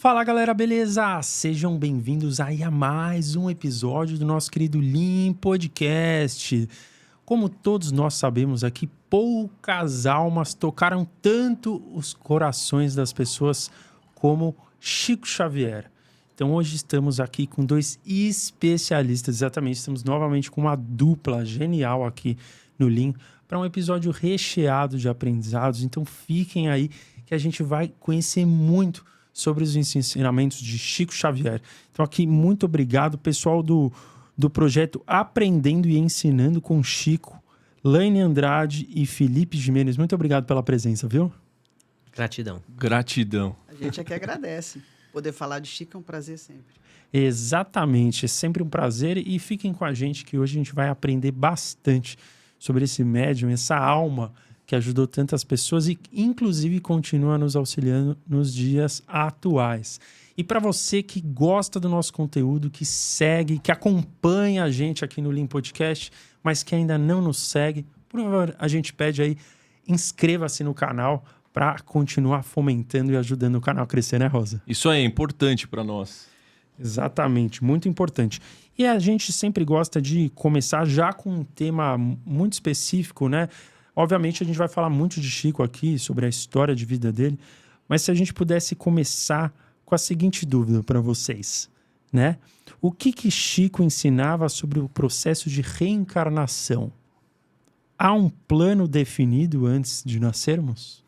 Fala galera, beleza? Sejam bem-vindos aí a mais um episódio do nosso querido Lean Podcast. Como todos nós sabemos aqui, poucas almas tocaram tanto os corações das pessoas como Chico Xavier. Então hoje estamos aqui com dois especialistas, exatamente, estamos novamente com uma dupla genial aqui no Lean para um episódio recheado de aprendizados. Então fiquem aí que a gente vai conhecer muito sobre os ensinamentos de Chico Xavier. Então aqui, muito obrigado, pessoal do projeto Aprendendo e Ensinando com Chico, Laine Andrade e Felipe Jimenez. Muito obrigado pela presença, viu? Gratidão. Gratidão. A gente aqui agradece. Poder falar de Chico é um prazer sempre. Exatamente, é sempre um prazer e fiquem com a gente que hoje a gente vai aprender bastante sobre esse médium, essa alma que ajudou tantas pessoas e inclusive continua nos auxiliando nos dias atuais. E para você que gosta do nosso conteúdo, que segue, que acompanha a gente aqui no Lean Podcast, mas que ainda não nos segue, por favor, a gente pede aí, inscreva-se no canal para continuar fomentando e ajudando o canal a crescer, né, Rosa? Isso aí é importante para nós. Exatamente, muito importante. E a gente sempre gosta de começar já com um tema muito específico, né? Obviamente a gente vai falar muito de Chico aqui, sobre a história de vida dele, mas se a gente pudesse começar com a seguinte dúvida para vocês, né? O que Chico ensinava sobre o processo de reencarnação? Há um plano definido antes de nascermos?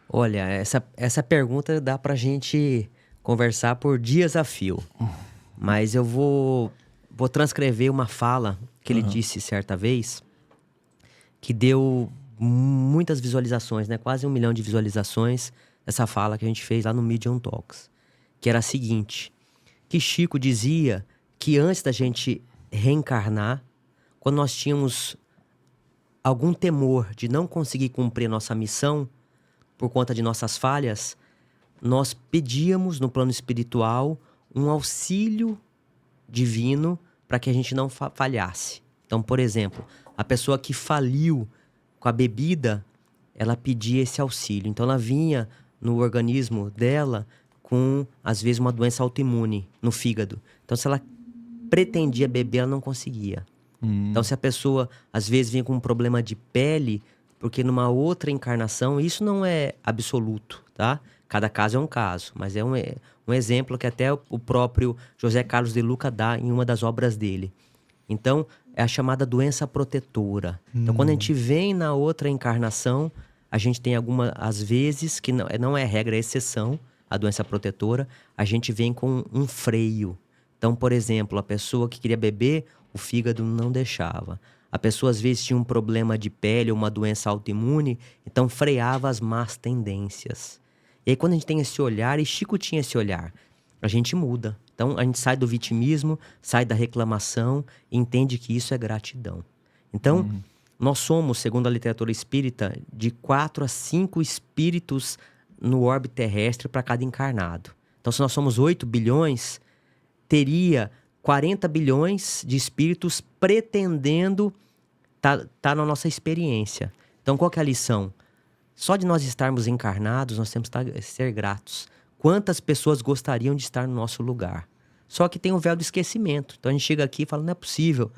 Olha, essa pergunta dá pra gente conversar por dias a fio. Mas eu vou transcrever uma fala que ele disse certa vez, que deu muitas visualizações, né? Quase 1 milhão de visualizações, essa fala que a gente fez lá no Medium Talks. Que era a seguinte, que Chico dizia que antes da gente reencarnar, quando nós tínhamos algum temor de não conseguir cumprir a nossa missão, por conta de nossas falhas, nós pedíamos no plano espiritual um auxílio divino para que a gente não falhasse. Então, por exemplo, a pessoa que faliu com a bebida, ela pedia esse auxílio. Então, ela vinha no organismo dela com, às vezes, uma doença autoimune no fígado. Então, se ela pretendia beber, ela não conseguia. Então, se a pessoa, às vezes, vinha com um problema de pele, porque numa outra encarnação, isso não é absoluto, tá? Cada caso é um caso, mas é um exemplo que até o próprio José Carlos de Luca dá em uma das obras dele. Então, é a chamada doença protetora. Então, quando a gente vem na outra encarnação, a gente tem às vezes, que não é regra, é exceção, a doença protetora, a gente vem com um freio. Então, por exemplo, a pessoa que queria beber, o fígado não deixava. A pessoa, às vezes, tinha um problema de pele ou uma doença autoimune, então freava as más tendências. E aí, quando a gente tem esse olhar, e Chico tinha esse olhar, a gente muda. Então, a gente sai do vitimismo, sai da reclamação e entende que isso é gratidão. Então, nós somos, segundo a literatura espírita, de 4 a 5 espíritos no orbe terrestre para cada encarnado. Então, se nós somos 8 bilhões, teria 40 bilhões de espíritos pretendendo tá na nossa experiência. Então, qual que é a lição? Só de nós estarmos encarnados, nós temos que ser gratos. Quantas pessoas gostariam de estar no nosso lugar? Só que tem o véu do esquecimento. Então, a gente chega aqui e fala, não é possível.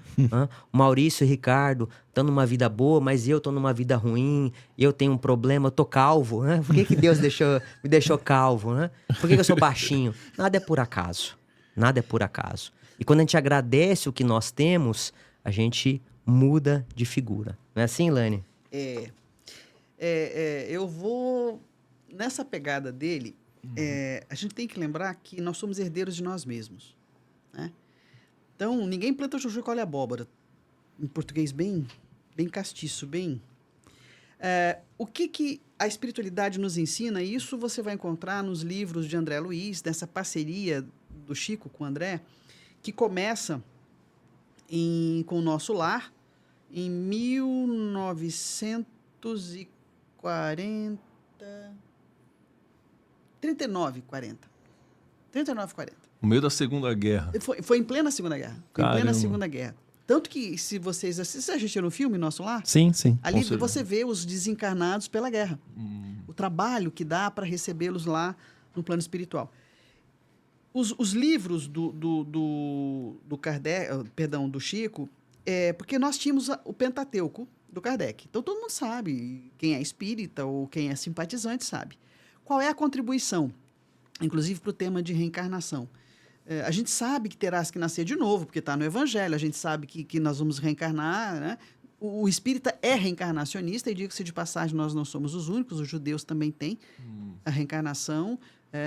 O Maurício e o Ricardo estão numa vida boa, mas eu estou numa vida ruim, eu tenho um problema, eu tô calvo. Né? Por que Deus me deixou calvo? Né? Por que eu sou baixinho? Nada é por acaso. Nada é por acaso. E quando a gente agradece o que nós temos, a gente muda de figura. Não é assim, Laine? Eu vou... Nessa pegada dele, a gente tem que lembrar que nós somos herdeiros de nós mesmos. Né? Então, ninguém planta chuchu e colhe abóbora. Em português bem castiço, bem... o que a espiritualidade nos ensina, e isso você vai encontrar nos livros de André Luiz, dessa parceria do Chico com o André, que começa com o Nosso Lar em 1940... 39, 40. No meio da Segunda Guerra. Foi em plena Segunda Guerra. Foi em plena Segunda Guerra. Tanto que, se vocês assistiram o filme nosso lá, Sim, sim. ali Com certeza. você vê os desencarnados pela guerra. O trabalho que dá para recebê-los lá no plano espiritual. Os livros do Kardec, perdão, do Chico, porque nós tínhamos o Pentateuco do Kardec. Então, todo mundo sabe, quem é espírita ou quem é simpatizante sabe. Qual é a contribuição, inclusive para o tema de reencarnação? A gente sabe que terás que nascer de novo, porque está no Evangelho, a gente sabe que nós vamos reencarnar, né? O espírita é reencarnacionista, e digo-se de passagem, nós não somos os únicos, os judeus também têm a reencarnação,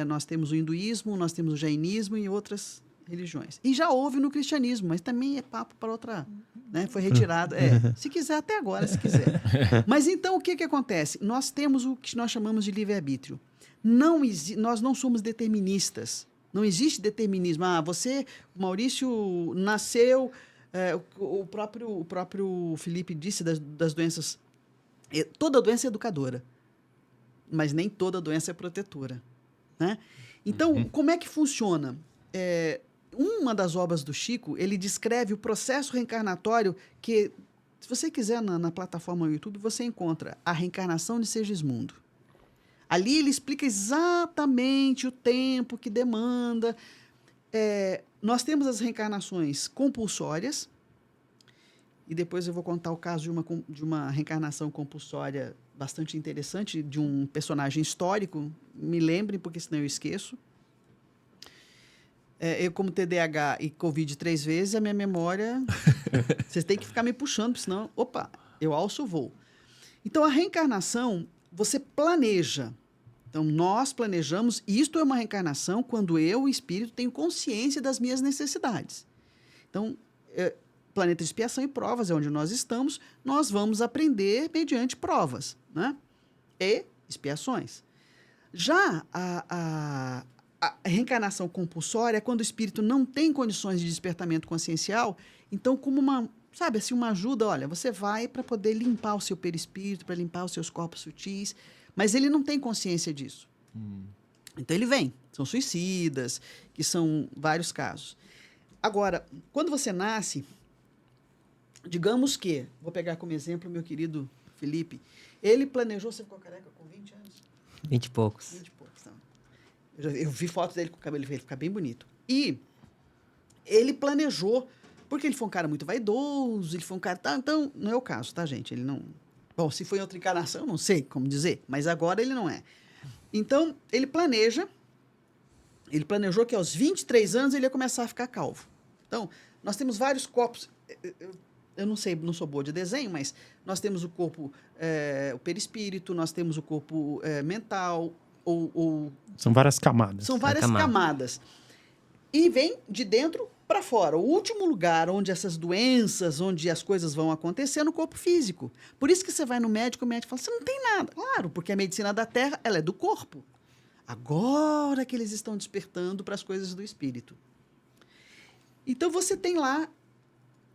nós temos o hinduísmo, nós temos o jainismo e outras religiões. E já houve no cristianismo, mas também é papo para outra, né? Foi retirado, se quiser até agora, se quiser. Mas então, o que acontece? Nós temos o que nós chamamos de livre-arbítrio. Nós não somos deterministas. Não existe determinismo. Você, Maurício, nasceu... o próprio Felipe disse das doenças. Toda doença é educadora, mas nem toda doença é protetora, né? Então, como é que funciona? Uma das obras do Chico, ele descreve o processo reencarnatório que, se você quiser, na plataforma do YouTube, você encontra a reencarnação de Segismundo. Ali ele explica exatamente o tempo que demanda. Nós temos as reencarnações compulsórias, e depois eu vou contar o caso de uma reencarnação compulsória bastante interessante, de um personagem histórico. Me lembrem, porque senão eu esqueço. Eu, como TDAH e Covid 3 vezes, a minha memória... Vocês têm que ficar me puxando, porque senão... Opa, eu alço o voo. Então, a reencarnação, você planeja. Então, nós planejamos, e isto é uma reencarnação quando eu, o espírito, tenho consciência das minhas necessidades. Então, planeta de expiação e provas é onde nós estamos, nós vamos aprender mediante provas, né? E expiações. Já a reencarnação compulsória é quando o espírito não tem condições de despertamento consciencial, então, como uma ajuda, olha, você vai para poder limpar o seu perispírito, para limpar os seus corpos sutis, mas ele não tem consciência disso. Então, ele vem. São suicidas, que são vários casos. Agora, quando você nasce, digamos que, vou pegar como exemplo o meu querido Felipe, ele planejou, você ficou careca com 20 anos? 20 e poucos. 20 e poucos, não. Eu vi fotos dele com o cabelo feito, fica bem bonito. E ele planejou, porque ele foi um cara muito vaidoso, ele foi um cara... Então, não é o caso, tá, gente? Ele não... Bom, se foi em outra encarnação, eu não sei como dizer, mas agora ele não é. Então, ele planejou que aos 23 anos ele ia começar a ficar calvo. Então, nós temos vários corpos... Eu não sei, não sou boa de desenho, mas nós temos o corpo, o perispírito, nós temos o corpo mental, São várias camadas. São várias camadas. E vem de dentro para fora. O último lugar onde essas doenças, onde as coisas vão acontecer é no corpo físico. Por isso que você vai no médico, o médico fala, você não tem nada. Claro, porque a medicina da Terra, ela é do corpo. Agora que eles estão despertando para as coisas do espírito. Então, você tem lá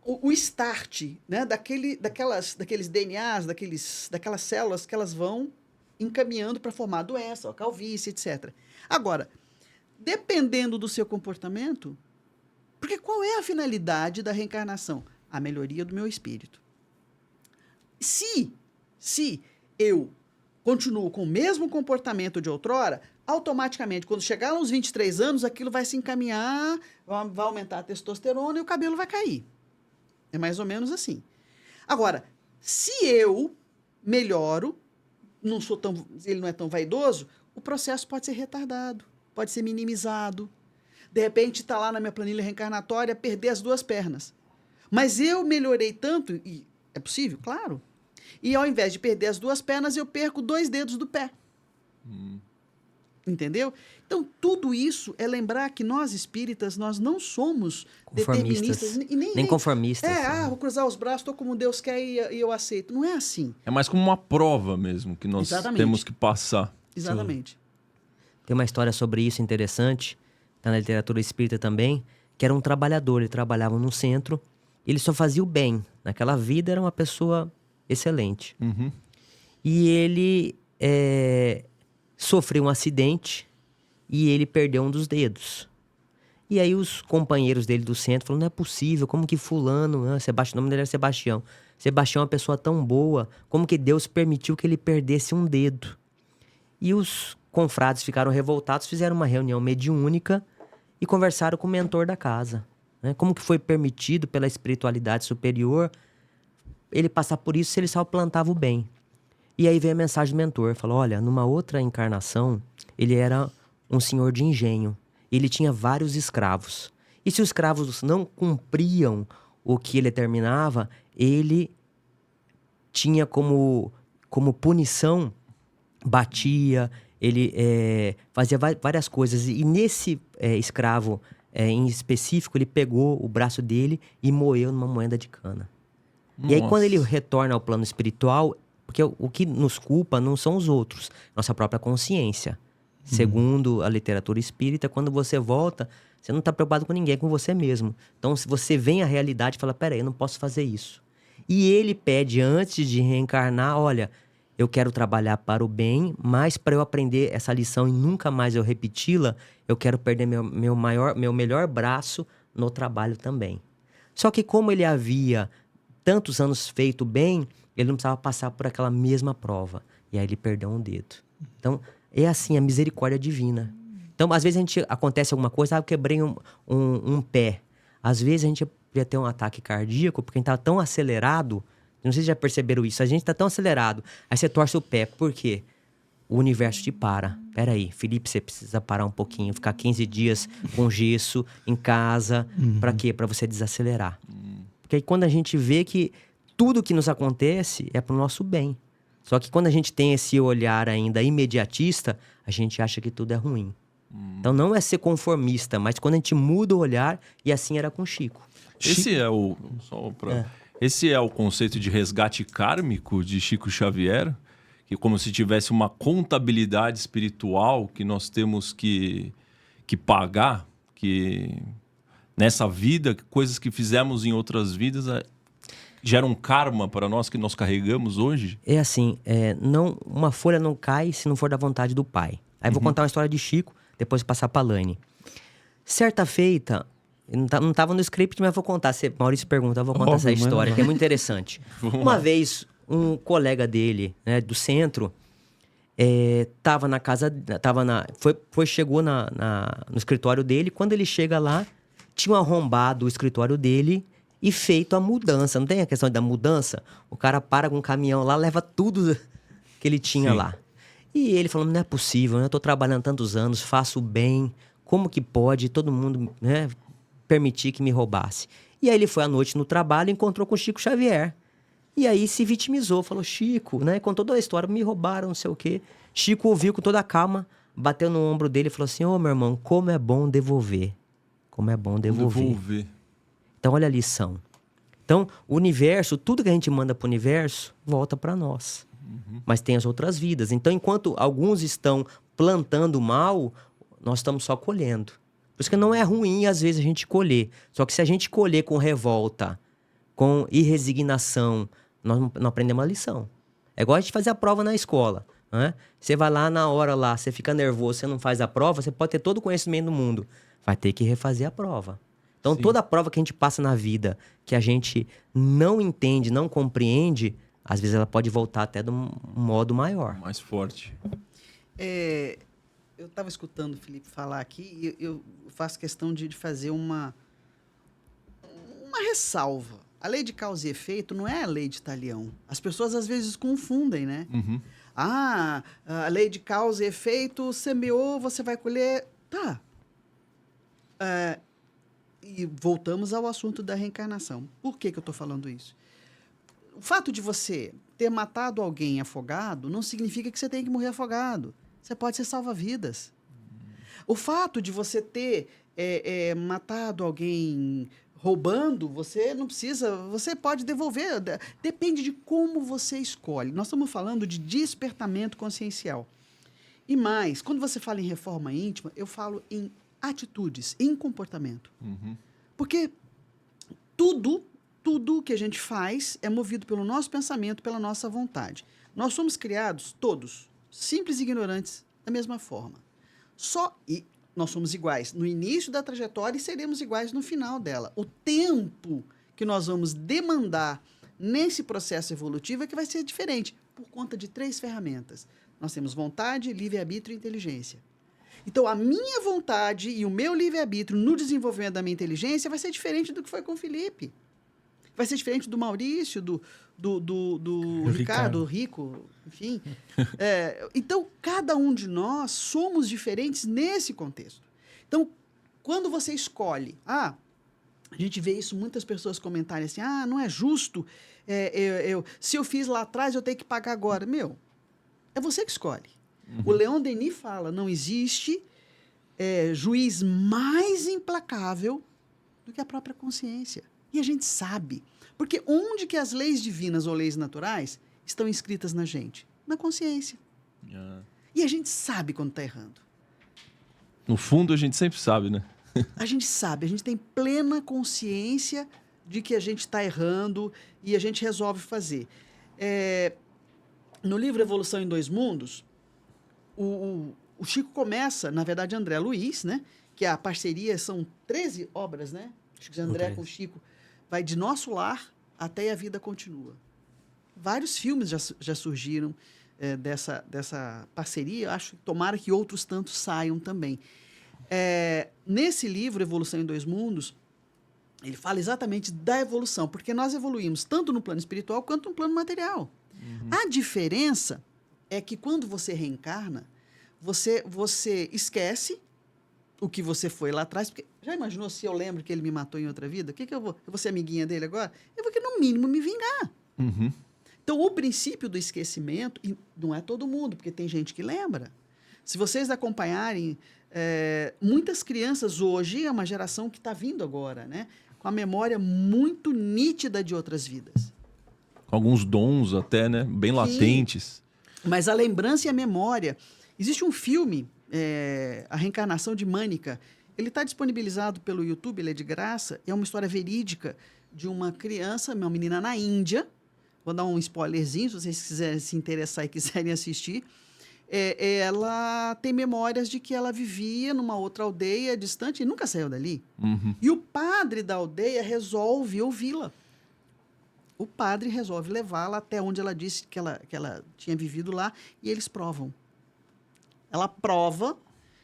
o start, né, daqueles DNAs, daquelas células que elas vão encaminhando para formar a doença, a calvície, etc. Agora, dependendo do seu comportamento, porque qual é a finalidade da reencarnação? A melhoria do meu espírito. Se eu continuo com o mesmo comportamento de outrora, automaticamente, quando chegar aos 23 anos, aquilo vai se encaminhar, vai aumentar a testosterona e o cabelo vai cair. É mais ou menos assim. Agora, se eu melhoro, ele não é tão vaidoso, o processo pode ser retardado, pode ser minimizado. De repente, está lá na minha planilha reencarnatória perder as 2 pernas. Mas eu melhorei tanto, e é possível? Claro. E ao invés de perder as 2 pernas, eu perco 2 dedos do pé. Entendeu? Então, tudo isso é lembrar que nós espíritas, nós não somos deterministas. E nem conformistas. Vou cruzar os braços, estou como Deus quer e eu aceito. Não é assim. É mais como uma prova mesmo que nós temos que passar. Exatamente. Tem uma história sobre isso interessante, tá na literatura espírita também, que era um trabalhador, ele trabalhava num centro, ele só fazia o bem. Naquela vida era uma pessoa excelente. E ele sofreu um acidente e ele perdeu um dos dedos. E aí os companheiros dele do centro falaram, não é possível, como que fulano, né? Sebastião, o nome dele era Sebastião. Sebastião é uma pessoa tão boa, como que Deus permitiu que ele perdesse um dedo? E os confrades ficaram revoltados, fizeram uma reunião mediúnica e conversaram com o mentor da casa. Né? Como que foi permitido pela espiritualidade superior ele passar por isso se ele só plantava o bem? E aí veio a mensagem do mentor, falou, olha, numa outra encarnação, ele era um senhor de engenho. Ele tinha vários escravos. E se os escravos não cumpriam o que ele determinava, ele tinha como punição, batia, ele fazia várias coisas. E nesse escravo em específico, ele pegou o braço dele e moeu numa moeda de cana. Nossa. E aí quando ele retorna ao plano espiritual, porque o que nos culpa não são os outros, nossa própria consciência. Segundo a literatura espírita, quando você volta, você não está preocupado com ninguém, com você mesmo. Então, se você vem à realidade e fala, peraí, eu não posso fazer isso. E ele pede, antes de reencarnar, olha, eu quero trabalhar para o bem, mas para eu aprender essa lição e nunca mais eu repeti-la, eu quero perder meu melhor braço no trabalho também. Só que como ele havia tantos anos feito bem, ele não precisava passar por aquela mesma prova. E aí ele perdeu um dedo. Então, é assim, a misericórdia divina. Então, às vezes acontece alguma coisa, eu quebrei um pé. Às vezes a gente podia ter um ataque cardíaco, porque a gente estava tão acelerado, não sei se já perceberam isso, a gente está tão acelerado, aí você torce o pé, por quê? O universo te para. Peraí, Felipe, você precisa parar um pouquinho, ficar 15 dias com gesso em casa, para quê? Para você desacelerar. Porque aí quando a gente vê que tudo que nos acontece é para o nosso bem. Só que quando a gente tem esse olhar ainda imediatista, a gente acha que tudo é ruim. Então não é ser conformista, mas quando a gente muda o olhar, e assim era com Chico. Esse é o conceito de resgate kármico de Chico Xavier, que como se tivesse uma contabilidade espiritual que nós temos que pagar, que nessa vida, coisas que fizemos em outras vidas gera um karma para nós que nós carregamos hoje? É assim, uma folha não cai se não for da vontade do Pai. Aí vou contar uma história de Chico, depois passar para a Laine. Certa feita, não estava no script, mas vou contar. Se Maurício pergunta, eu vou contar essa história, que é muito interessante. Uma vez, um colega dele, né, do centro, estava na casa, chegou no escritório dele. Quando ele chega lá, tinham arrombado o escritório dele e feito a mudança. Não tem a questão da mudança? O cara para com um caminhão lá, leva tudo que ele tinha lá. E ele falou, não é possível, né? Eu estou trabalhando tantos anos, faço bem, como que pode todo mundo, né, permitir que me roubasse? E aí ele foi à noite no trabalho e encontrou com o Chico Xavier. E aí se vitimizou, falou, Chico, né? Contou toda a história, me roubaram, não sei o quê. Chico ouviu com toda a calma, bateu no ombro dele e falou assim, meu irmão, como é bom devolver. Como é bom devolver. Então, olha a lição. Então, o universo, tudo que a gente manda para o universo, volta para nós. Mas tem as outras vidas. Então, enquanto alguns estão plantando mal, nós estamos só colhendo. Por isso que não é ruim, às vezes, a gente colher. Só que se a gente colher com revolta, com irresignação, nós não aprendemos a lição. É igual a gente fazer a prova na escola. Né? Você vai lá na hora lá, você fica nervoso, você não faz a prova, você pode ter todo o conhecimento do mundo. Vai ter que refazer a prova. Então, toda a prova que a gente passa na vida, que a gente não entende, não compreende, às vezes ela pode voltar até de um modo maior. Mais forte. Eu estava escutando o Felipe falar aqui e eu faço questão de fazer uma ressalva. A lei de causa e efeito não é a lei de Talião. As pessoas às vezes confundem, né? A lei de causa e efeito, semeou, você vai colher. Tá. E voltamos ao assunto da reencarnação. Por que eu estou falando isso? O fato de você ter matado alguém afogado não significa que você tem que morrer afogado. Você pode ser salva-vidas. O fato de você ter matado alguém roubando, você não precisa... Você pode devolver. Depende de como você escolhe. Nós estamos falando de despertamento consciencial. E mais, quando você fala em reforma íntima, eu falo em atitudes, em comportamento. Porque tudo que a gente faz é movido pelo nosso pensamento, pela nossa vontade. Nós somos criados, todos, simples e ignorantes, da mesma forma. nós somos iguais no início da trajetória e seremos iguais no final dela. O tempo que nós vamos demandar nesse processo evolutivo é que vai ser diferente, por conta de 3 ferramentas. Nós temos vontade, livre-arbítrio e inteligência. Então, a minha vontade e o meu livre-arbítrio no desenvolvimento da minha inteligência vai ser diferente do que foi com o Felipe. Vai ser diferente do Maurício, do Ricardo, Rico, enfim. Então, cada um de nós somos diferentes nesse contexto. Então, quando você escolhe... a gente vê isso, muitas pessoas comentarem assim, não é justo, se eu fiz lá atrás, eu tenho que pagar agora. Meu, é você que escolhe. O Leon Denis fala, não existe juiz mais implacável do que a própria consciência. E a gente sabe. Porque onde que as leis divinas ou leis naturais estão inscritas na gente? Na consciência. E a gente sabe quando está errando. No fundo, a gente sempre sabe, né? A gente sabe, a gente tem plena consciência de que a gente está errando e a gente resolve fazer. No livro Evolução em 2 Mundos, o Chico começa, na verdade, André Luiz, né? Que a parceria são 13 obras, né? Acho que André com o Chico vai de Nosso Lar até A Vida Continua. Vários filmes já surgiram dessa parceria. Acho que tomara que outros tantos saiam também. Nesse livro, Evolução em 2 Mundos, ele fala exatamente da evolução, porque nós evoluímos tanto no plano espiritual quanto no plano material. A diferença é que quando você reencarna, você esquece o que você foi lá atrás. Porque já imaginou se eu lembro que ele me matou em outra vida? O que eu vou? Eu vou ser amiguinha dele agora? Eu vou, que no mínimo, me vingar. Então, o princípio do esquecimento, e não é todo mundo, porque tem gente que lembra. Se vocês acompanharem, muitas crianças hoje, é uma geração que está vindo agora, né? Com a memória muito nítida de outras vidas. Com alguns dons até, né? Bem latentes. Mas a lembrança e a memória... Existe um filme, A Reencarnação de Mânica. Ele está disponibilizado pelo YouTube, ele é de graça. É uma história verídica de uma criança, uma menina na Índia. Vou dar um spoilerzinho, se vocês quiserem se interessar e quiserem assistir. Ela tem memórias de que ela vivia numa outra aldeia distante e nunca saiu dali. E o padre da aldeia resolve ouvi-la. O padre resolve levá-la até onde ela disse que ela tinha vivido lá e eles provam. Ela prova,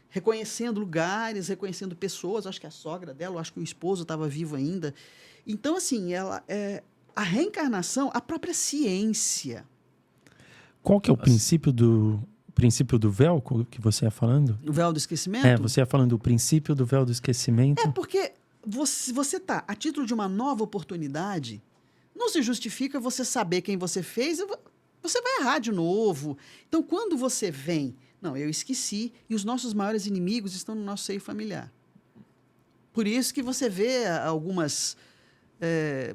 reconhecendo lugares, reconhecendo pessoas. Acho que a sogra dela, acho que o esposo estava vivo ainda. Então, assim, a reencarnação, a própria ciência. Qual que é o princípio do véu que você ia falando? O véu do esquecimento? Você ia falando do princípio do véu do esquecimento. Porque você tá, a título de uma nova oportunidade, não se justifica você saber quem você fez, você vai errar de novo. Então, quando você vem, não, eu esqueci, e os nossos maiores inimigos estão no nosso seio familiar. Por isso que você vê algumas...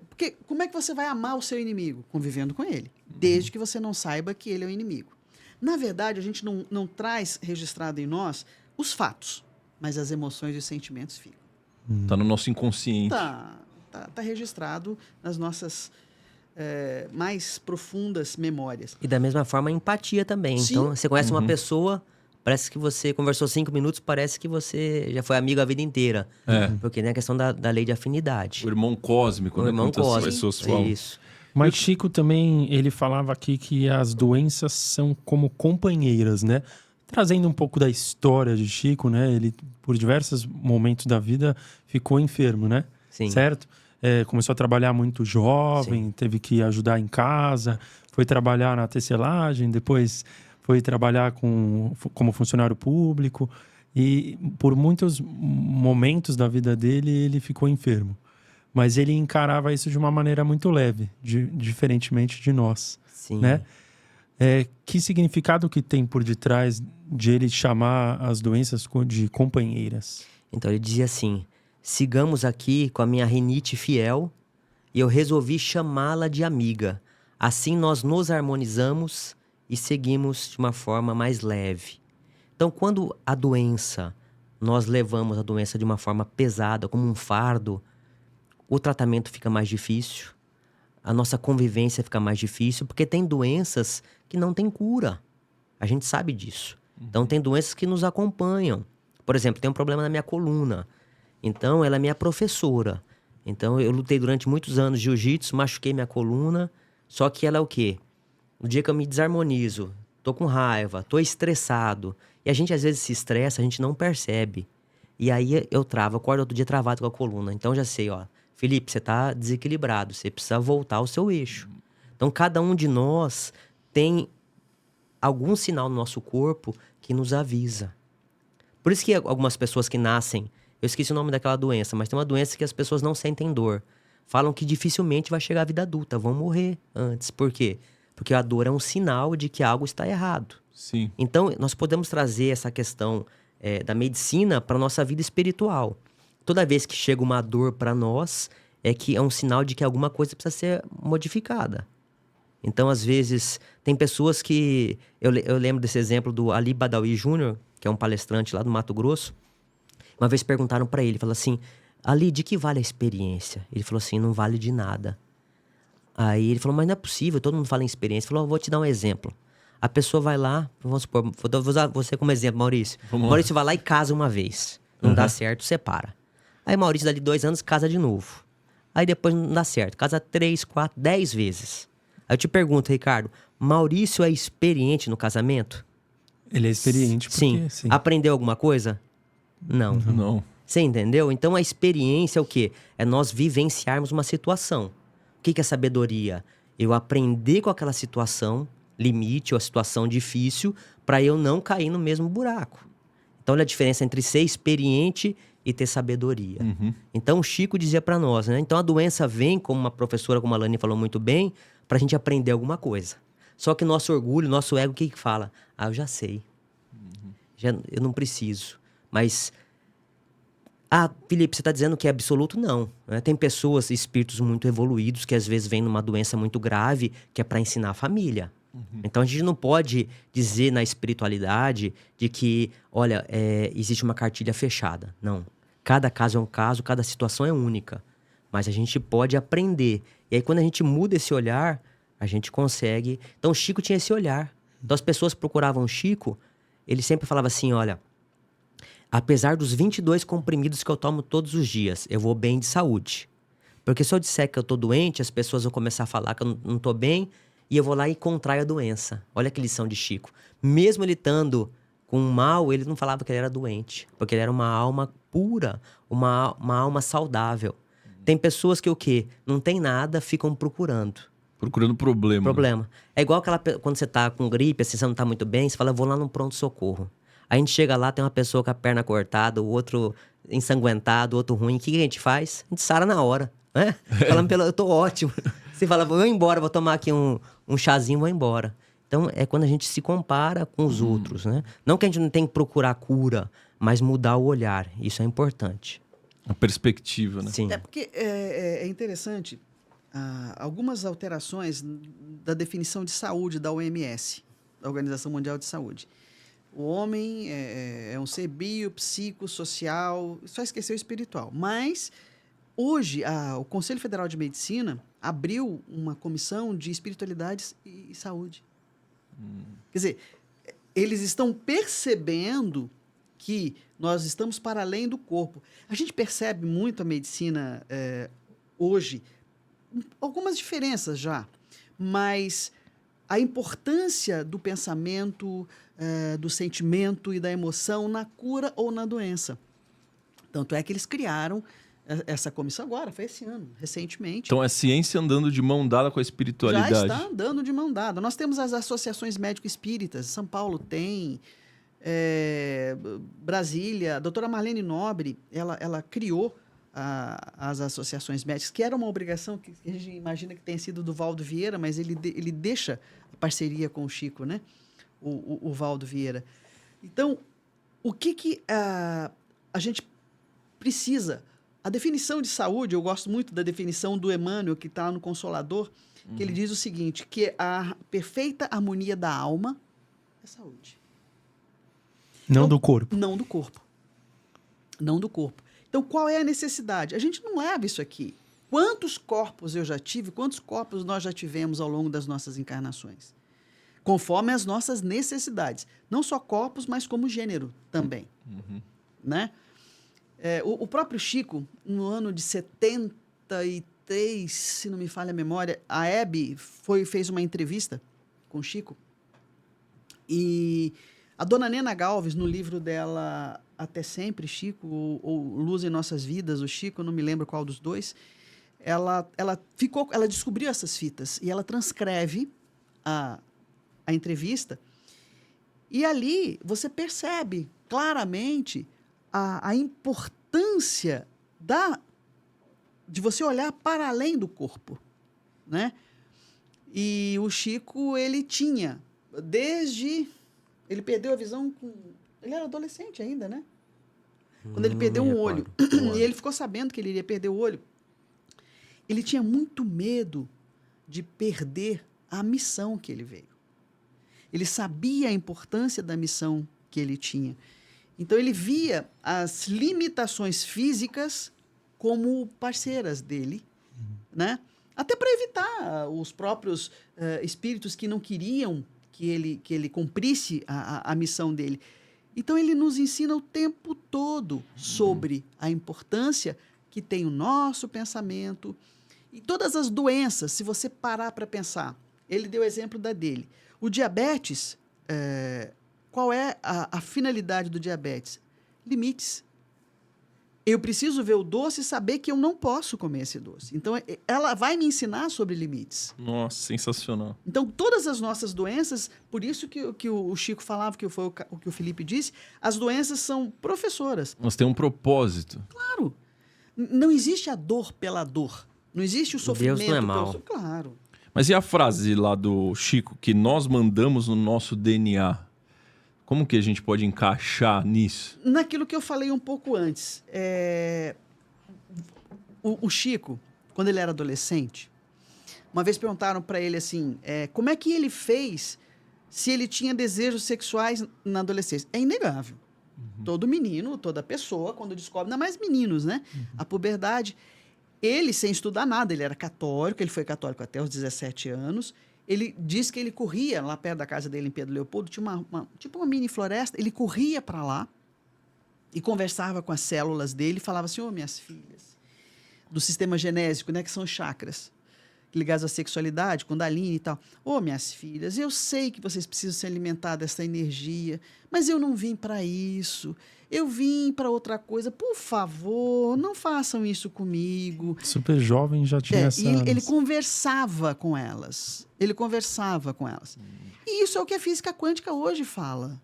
porque como é que você vai amar o seu inimigo? Convivendo com ele, desde que você não saiba que ele é o inimigo. Na verdade, a gente não traz registrado em nós os fatos, mas as emoções e os sentimentos ficam. Está no nosso inconsciente. Tá registrado nas nossas mais profundas memórias. E da mesma forma, a empatia também. Sim. Então, você conhece uma pessoa, parece que você conversou 5 minutos, parece que você já foi amigo a vida inteira. Porque tem a questão da lei de afinidade. O irmão cósmico, né? irmão Muitas cósmico. pessoas falam. Isso. Mas Chico também, ele falava aqui que as doenças são como companheiras, né? Trazendo um pouco da história de Chico, né? Ele, por diversos momentos da vida, ficou enfermo, né? Sim. Certo? Começou a trabalhar muito jovem, teve que ajudar em casa, foi trabalhar na tecelagem, depois foi trabalhar como funcionário público. E por muitos momentos da vida dele, ele ficou enfermo. Mas ele encarava isso de uma maneira muito leve, diferentemente de nós. Sim. Né? Que significado que tem por detrás de ele chamar as doenças de companheiras? Então, ele dizia assim: sigamos aqui com a minha rinite fiel e eu resolvi chamá-la de amiga. Assim nós nos harmonizamos e seguimos de uma forma mais leve. Então, quando nós levamos a doença de uma forma pesada, como um fardo, o tratamento fica mais difícil, a nossa convivência fica mais difícil, porque tem doenças que não têm cura. A gente sabe disso. Então, tem doenças que nos acompanham. Por exemplo, tem um problema na minha coluna. Então, ela é minha professora. Então, eu lutei durante muitos anos de jiu-jitsu, machuquei minha coluna. Só que ela é o quê? No dia que eu me desarmonizo, tô com raiva, tô estressado. E a gente, às vezes, se estressa, a gente não percebe. E aí, eu travo, acordo outro dia travado com a coluna. Então, já sei, ó. Felipe, você tá desequilibrado. Você precisa voltar ao seu eixo. Então, cada um de nós tem algum sinal no nosso corpo que nos avisa. Por isso que algumas pessoas que nascem... Eu esqueci o nome daquela doença, mas tem uma doença que as pessoas não sentem dor. Falam que dificilmente vai chegar à vida adulta, vão morrer antes. Por quê? Porque a dor é um sinal de que algo está errado. Sim. Então, nós podemos trazer essa questão da medicina para a nossa vida espiritual. Toda vez que chega uma dor para nós, é que é um sinal de que alguma coisa precisa ser modificada. Então, às vezes, tem pessoas que... Eu lembro desse exemplo do Ali Badawi Júnior, que é um palestrante lá do Mato Grosso. Uma vez perguntaram pra ele, falou assim, Ali, de que vale a experiência? Ele falou assim, não vale de nada. Aí ele falou, mas não é possível, todo mundo fala em experiência. Ele falou, vou te dar um exemplo. A pessoa vai lá, vamos supor, vou usar você como exemplo, Maurício. Maurício vai lá e casa uma vez. Não dá certo, separa. Aí Maurício, dali 2 anos, casa de novo. Aí depois não dá certo, casa 3, 4, 10 vezes. Aí eu te pergunto, Ricardo, Maurício é experiente no casamento? Ele é experiente porque... Sim. Aprendeu alguma coisa? Não. Não. Você entendeu? Então, a experiência é o quê? É nós vivenciarmos uma situação. O que é sabedoria? Eu aprender com aquela situação, limite ou a situação difícil, para eu não cair no mesmo buraco. Então, olha a diferença entre ser experiente e ter sabedoria. Então, o Chico dizia para nós, né? Então, a doença vem, como uma professora, como a Lani falou muito bem, para a gente aprender alguma coisa. Só que nosso orgulho, nosso ego, o que fala? Ah, eu já sei. Eu não preciso. Mas, Felipe, você está dizendo que é absoluto? Não. Né? Tem pessoas, espíritos muito evoluídos, que às vezes vêm numa doença muito grave, que é para ensinar a família. Então, a gente não pode dizer na espiritualidade de que, olha, existe uma cartilha fechada. Não. Cada caso é um caso, cada situação é única. Mas a gente pode aprender. E aí, quando a gente muda esse olhar, a gente consegue... Então, o Chico tinha esse olhar. Então, as pessoas procuravam o Chico, ele sempre falava assim, olha... Apesar dos 22 comprimidos que eu tomo todos os dias, eu vou bem de saúde. Porque se eu disser que eu tô doente, as pessoas vão começar a falar que eu não tô bem e eu vou lá e contraio a doença. Olha que lição de Chico. Mesmo ele estando com um mal, ele não falava que ele era doente. Porque ele era uma alma pura, uma alma saudável. Tem pessoas que o quê? Não tem nada, ficam procurando. Procurando problema. Problema. É igual quando você tá com gripe, assim, você não tá muito bem, você fala, vou lá no pronto-socorro. Aí a gente chega lá, tem uma pessoa com a perna cortada, o outro ensanguentado, o outro ruim. O que a gente faz? A gente sara na hora, né? Falando, eu tô ótimo. Você fala, vou embora, vou tomar aqui um chazinho, vou embora. Então, é quando a gente se compara com os outros, né? Não que a gente não tem que procurar cura, mas mudar o olhar. Isso é importante. A perspectiva, né? Sim. É porque é interessante algumas alterações da definição de saúde da OMS, da Organização Mundial de Saúde. O homem é um ser biopsicossocial, só esqueceu o espiritual. Mas, hoje, o Conselho Federal de Medicina abriu uma comissão de espiritualidades e saúde. Quer dizer, eles estão percebendo que nós estamos para além do corpo. A gente percebe muito a medicina hoje, algumas diferenças já, mas a importância do pensamento, do sentimento e da emoção na cura ou na doença. Tanto é que eles criaram essa comissão agora, foi esse ano, recentemente. Então é ciência andando de mão dada com a espiritualidade. Já está andando de mão dada. Nós temos as associações médico-espíritas, São Paulo tem, Brasília, a doutora Marlene Nobre, ela criou as associações médicas, que era uma obrigação que a gente imagina que tenha sido do Valdo Vieira, mas ele deixa a parceria com o Chico, né? O Valdo Vieira. Então, o que a gente precisa? A definição de saúde, eu gosto muito da definição do Emmanuel, que está no Consolador, que ele diz o seguinte, que a perfeita harmonia da alma é saúde. Não do corpo. Não do corpo. Não do corpo. Então, qual é a necessidade? A gente não leva isso aqui. Quantos corpos eu já tive, quantos corpos nós já tivemos ao longo das nossas encarnações? Conforme as nossas necessidades. Não só corpos, mas como gênero também. né? O próprio Chico, no ano de 73, se não me falha a memória, a Hebe fez uma entrevista com o Chico. E a dona Nena Galves, no livro dela Até Sempre, Chico, ou Luz em Nossas Vidas, o Chico, não me lembro qual dos dois, ela descobriu essas fitas e ela transcreve a entrevista. E ali você percebe claramente a importância de você olhar para além do corpo, né? E o Chico, ele tinha, ele perdeu a visão ele era adolescente ainda, né? Quando ele perdeu um olho, e ele ficou sabendo que ele iria perder o olho, ele tinha muito medo de perder a missão que ele veio. Ele sabia a importância da missão que ele tinha. Então, ele via as limitações físicas como parceiras dele, né? Até para evitar os próprios espíritos que não queriam que ele cumprisse a missão dele. Então, ele nos ensina o tempo todo sobre a importância que tem o nosso pensamento e todas as doenças, se você parar para pensar. Ele deu o exemplo da dele. O diabetes, qual é a finalidade do diabetes? Limites. Eu preciso ver o doce e saber que eu não posso comer esse doce. Então, ela vai me ensinar sobre limites. Nossa, sensacional. Então, todas as nossas doenças, por isso que o Chico falava, que foi o que o Felipe disse, as doenças são professoras. Nós temos um propósito. Claro. Não existe a dor pela dor. Não existe o sofrimento. Deus não é mau. Claro. Mas e a frase lá do Chico, que nós mandamos no nosso DNA? Como que a gente pode encaixar nisso? Naquilo que eu falei um pouco antes. O Chico, quando ele era adolescente, uma vez perguntaram para ele assim, como é que ele fez se ele tinha desejos sexuais na adolescência? É inegável. Todo menino, toda pessoa, quando descobre, ainda mais meninos, né? A puberdade. Ele, sem estudar nada, ele era católico, ele foi católico até os 17 anos. Ele diz que ele corria lá perto da casa dele, em Pedro Leopoldo, tinha uma mini floresta. Ele corria para lá e conversava com as células dele e falava assim, minhas filhas, do sistema genésico, né, que são chakras, ligados à sexualidade, Kundalini e tal. Minhas filhas, eu sei que vocês precisam se alimentar dessa energia, mas eu não vim para isso. Eu vim para outra coisa. Por favor, não façam isso comigo. Super jovem já tinha essa... E ele conversava com elas. E isso é o que a física quântica hoje fala.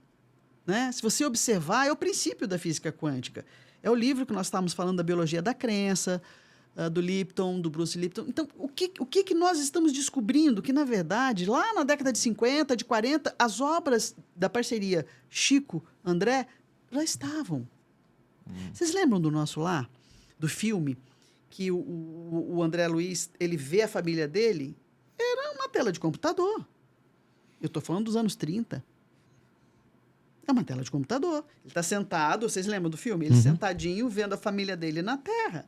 Né? Se você observar, é o princípio da física quântica. É o livro que nós estávamos falando da biologia da crença, do Lipton, do Bruce Lipton. Então, o que nós estamos descobrindo? Que, na verdade, lá na década de 50, de 40, as obras da parceria Chico-André já estavam. Vocês lembram do Nosso Lar? Do filme? Que o André Luiz, ele vê a família dele, era uma tela de computador. Eu estou falando dos anos 30. É uma tela de computador. Ele está sentado, vocês lembram do filme? Ele sentadinho, vendo a família dele na Terra.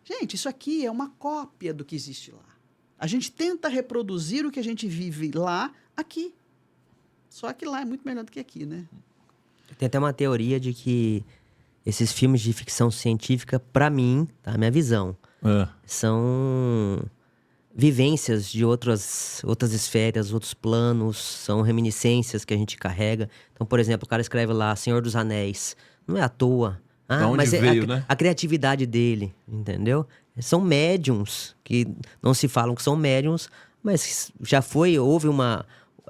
Gente, isso aqui é uma cópia do que existe lá. A gente tenta reproduzir o que a gente vive lá, aqui. Só que lá é muito melhor do que aqui, né? Tem até uma teoria de que esses filmes de ficção científica, pra mim, tá? Minha visão, são vivências de outras esferas, outros planos, são reminiscências que a gente carrega. Então, por exemplo, o cara escreve lá Senhor dos Anéis. Não é à toa. Mas veio, né? A criatividade dele, entendeu? São médiums, que não se falam que são médiums, mas já houve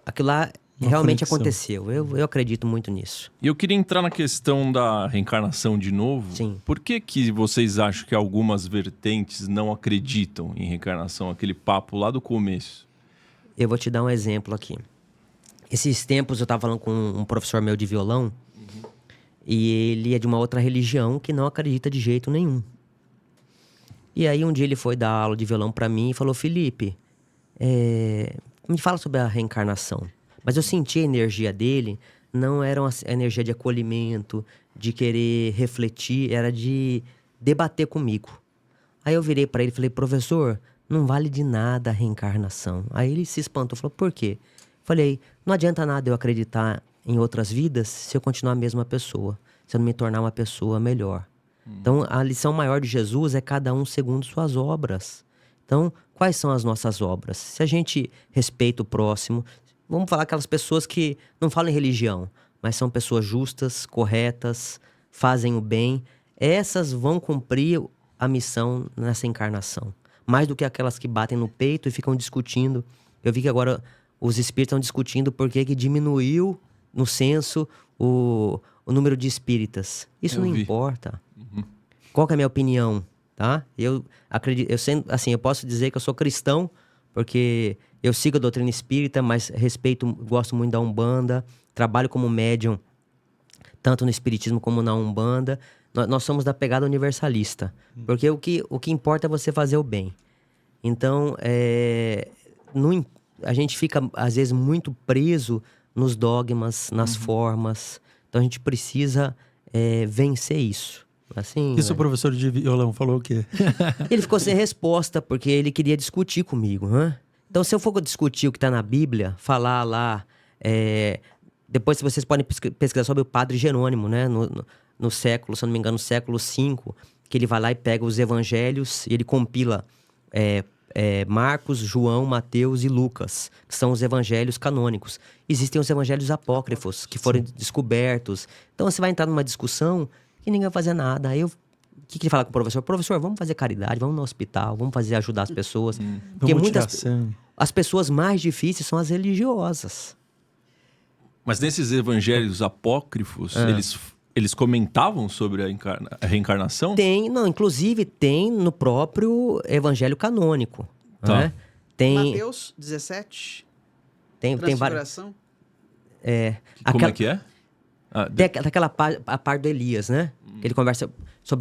aquilo lá realmente conexão. aconteceu. Eu acredito muito nisso. E eu queria entrar na questão da reencarnação de novo. Sim. Por que vocês acham que algumas vertentes não acreditam em reencarnação? Aquele papo lá do começo. Eu vou te dar um exemplo aqui. Esses tempos eu estava falando com um professor meu de violão, e ele é de uma outra religião que não acredita de jeito nenhum. E aí um dia ele foi dar aula de violão para mim e falou, Felipe, me fala sobre a reencarnação. Mas eu senti a energia dele, não era uma energia de acolhimento, de querer refletir, era de debater comigo. Aí eu virei para ele e falei, professor, não vale de nada a reencarnação. Aí ele se espantou, falou, por quê? Falei, não adianta nada eu acreditar em outras vidas se eu continuar a mesma pessoa, se eu não me tornar uma pessoa melhor. Então, a lição maior de Jesus é cada um segundo suas obras. Então, quais são as nossas obras? Se a gente respeita o próximo, vamos falar aquelas pessoas que não falam em religião, mas são pessoas justas, corretas, fazem o bem, essas vão cumprir a missão nessa encarnação. Mais do que aquelas que batem no peito e ficam discutindo. Eu vi que agora os espíritos estão discutindo por que diminuiu no censo o número de espíritas. Isso não importa. Qual que é a minha opinião, tá? Eu acredito, eu posso dizer que eu sou cristão, porque eu sigo a doutrina espírita, mas gosto muito da Umbanda, trabalho como médium, tanto no espiritismo como na Umbanda. Nós somos da pegada universalista, porque o que importa é você fazer o bem. Então, a gente fica, às vezes, muito preso nos dogmas, nas formas. Então, a gente precisa vencer isso. Assim, Isso o professor de violão falou o quê? Ele ficou sem resposta, porque ele queria discutir comigo, né? Então, se eu for discutir o que está na Bíblia, falar lá... depois, vocês podem pesquisar sobre o Padre Jerônimo, né? No século, se eu não me engano, no século V, que ele vai lá e pega os evangelhos e ele compila Marcos, João, Mateus e Lucas, que são os evangelhos canônicos. Existem os evangelhos apócrifos, que foram descobertos. Então, você vai entrar numa discussão que ninguém vai fazer nada. Aí o que ele fala com o professor? Professor, vamos fazer caridade, vamos no hospital, vamos ajudar as pessoas. Porque as pessoas mais difíceis são as religiosas. Mas nesses evangelhos apócrifos, eles comentavam sobre a reencarnação? Inclusive tem no próprio evangelho canônico. Tá. Né? Tem Mateus 17. Tem Transfiguração. Como é que é? A parte do Elias, né? Que ele conversa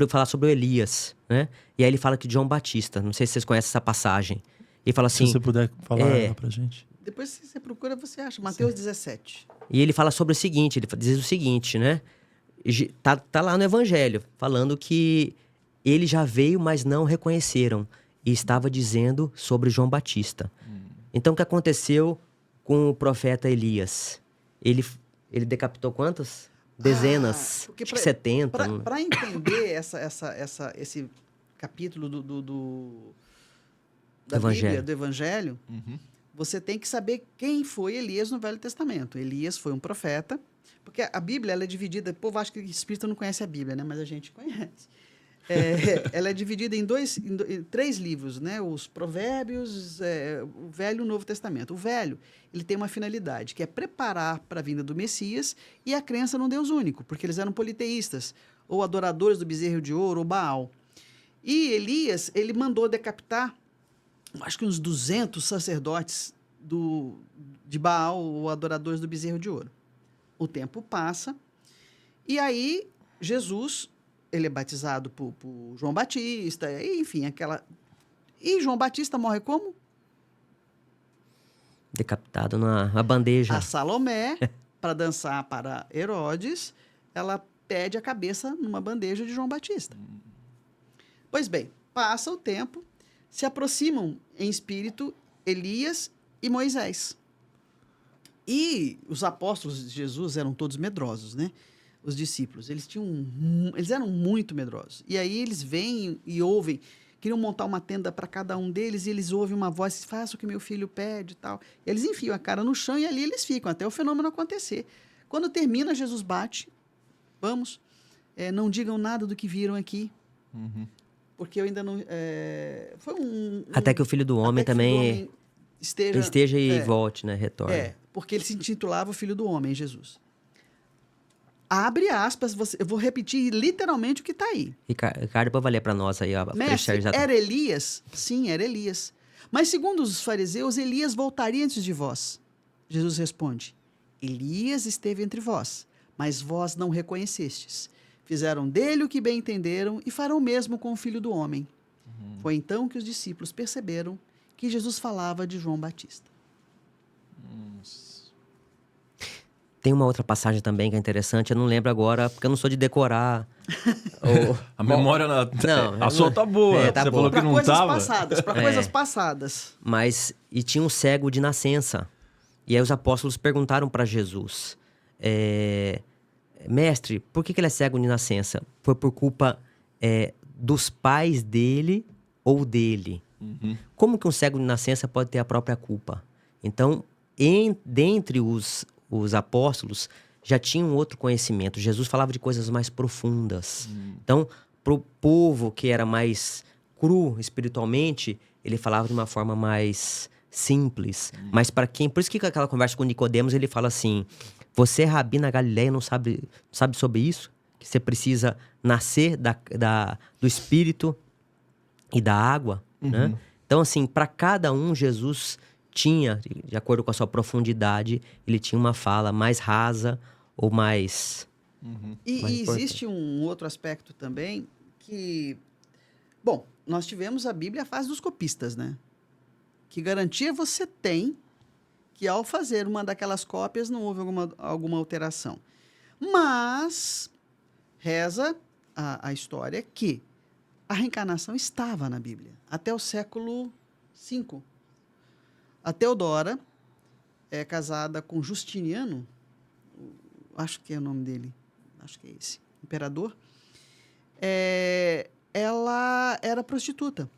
falar sobre o Elias, né? E aí ele fala que João Batista, não sei se vocês conhecem essa passagem. Ele fala assim... Se você puder falar ela pra gente. Depois, se você procura, você acha. Mateus 17. E ele fala sobre o seguinte, ele diz o seguinte, né? Tá lá no Evangelho, falando que ele já veio, mas não reconheceram. E estava dizendo sobre João Batista. Então, o que aconteceu com o profeta Elias? Ele decapitou quantas? Dezenas, acho que 70. Para entender esse capítulo da Bíblia, do Evangelho, você tem que saber quem foi Elias no Velho Testamento. Elias foi um profeta, porque a Bíblia ela é dividida... O povo acha que o espírita não conhece a Bíblia, né? Mas a gente conhece. Ela é dividida em 3 livros, né? Os Provérbios, o Velho e o Novo Testamento. O Velho, ele tem uma finalidade, que é preparar para a vinda do Messias e a crença num Deus único, porque eles eram politeístas, ou adoradores do bezerro de ouro, ou Baal. E Elias, ele mandou decapitar, acho que uns 200 sacerdotes de Baal, ou adoradores do bezerro de ouro. O tempo passa, e aí Jesus... Ele é batizado por João Batista, enfim, E João Batista morre como? Decapitado na bandeja. A Salomé, para dançar para Herodes, ela pede a cabeça numa bandeja de João Batista. Pois bem, passa o tempo, se aproximam em espírito Elias e Moisés. E os apóstolos de Jesus eram todos medrosos, né? Os discípulos, eles eram muito medrosos. E aí eles vêm e ouvem, queriam montar uma tenda para cada um deles, e eles ouvem uma voz, faça o que meu filho pede e tal. E eles enfiam a cara no chão e ali eles ficam, até o fenômeno acontecer. Quando termina, Jesus bate, vamos, não digam nada do que viram aqui, porque eu ainda não... até que o Filho do Homem também esteja e volte, né, retorne. Porque ele se intitulava o Filho do Homem, Jesus. Abre aspas, eu vou repetir literalmente o que está aí. Ricardo, pode valer para nós aí. Mestre, era Elias? Sim, era Elias. Mas segundo os fariseus, Elias voltaria antes de vós. Jesus responde, Elias esteve entre vós, mas vós não reconhecestes. Fizeram dele o que bem entenderam e farão o mesmo com o Filho do Homem. Foi então que os discípulos perceberam que Jesus falava de João Batista. Tem uma outra passagem também que é interessante, eu não lembro agora, porque eu não sou de decorar. A memória, a sua tá boa. Tá Você boa. falou que não tava. Para coisas passadas. Mas, e tinha um cego de nascença. E aí os apóstolos perguntaram para Jesus, mestre, por que ele é cego de nascença? Foi por culpa dos pais dele ou dele. Como que um cego de nascença pode ter a própria culpa? Então, dentre os apóstolos, já tinha um outro conhecimento. Jesus falava de coisas mais profundas. Então, para o povo que era mais cru espiritualmente, ele falava de uma forma mais simples. Mas para quem... Por isso que aquela conversa com Nicodemos, ele fala assim, você, rabi na Galileia, não sabe sobre isso? Que você precisa nascer do Espírito e da água, né? Então, assim, para cada um, Jesus tinha, de acordo com a sua profundidade, ele tinha uma fala mais rasa ou mais... E existe um outro aspecto também que... Bom, nós tivemos a Bíblia a fase dos copistas, né? Que garantia você tem que ao fazer uma daquelas cópias não houve alguma alteração. Mas reza a história que a reencarnação estava na Bíblia até o século V. A Teodora é casada com Justiniano, acho que é o nome dele, acho que é esse, imperador. Ela era prostituta.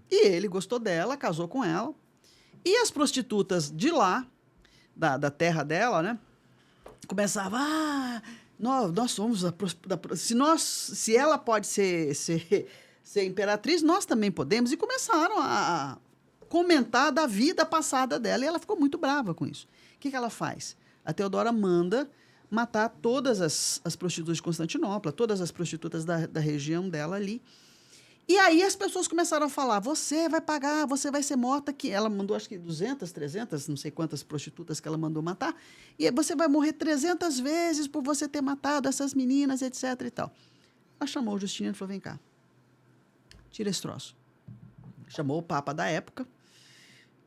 E ele gostou dela, casou com ela. E as prostitutas de lá, da terra dela, né? Começavam, nós somos se ela pode ser imperatriz, nós também podemos. E começaram a comentar da vida passada dela. E ela ficou muito brava com isso. O que ela faz? A Teodora manda matar todas as prostitutas de Constantinopla, todas as prostitutas da região dela ali. E aí as pessoas começaram a falar, você vai pagar, você vai ser morta. Que ela mandou, acho que 200, 300, não sei quantas prostitutas que ela mandou matar. E você vai morrer 300 vezes por você ter matado essas meninas, etc. e tal. Ela chamou o Justiniano e falou, vem cá, tira esse troço. Chamou o Papa da época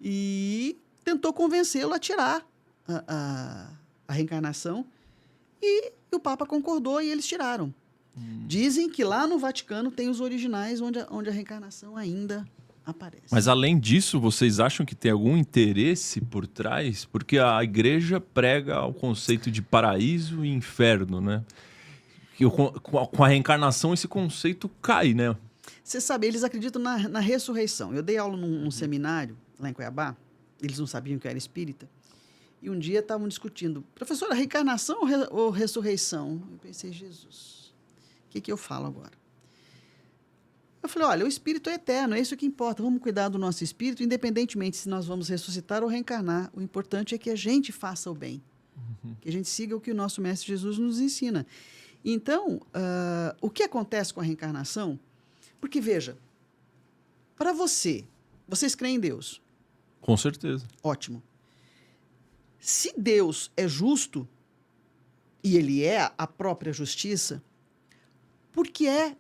e tentou convencê-lo a tirar a reencarnação. E o Papa concordou e eles tiraram. Dizem que lá no Vaticano tem os originais onde a reencarnação ainda aparece. Mas além disso, vocês acham que tem algum interesse por trás? Porque a igreja prega o conceito de paraíso e inferno, né? Que com a reencarnação esse conceito cai, né? Você sabe, eles acreditam na ressurreição. Eu dei aula num seminário lá em Cuiabá, eles não sabiam que eu era espírita, e um dia estavam discutindo, professor, a reencarnação ou ressurreição? Eu pensei, Jesus... O que eu falo agora? Eu falei, olha, o espírito é eterno, é isso que importa. Vamos cuidar do nosso espírito, independentemente se nós vamos ressuscitar ou reencarnar. O importante é que a gente faça o bem. Que a gente siga o que o nosso Mestre Jesus nos ensina. Então, o que acontece com a reencarnação? Porque, veja, para vocês creem em Deus? Com certeza. Ótimo. Se Deus é justo, e Ele é a própria justiça...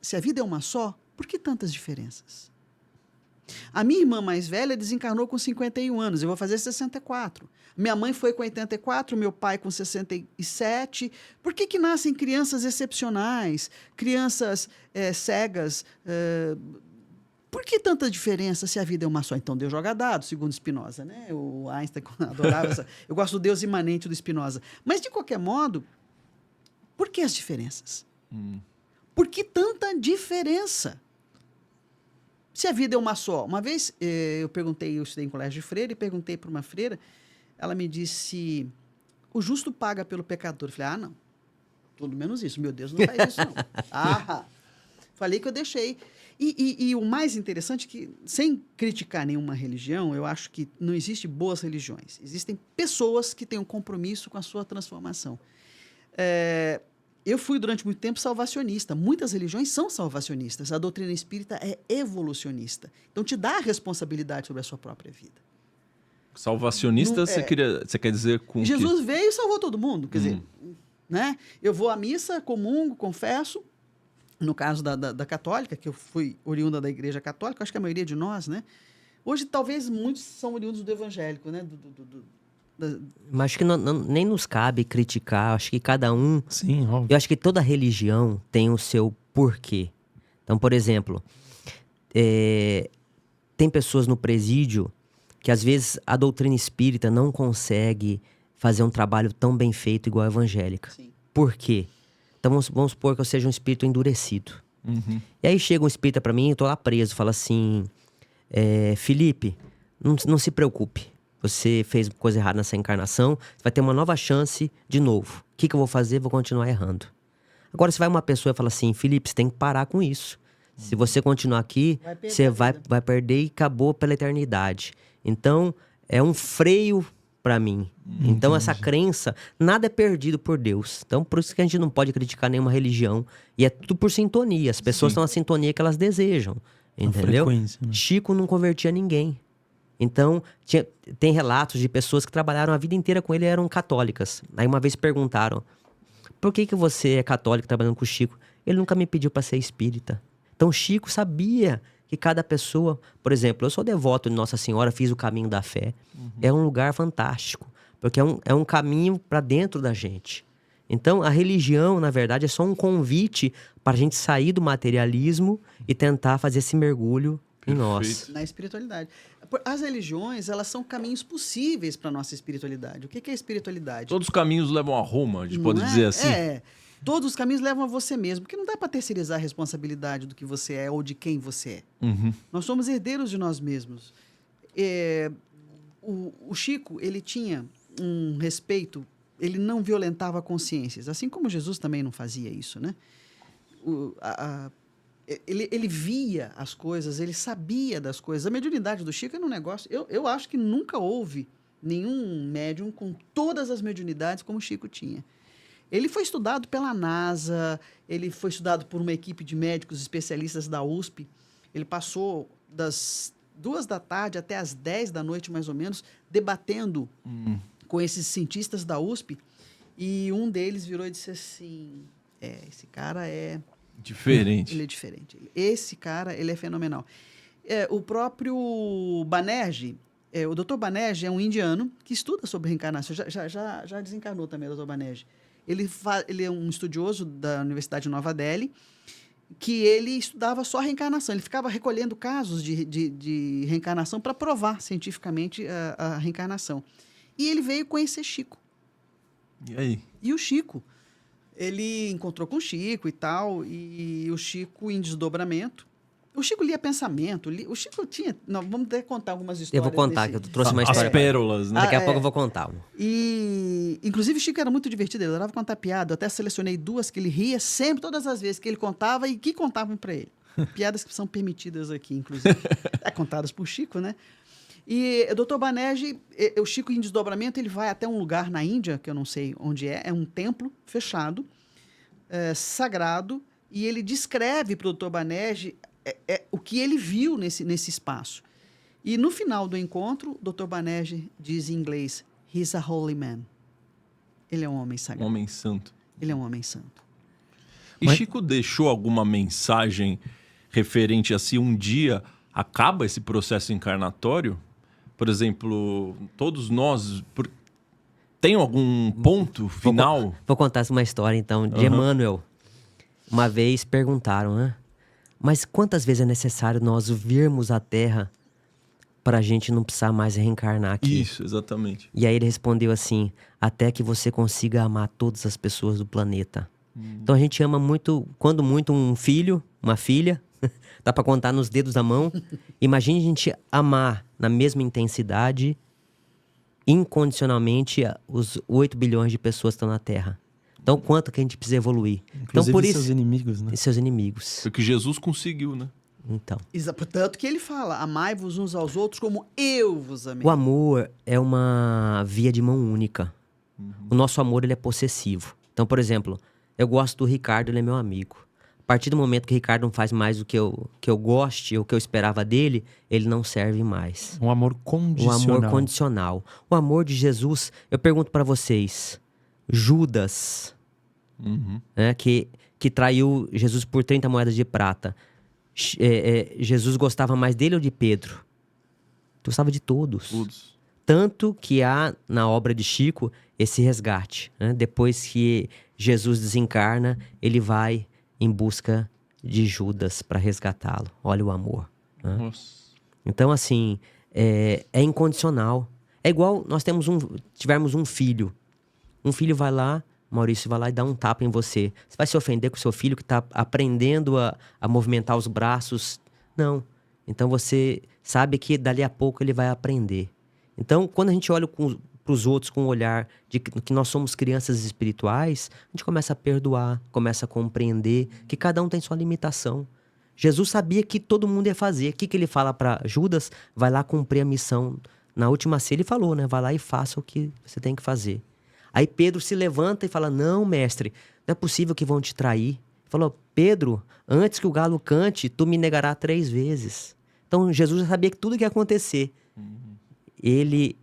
se a vida é uma só, por que tantas diferenças? A minha irmã mais velha desencarnou com 51 anos, eu vou fazer 64. Minha mãe foi com 84, meu pai com 67. Por que nascem crianças excepcionais, crianças cegas? Por que tanta diferença se a vida é uma só? Então, Deus joga dado, segundo Spinoza, né? O Einstein adorava essa... Eu gosto do Deus imanente do Spinoza. Mas, de qualquer modo, por que as diferenças? Por que tanta diferença? Se a vida é uma só. Uma vez eu estudei em colégio de freira e perguntei para uma freira, ela me disse, o justo paga pelo pecador. Eu falei, não, tudo menos isso. Meu Deus, não faz isso não. Falei que eu deixei. E o mais interessante é que, sem criticar nenhuma religião, eu acho que não existe boas religiões. Existem pessoas que têm um compromisso com a sua transformação. Eu fui, durante muito tempo, salvacionista. Muitas religiões são salvacionistas. A doutrina espírita é evolucionista. Então, te dá a responsabilidade sobre a sua própria vida. Salvacionista, você quer dizer com Jesus veio e salvou todo mundo. Quer dizer, né? Eu vou à missa, comungo, confesso. No caso da católica, que eu fui oriunda da igreja católica, acho que a maioria de nós, né? Hoje, talvez, muitos são oriundos do evangélico, né? Mas acho que nem nos cabe criticar. Acho que cada um... Sim, óbvio. Eu acho que toda religião tem o seu porquê. Então, por exemplo, tem pessoas no presídio que, às vezes, a doutrina espírita não consegue fazer um trabalho tão bem feito igual a evangélica. Sim. Por quê? Então vamos supor que eu seja um espírito endurecido. E aí chega um espírita pra mim, eu tô lá preso, fala assim, Felipe, não se preocupe. Você fez coisa errada nessa encarnação, você vai ter uma nova chance de novo. O que eu vou fazer? Vou continuar errando. Agora, se vai uma pessoa e fala assim, Felipe, você tem que parar com isso. Se você continuar aqui, você vai perder e acabou pela eternidade. Então, é um freio pra mim. Então, essa crença, nada é perdido por Deus. Então, por isso que a gente não pode criticar nenhuma religião. E é tudo por sintonia. As pessoas estão na sintonia que elas desejam. Entendeu? frequência, né? Chico não convertia ninguém. Então, tem relatos de pessoas que trabalharam a vida inteira com ele e eram católicas. Aí uma vez perguntaram, por que você é católico trabalhando com o Chico? Ele nunca me pediu para ser espírita. Então, Chico sabia que cada pessoa... Por exemplo, eu sou devoto de Nossa Senhora, fiz o caminho da fé. É um lugar fantástico, porque é um caminho para dentro da gente. Então, a religião, na verdade, é só um convite para a gente sair do materialismo e tentar fazer esse mergulho em nós. Na espiritualidade. As religiões, elas são caminhos possíveis para nossa espiritualidade. O que é espiritualidade? Todos os caminhos levam a Roma, a gente pode Não é? dizer assim. Todos os caminhos levam a você mesmo, porque não dá para terceirizar a responsabilidade do que você é ou de quem você é. Nós somos herdeiros de nós mesmos. O Chico, ele tinha um respeito, ele não violentava consciências, assim como Jesus também não fazia isso, né? Ele via as coisas, ele sabia das coisas. A mediunidade do Chico era um negócio... Eu acho que nunca houve nenhum médium com todas as mediunidades como o Chico tinha. Ele foi estudado pela NASA, ele foi estudado por uma equipe de médicos especialistas da USP. Ele passou das 2 da tarde até as 10 da noite, mais ou menos, debatendo com esses cientistas da USP. E um deles virou e disse assim, esse cara é... Diferente. Ele é diferente. Esse cara, ele é fenomenal. O próprio Banerjee, o Dr. Banerjee é um indiano que estuda sobre reencarnação. Já desencarnou também o Dr. Banerjee. Ele é um estudioso da Universidade de Nova Delhi, que ele estudava só reencarnação. Ele ficava recolhendo casos de reencarnação para provar cientificamente a reencarnação. E ele veio conhecer Chico. E aí? E o Chico... Ele encontrou com o Chico e tal, e o Chico em desdobramento. O Chico lia pensamento, o Chico tinha... Não, vamos até contar algumas histórias. Eu vou contar, que eu trouxe uma As história. pérolas, né? Daqui a pouco eu vou contar. E, inclusive, o Chico era muito divertido, ele adorava contar piada. Eu até selecionei 2 que ele ria sempre, todas as vezes que ele contava e que contavam para ele. Piadas que são permitidas aqui, inclusive. Contadas por Chico, né? E o Dr. Banerjee, o Chico em desdobramento, ele vai até um lugar na Índia, que eu não sei onde é um templo fechado, sagrado, e ele descreve para o Dr. Banerjee o que ele viu nesse espaço. E no final do encontro, o Dr. Banerjee diz em inglês, "He's a holy man." Ele é um homem sagrado. Um homem santo. Ele é um homem santo. E Chico deixou alguma mensagem referente a se um dia acaba esse processo encarnatório? Por exemplo, todos nós... Tem algum ponto final? Vou contar uma história, então, de Emmanuel. Uma vez perguntaram, né? Mas quantas vezes é necessário nós virmos à Terra para a gente não precisar mais reencarnar aqui? Isso, exatamente. E aí ele respondeu assim, até que você consiga amar todas as pessoas do planeta. Então a gente ama muito, quando muito, um filho, uma filha. Dá para contar nos dedos da mão. Imagine a gente amar na mesma intensidade, incondicionalmente, os 8 bilhões de pessoas que estão na Terra. Então, quanto que a gente precisa evoluir? Inclusive então, por isso, seus inimigos, né? e seus inimigos. Foi o que Jesus conseguiu, né? Então, Portanto que ele fala, amai-vos uns aos outros como eu vos amei. o amor é uma via de mão única. O nosso amor, ele é possessivo. Então, por exemplo, eu gosto do Ricardo, ele é meu amigo. A partir do momento que o Ricardo não faz mais o que eu goste, ou que eu esperava dele, ele não serve mais. Um amor condicional. O amor condicional. O amor de Jesus, eu pergunto pra vocês, Judas, né, que traiu Jesus por 30 moedas de prata, Jesus gostava mais dele ou de Pedro? Gostava de todos. Todos. Tanto que há na obra de Chico esse resgate, né? Depois que Jesus desencarna, ele vai em busca de Judas para resgatá-lo. Olha o amor. Né? Nossa. Então, assim, é incondicional. É igual nós tivermos um filho. Um filho vai lá, Maurício, vai lá e dá um tapa em você. Você vai se ofender com o seu filho que está aprendendo a movimentar os braços? Não. Então você sabe que dali a pouco ele vai aprender. Então, quando a gente olha para os outros com o olhar de que nós somos crianças espirituais, a gente começa a perdoar, começa a compreender que cada um tem sua limitação. Jesus sabia que todo mundo ia fazer. O que ele fala para Judas? Vai lá cumprir a missão. Na última ceia ele falou, né? Vai lá e faça o que você tem que fazer. Aí Pedro se levanta e fala, não, mestre, não é possível que vão te trair. Ele falou, Pedro, antes que o galo cante, tu me negarás 3 vezes. Então Jesus já sabia que tudo que ia acontecer. Ele,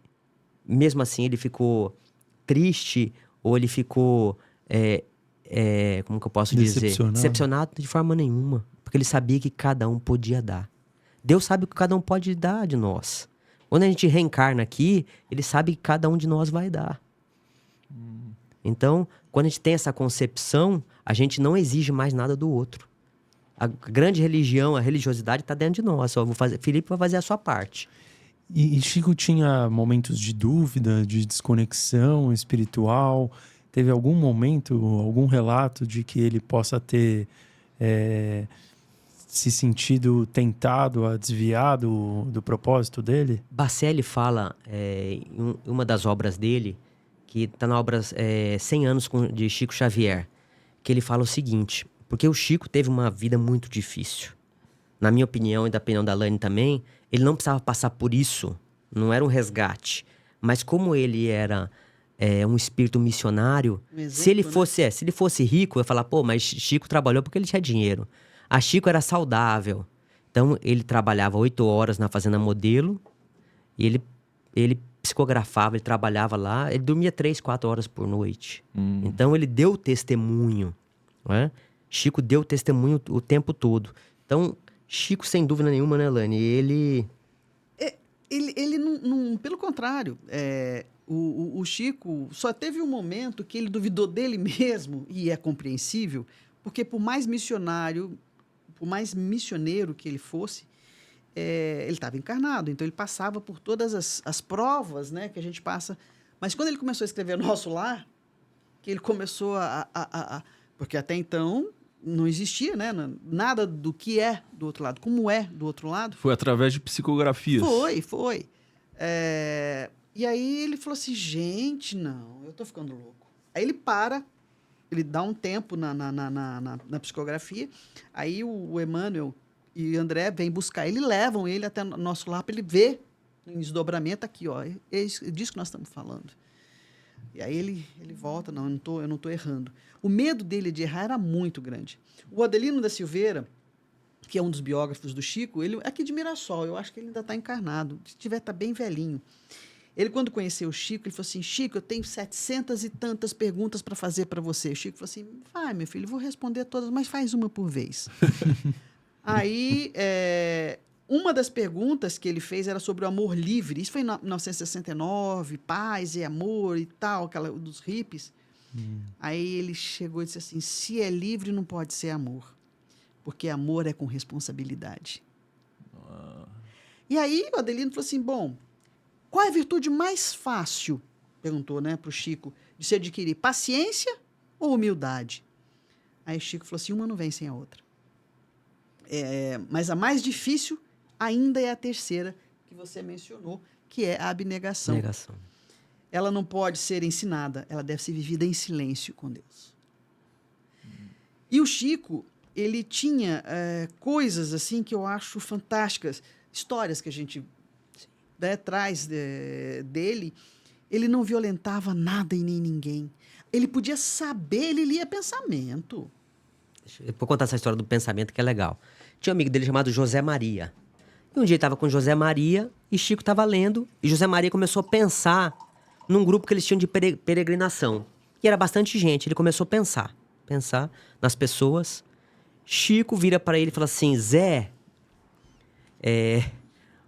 mesmo assim, ele ficou triste ou ele ficou, como que eu posso dizer? Decepcionado de forma nenhuma. Porque ele sabia que cada um podia dar. Deus sabe o que cada um pode dar de nós. Quando a gente reencarna aqui, ele sabe que cada um de nós vai dar. Então, quando a gente tem essa concepção, a gente não exige mais nada do outro. A grande religião, a religiosidade está dentro de nós. Felipe vai fazer a sua parte. E Chico tinha momentos de dúvida, de desconexão espiritual? Teve algum momento, algum relato de que ele possa ter se sentido tentado a desviar do propósito dele? Bacelli fala em uma das obras dele, que está na obra 100 anos de Chico Xavier, que ele fala o seguinte, porque o Chico teve uma vida muito difícil. Na minha opinião e da opinião da Lani também, ele não precisava passar por isso, não era um resgate. Mas como ele era um espírito missionário, exemplo, se ele fosse rico, eu ia falar, pô, mas Chico trabalhou porque ele tinha dinheiro. A Chico era saudável, então ele trabalhava 8 horas na Fazenda Modelo, e ele psicografava, ele trabalhava lá, ele dormia 3, 4 horas por noite. Então ele deu testemunho, não é? Chico deu testemunho o tempo todo. Então, Chico, sem dúvida nenhuma, né, Lani? Ele não, pelo contrário, o Chico só teve um momento que ele duvidou dele mesmo, e é compreensível, porque por mais missioneiro que ele fosse, ele estava encarnado, então ele passava por todas as provas, né, que a gente passa. Mas quando ele começou a escrever Nosso Lar, que ele começou porque até então não existia, né, nada do que é do outro lado, como é do outro lado. Foi através de psicografias. Foi. E aí ele falou assim, gente, não, eu tô ficando louco. Aí ele dá um tempo na psicografia, aí o Emmanuel e o André vêm buscar ele, levam ele até Nosso Lar para ele ver em desdobramento aqui, ó, é disso que nós estamos falando. E aí ele volta, não, eu não tô errando. O medo dele de errar era muito grande. O Adelino da Silveira, que é um dos biógrafos do Chico, ele é aqui de Mirassol, eu acho que ele ainda está encarnado, se tiver, está bem velhinho. Ele, quando conheceu o Chico, ele falou assim, Chico, eu tenho 700 e tantas perguntas para fazer para você. O Chico falou assim, vai, meu filho, vou responder todas, mas faz uma por vez. Aí, uma das perguntas que ele fez era sobre o amor livre. Isso foi em 1969, paz e amor e tal, aquela dos hippies. Aí ele chegou e disse assim, se é livre, não pode ser amor, porque amor é com responsabilidade. E aí o Adelino falou assim, bom, qual é a virtude mais fácil, perguntou, né, para o Chico, de se adquirir, paciência ou humildade? Aí o Chico falou assim, uma não vem sem a outra. Mas a mais difícil ainda é a terceira que você mencionou, que é a abnegação. Ela não pode ser ensinada, ela deve ser vivida em silêncio com Deus. E o Chico, ele tinha coisas assim que eu acho fantásticas, histórias que a gente traz dele. Ele não violentava nada e nem ninguém. Ele podia saber, ele lia pensamento. Eu vou contar essa história do pensamento que é legal. Tinha um amigo dele chamado José Maria. E um dia ele estava com José Maria e Chico estava lendo. E José Maria começou a pensar num grupo que eles tinham de peregrinação. E era bastante gente. Ele começou a pensar nas pessoas. Chico vira para ele e fala assim, Zé,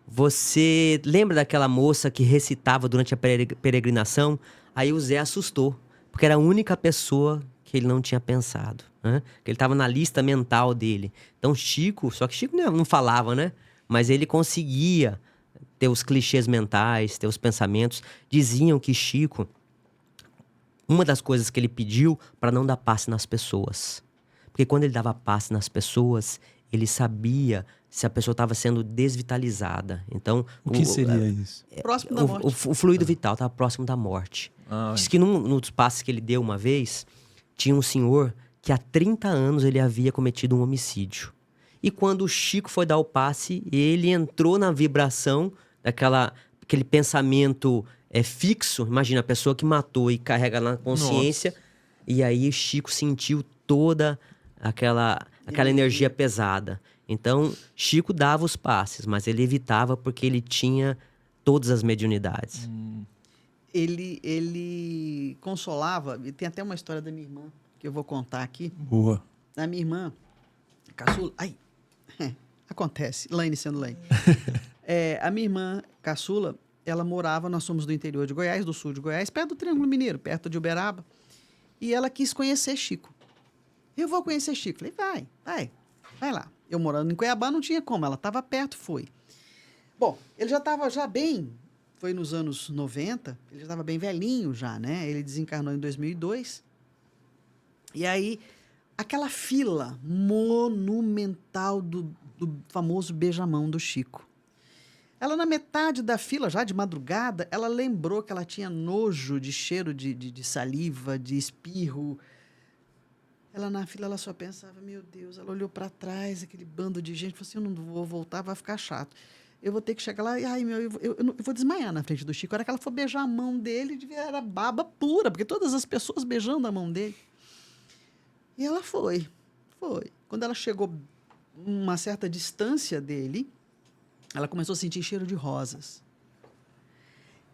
você lembra daquela moça que recitava durante a peregrinação? Aí o Zé assustou, porque era a única pessoa que ele não tinha pensado, né? Que ele estava na lista mental dele. Então Chico, só que Chico não falava, né? Mas ele conseguia ter os clichês mentais, ter os pensamentos. Diziam que Chico, uma das coisas que ele pediu para não dar passe nas pessoas. Porque quando ele dava passe nas pessoas, ele sabia se a pessoa estava sendo desvitalizada. Então, O que seria isso? Próximo da morte. o fluido vital estava próximo da morte. Diz que num dos passes que ele deu uma vez, tinha um senhor que há 30 anos ele havia cometido um homicídio. E quando o Chico foi dar o passe, ele entrou na vibração aquele pensamento fixo. Imagina, a pessoa que matou e carrega na consciência. E aí o Chico sentiu toda aquela energia pesada. Então, Chico dava os passes, mas ele evitava porque ele tinha todas as mediunidades. Ele consolava, e tem até uma história da minha irmã, que eu vou contar aqui. Boa. Da minha irmã, caçula... Ai, acontece, Laine sendo Laine. A minha irmã, caçula, ela morava, nós somos do interior de Goiás, do sul de Goiás, perto do Triângulo Mineiro, perto de Uberaba. E ela quis conhecer Chico. Eu vou conhecer Chico. Falei, vai lá. Eu morando em Cuiabá, não tinha como, ela estava perto, foi. Bom, ele já estava bem, foi nos anos 90, ele já estava bem velhinho já, né? Ele desencarnou em 2002. E aí, aquela fila monumental do famoso beijamão do Chico. Ela, na metade da fila, já de madrugada, ela lembrou que ela tinha nojo de cheiro de saliva, de espirro. Ela, na fila, ela só pensava, meu Deus, ela olhou para trás, aquele bando de gente, falou assim, eu não vou voltar, vai ficar chato. Eu vou ter que chegar lá e, eu vou desmaiar na frente do Chico. A hora que ela for beijar a mão dele, era baba pura, porque todas as pessoas beijando a mão dele. E ela foi. Quando ela chegou uma certa distância dele, ela começou a sentir cheiro de rosas.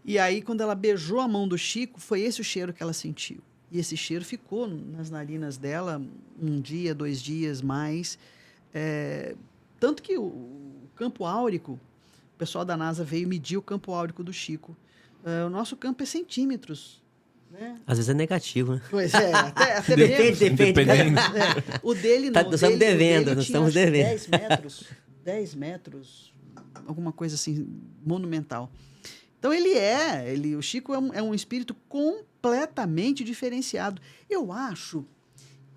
E aí, quando ela beijou a mão do Chico, foi esse o cheiro que ela sentiu. E esse cheiro ficou nas narinas dela 1 dia, 2 dias mais. Tanto que o campo áurico, o pessoal da NASA veio medir o campo áurico do Chico. O nosso campo é centímetros. Né? Às vezes é negativo, né? Pois é, até Depende. O dele não. Nós estamos devendo, nós estamos devendo. 10 metros, alguma coisa assim, monumental. Então, o Chico é um espírito completamente diferenciado. Eu acho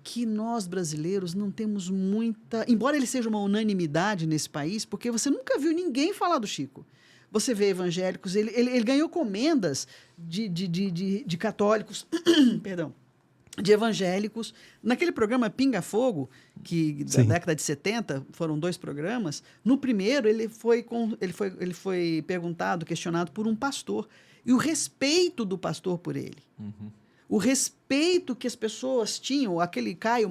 que nós, brasileiros, não temos muita... Embora ele seja uma unanimidade nesse país, porque você nunca viu ninguém falar do Chico. Você vê evangélicos, ele ganhou comendas de católicos, perdão, de evangélicos. Naquele programa Pinga Fogo, que da década de 70, foram 2 programas, no primeiro ele foi perguntado, questionado por um pastor. E o respeito do pastor por ele. Uhum. O respeito que as pessoas tinham, aquele Caio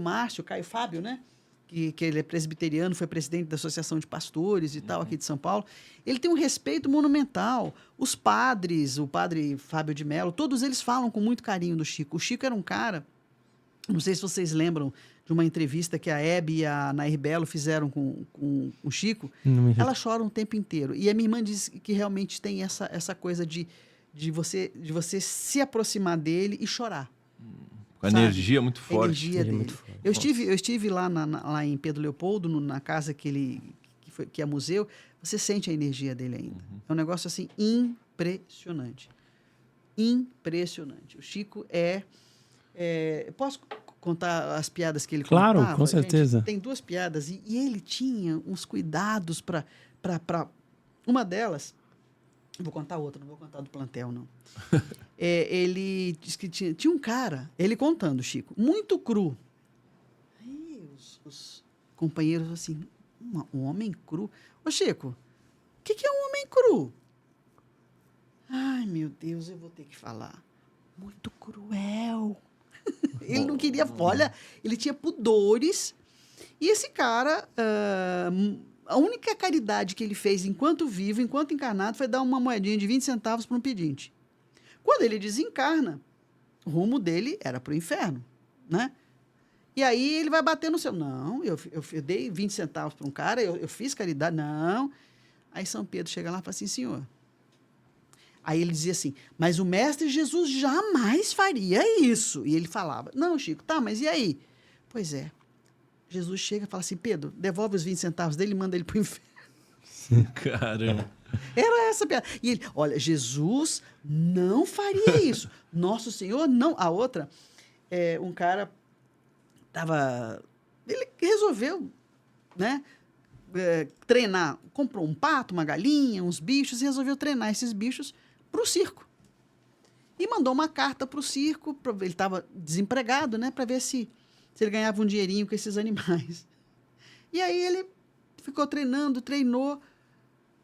Fábio, né? Que ele é presbiteriano, foi presidente da Associação de Pastores e tal, aqui de São Paulo. Ele tem um respeito monumental. Os padres, o padre Fábio de Mello, todos eles falam com muito carinho do Chico. O Chico era um cara, não sei se vocês lembram de uma entrevista que a Hebe e a Nair Belo fizeram com o Chico. Ela chora o tempo inteiro. E a minha irmã diz que realmente tem essa coisa de você se aproximar dele e chorar. A energia muito forte. A energia dele. Muito forte. Eu estive lá em Pedro Leopoldo, na casa que é museu. Você sente a energia dele ainda. Uhum. É um negócio assim impressionante. Impressionante. O Chico posso contar as piadas que ele contava? Claro, com certeza. Gente, tem 2 piadas. E ele tinha uns cuidados para... Uma delas... Vou contar outra, não vou contar do plantel, não. Ele disse que tinha um cara, ele contando, Chico, muito cru. Aí os companheiros assim, um homem cru? Ô, Chico, o que é um homem cru? Ai, meu Deus, eu vou ter que falar. Muito cruel. Ele não queria, olha, ele tinha pudores. E esse cara... A única caridade que ele fez enquanto vivo, enquanto encarnado, foi dar uma moedinha de 20 centavos para um pedinte. Quando ele desencarna, o rumo dele era para o inferno, né? E aí ele vai bater no céu. Não, eu dei 20 centavos para um cara, eu fiz caridade. Não. Aí São Pedro chega lá e fala assim, senhor. Aí ele dizia assim, mas o mestre Jesus jamais faria isso. E ele falava, não, Chico, tá, mas e aí? Pois é. Jesus chega e fala assim, Pedro, devolve os 20 centavos dele e manda ele para o inferno. Caramba. Era essa a piada. E ele, olha, Jesus não faria isso. Nosso Senhor não. A outra, um cara tava... Ele resolveu, né, treinar. Comprou um pato, uma galinha, uns bichos, e resolveu treinar esses bichos para o circo. E mandou uma carta para o circo, ele estava desempregado, né, para ver se ele ganhava um dinheirinho com esses animais. E aí ele ficou treinando, treinou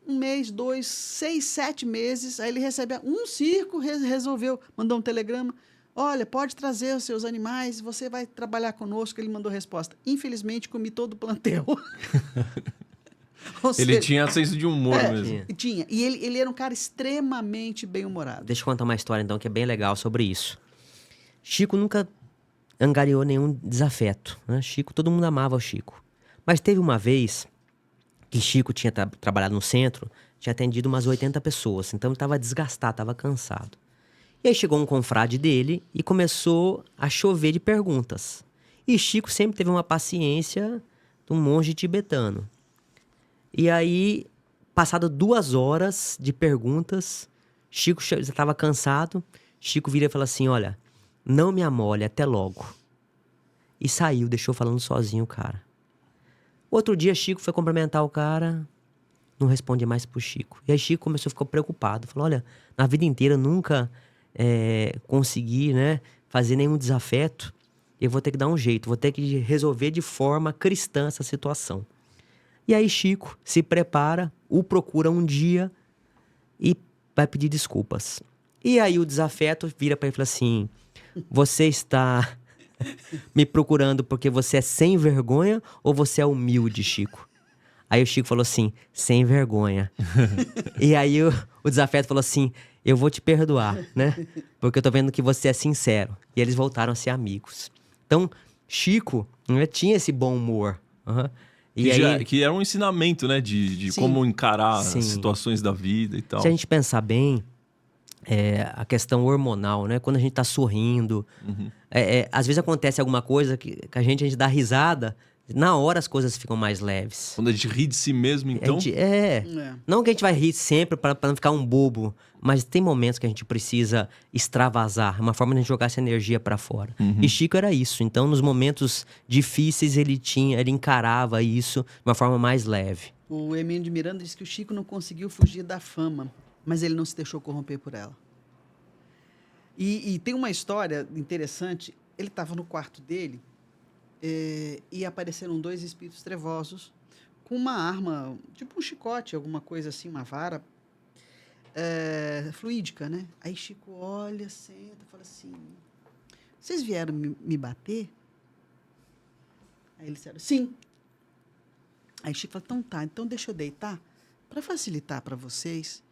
1 mês, 2, 6, 7 meses. Aí ele recebe um circo, resolveu, mandou um telegrama. Olha, pode trazer os seus animais, você vai trabalhar conosco. Ele mandou resposta. Infelizmente, comi todo o plantel. Ele tinha senso de humor mesmo. Tinha. E ele era um cara extremamente bem-humorado. Deixa eu contar uma história, então, que é bem legal sobre isso. Chico nunca angariou nenhum desafeto, né? Todo mundo amava o Chico. Mas teve uma vez que Chico tinha trabalhado no centro, tinha atendido umas 80 pessoas. Então ele estava desgastado, estava cansado. E aí chegou um confrade dele e começou a chover de perguntas. E Chico sempre teve uma paciência de um monge tibetano. E aí, passado 2 horas de perguntas, Chico já estava cansado. Chico vira e fala assim, olha, não me amole, até logo. E saiu, deixou falando sozinho o cara. Outro dia, Chico foi cumprimentar o cara, não responde mais pro Chico. E aí Chico começou a ficar preocupado. Falou, olha, na vida inteira eu nunca consegui, né, fazer nenhum desafeto. Eu vou ter que dar um jeito, vou ter que resolver de forma cristã essa situação. E aí Chico se prepara, o procura um dia e vai pedir desculpas. E aí o desafeto vira para ele e fala assim, você está me procurando porque você é sem vergonha ou você é humilde, Chico? Aí o Chico falou assim, sem vergonha. E aí o desafeto falou assim, eu vou te perdoar, né? Porque eu tô vendo que você é sincero. E eles voltaram a ser amigos. Então, Chico, né, tinha esse bom humor. Uhum. Que era um ensinamento, né? De como encarar as situações da vida e tal. Se a gente pensar bem, a questão hormonal, né? Quando a gente tá sorrindo, às vezes acontece alguma coisa que a gente dá risada, na hora as coisas ficam mais leves. Quando a gente ri de si mesmo, então... Não que a gente vai rir sempre para não ficar um bobo, mas tem momentos que a gente precisa extravasar, uma forma de jogar essa energia para fora. E Chico era isso. Então, nos momentos difíceis, ele encarava isso de uma forma mais leve. O Hermínio de Miranda disse que o Chico não conseguiu fugir da fama, mas ele não se deixou corromper por ela. E tem uma história interessante. Ele estava no quarto dele e apareceram 2 espíritos trevosos com uma arma, tipo um chicote, alguma coisa assim, uma vara fluídica, né? Aí Chico olha, senta, fala assim, vocês vieram me bater? Aí eles disseram, sim. Aí Chico fala, então tá, então deixa eu deitar para facilitar para vocês.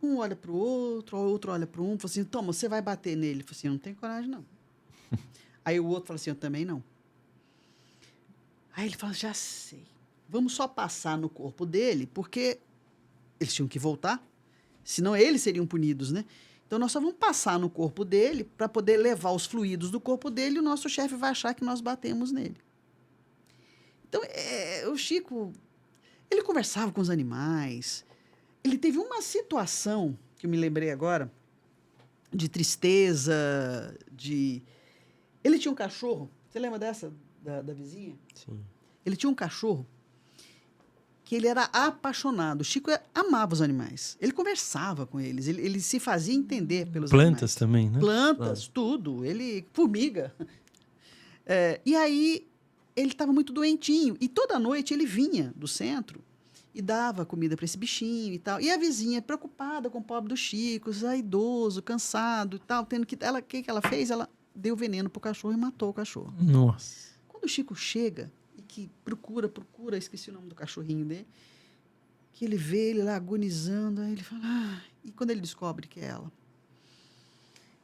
Um olha para o outro olha para um, fala assim, toma, você vai bater nele. Ele fala assim, eu não tenho coragem, não. Aí o outro fala assim, eu também não. Aí ele fala, já sei. Vamos só passar no corpo dele, porque eles tinham que voltar, senão eles seriam punidos, né? Então nós só vamos passar no corpo dele para poder levar os fluidos do corpo dele e o nosso chefe vai achar que nós batemos nele. Então, o Chico, ele conversava com os animais. Ele teve uma situação, que eu me lembrei agora, de tristeza, Ele tinha um cachorro, você lembra dessa, da vizinha? Sim. Ele tinha um cachorro que ele era apaixonado. O Chico amava os animais. Ele conversava com eles, ele se fazia entender pelos Plantas animais. também, né? Plantas, tudo. Formiga. E aí, ele estava muito doentinho. E toda noite ele vinha do centro e dava comida para esse bichinho e tal. E a vizinha, preocupada com o pobre do Chico, já idoso, cansado e tal, tendo que... O que ela fez? Ela deu veneno pro cachorro e matou o cachorro. Nossa. Quando o Chico chega e que procura, esqueci o nome do cachorrinho dele, que ele vê ele lá agonizando, aí ele fala... E quando ele descobre que é ela,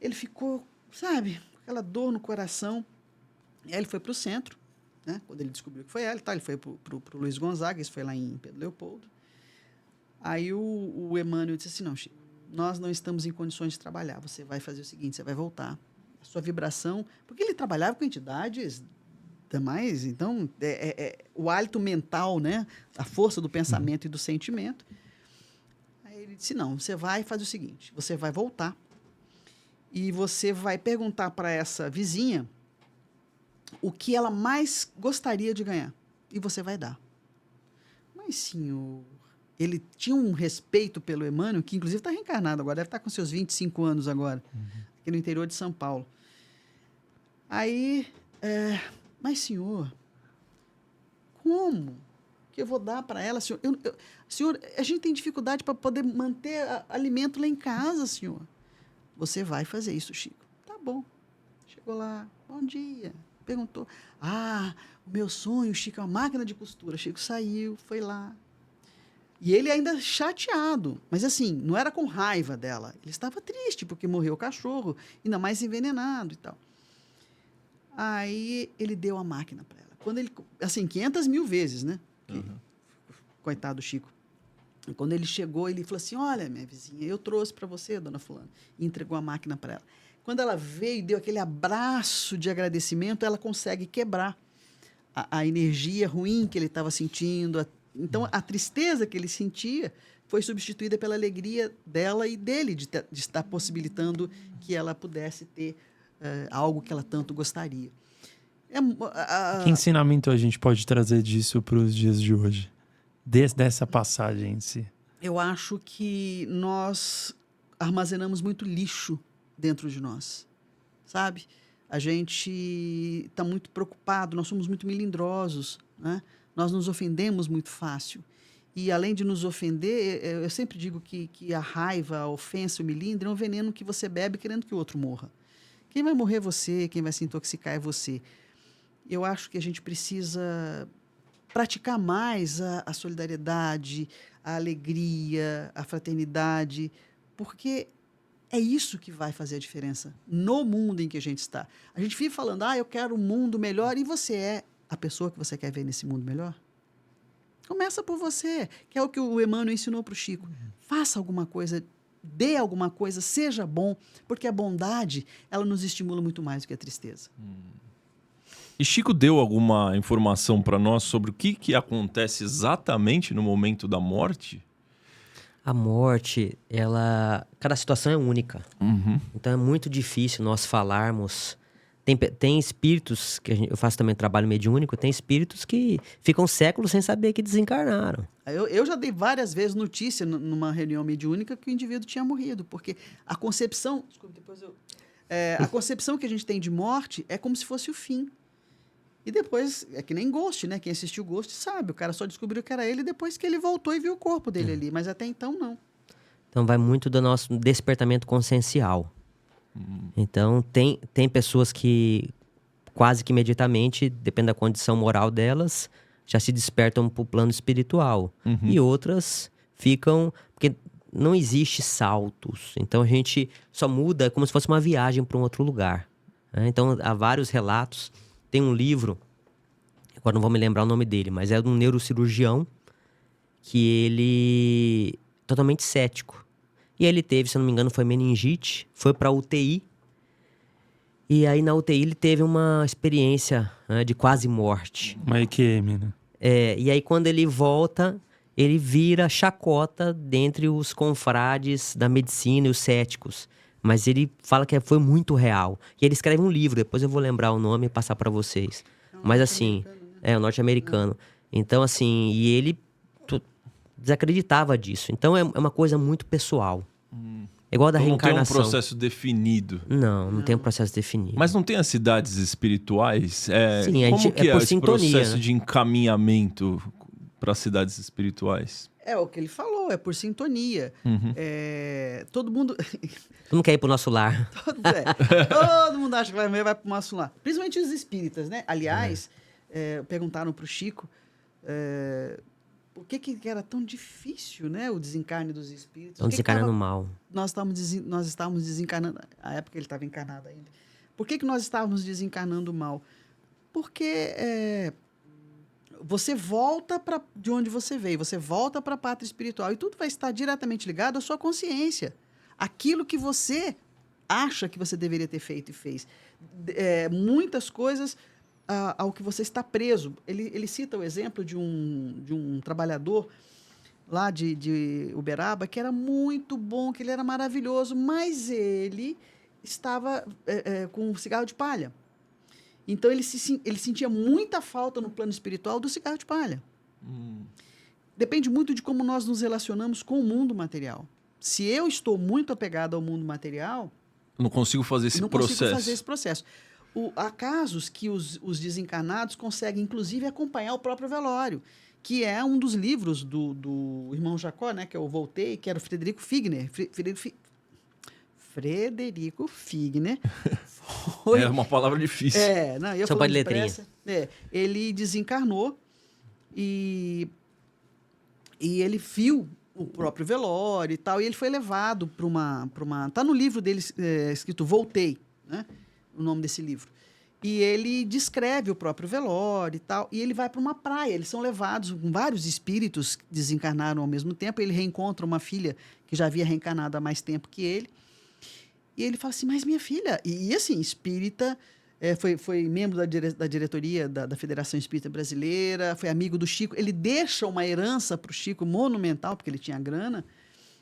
ele ficou, sabe, com aquela dor no coração. E aí ele foi pro centro, né? Quando ele descobriu que foi ela, ele foi pro Luiz Gonzaga, isso foi lá em Pedro Leopoldo. Aí o Emmanuel disse assim, não, Chico, nós não estamos em condições de trabalhar, você vai fazer o seguinte, você vai voltar. A sua vibração... Porque ele trabalhava com entidades mais, então, o hálito mental, né? A força do pensamento e do sentimento. Aí ele disse, não, você vai fazer o seguinte, você vai voltar e você vai perguntar para essa vizinha o que ela mais gostaria de ganhar. E você vai dar. Mas, senhor, ele tinha um respeito pelo Emmanuel, que inclusive está reencarnado agora, deve estar com seus 25 anos agora, aqui no interior de São Paulo. Aí, mas, senhor, como que eu vou dar para ela, senhor? Senhor, a gente tem dificuldade para poder manter alimento lá em casa, senhor. Você vai fazer isso, Chico. Tá bom. Chegou lá, bom dia. Perguntou, o meu sonho, Chico, é uma máquina de costura. Chico saiu, foi lá. E ele ainda chateado, mas assim, não era com raiva dela. Ele estava triste porque morreu o cachorro, ainda mais envenenado e tal. Aí ele deu a máquina para ela. Quando ele, assim, 500 mil vezes, né? Coitado do Chico. E quando ele chegou, ele falou assim, olha, minha vizinha, eu trouxe para você, dona fulana. E entregou a máquina para ela. Quando ela veio e deu aquele abraço de agradecimento, ela consegue quebrar a energia ruim que ele estava sentindo. Então, a tristeza que ele sentia foi substituída pela alegria dela e dele, de estar possibilitando que ela pudesse ter algo que ela tanto gostaria. Que ensinamento a gente pode trazer disso para os dias de hoje? Dessa passagem em si. Eu acho que nós armazenamos muito lixo dentro de nós, sabe? A gente está muito preocupado, nós somos muito melindrosos, né? Nós nos ofendemos muito fácil. E, além de nos ofender, eu sempre digo que a raiva, a ofensa, o melindre é um veneno que você bebe querendo que o outro morra. Quem vai morrer é você, quem vai se intoxicar é você. Eu acho que a gente precisa praticar mais a solidariedade, a alegria, a fraternidade, porque é isso que vai fazer a diferença no mundo em que a gente está. A gente vive falando, eu quero um mundo melhor, e você é a pessoa que você quer ver nesse mundo melhor? Começa por você, que é o que o Emmanuel ensinou para o Chico. Faça alguma coisa, dê alguma coisa, seja bom, porque a bondade, ela nos estimula muito mais do que a tristeza. E Chico deu alguma informação para nós sobre o que acontece exatamente no momento da morte? A morte, cada situação é única. Então é muito difícil nós falarmos. Tem espíritos, eu faço também trabalho mediúnico, tem espíritos que ficam séculos sem saber que desencarnaram. Eu já dei várias vezes notícia numa reunião mediúnica que o indivíduo tinha morrido, porque a concepção... Desculpa, depois a concepção que a gente tem de morte é como se fosse o fim. E depois, é que nem Ghost, né? Quem assistiu Ghost sabe, o cara só descobriu que era ele depois que ele voltou e viu o corpo dele ali, mas até então não. Então vai muito do nosso despertamento consciencial. Então tem pessoas que quase que imediatamente, depende da condição moral delas, já se despertam para o plano espiritual. E outras ficam... Porque não existe saltos. Então a gente só muda como se fosse uma viagem para um outro lugar. Então há vários relatos. Tem um livro, agora não vou me lembrar o nome dele, mas é de um neurocirurgião que ele... totalmente cético. E ele teve, se eu não me engano, foi meningite, foi para UTI. E aí na UTI ele teve uma experiência de quase morte. Uma EQM, né? E aí quando ele volta, ele vira chacota dentre os confrades da medicina e os céticos. Mas ele fala que foi muito real. E ele escreve um livro, depois eu vou lembrar o nome e passar para vocês. Mas assim, o norte-americano. Então assim, e ele desacreditava disso. Então é uma coisa muito pessoal. É igual a da reencarnação. Não tem um processo definido. Não tem um processo definido. Mas não tem as cidades espirituais? Sim, como que é por esse sintonia, processo né? de encaminhamento para as cidades espirituais? É o que ele falou, é por sintonia. Todo mundo... Não quer ir pro nosso lar. Todo mundo acha que vai para o nosso lar. Principalmente os espíritas, né? Aliás, perguntaram para o Chico por que era tão difícil, né? O desencarne dos espíritos. Estão desencarnando mal. Nós estávamos desencarnando... A época ele estava encarnado ainda. Por que nós estávamos desencarnando mal? Porque... você volta de onde você veio, você volta para a pátria espiritual e tudo vai estar diretamente ligado à sua consciência. Aquilo que você acha que você deveria ter feito e fez. Muitas coisas ao que você está preso. Ele cita o exemplo de um trabalhador lá de Uberaba, que era muito bom, que ele era maravilhoso, mas ele estava com um cigarro de palha. Então, ele sentia muita falta no plano espiritual do cigarro de palha. Depende muito de como nós nos relacionamos com o mundo material. Se eu estou muito apegado ao mundo material... Não consigo fazer esse processo. Há casos que os desencarnados conseguem, inclusive, acompanhar o próprio velório, que é um dos livros do irmão Jacó, né, que eu voltei, que era o Frederico Figner. Frederico Figner. É uma palavra difícil. Só para letrinha. Ele desencarnou e ele viu o próprio velório e tal, e ele foi levado para uma... Tá no livro dele escrito Voltei, né? O nome desse livro. E ele descreve o próprio velório e tal, e ele vai para uma praia. Eles são levados, vários espíritos que desencarnaram ao mesmo tempo. Ele reencontra uma filha que já havia reencarnado há mais tempo que ele. E ele fala assim, mas minha filha... E assim, espírita, foi membro da diretoria da Federação Espírita Brasileira, foi amigo do Chico. Ele deixa uma herança para o Chico monumental, porque ele tinha grana,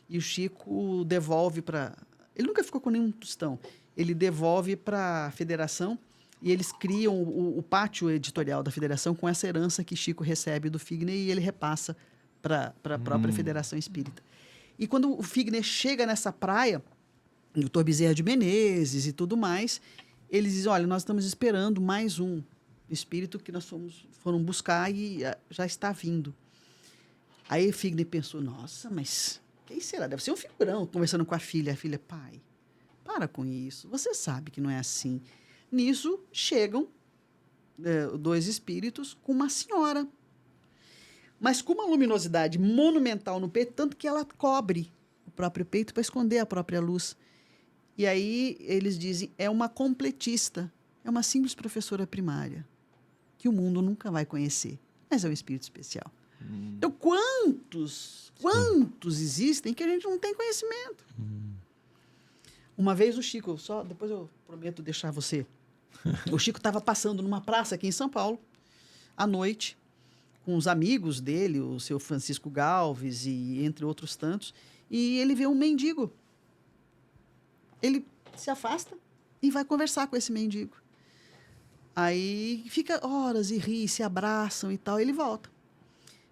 e o Chico devolve para... Ele nunca ficou com nenhum tostão. Ele devolve para a Federação e eles criam o pátio editorial da Federação com essa herança que Chico recebe do Figner e ele repassa para a própria Federação Espírita. E quando o Figner chega nessa praia, o Dr. Bezerra de Menezes e tudo mais, eles dizem, olha, nós estamos esperando mais um espírito que nós foram buscar e já está vindo. Aí o Figner pensou, nossa, mas quem será? Deve ser um figurão, conversando com a filha. A filha, pai, para com isso, você sabe que não é assim. Nisso, chegam 2 espíritos com uma senhora, mas com uma luminosidade monumental no peito, tanto que ela cobre o próprio peito para esconder a própria luz. E aí eles dizem, é uma completista, é uma simples professora primária, que o mundo nunca vai conhecer, mas é um espírito especial. Então, quantos existem que a gente não tem conhecimento? Uma vez o Chico, depois eu prometo deixar você. O Chico estava passando numa praça aqui em São Paulo, à noite, com os amigos dele, o seu Francisco Galves e entre outros tantos, e ele vê um mendigo. Ele se afasta e vai conversar com esse mendigo. Aí fica horas e ri, se abraçam e tal, ele volta.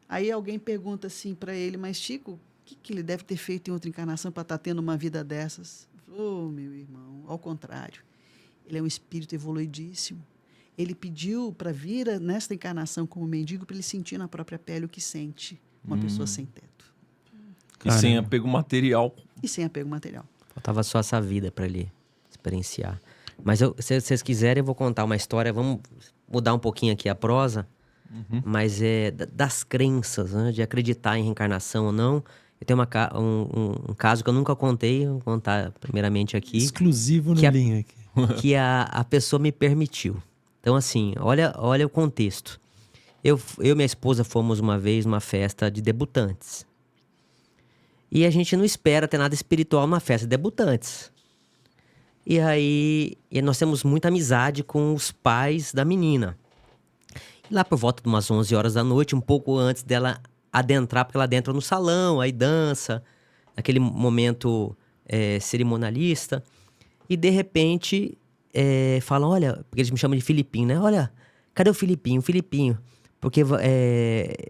Aí alguém pergunta assim para ele, mas Chico, o que ele deve ter feito em outra encarnação para estar tendo uma vida dessas? Oh, meu irmão, ao contrário. Ele é um espírito evoluidíssimo. Ele pediu para vir nesta encarnação como mendigo para ele sentir na própria pele o que sente uma pessoa sem teto. E sem apego material. E sem apego material. Faltava só essa vida para ele experienciar. Mas se vocês quiserem, eu vou contar uma história. Vamos mudar um pouquinho aqui a prosa. Mas é das crenças, né, de acreditar em reencarnação ou não. Eu tenho um caso que eu nunca contei, vou contar primeiramente aqui. Exclusivo no Linha aqui. Que a pessoa me permitiu. Então, assim, olha o contexto. Eu e minha esposa fomos uma vez numa festa de debutantes. E a gente não espera ter nada espiritual numa festa de debutantes. E aí, nós temos muita amizade com os pais da menina. E lá por volta de umas 11 horas da noite, um pouco antes dela adentrar, porque ela adentra no salão, aí dança, naquele momento cerimonialista. E de repente, falam, olha, porque eles me chamam de Filipinho, né? Olha, cadê o Filipinho? Porque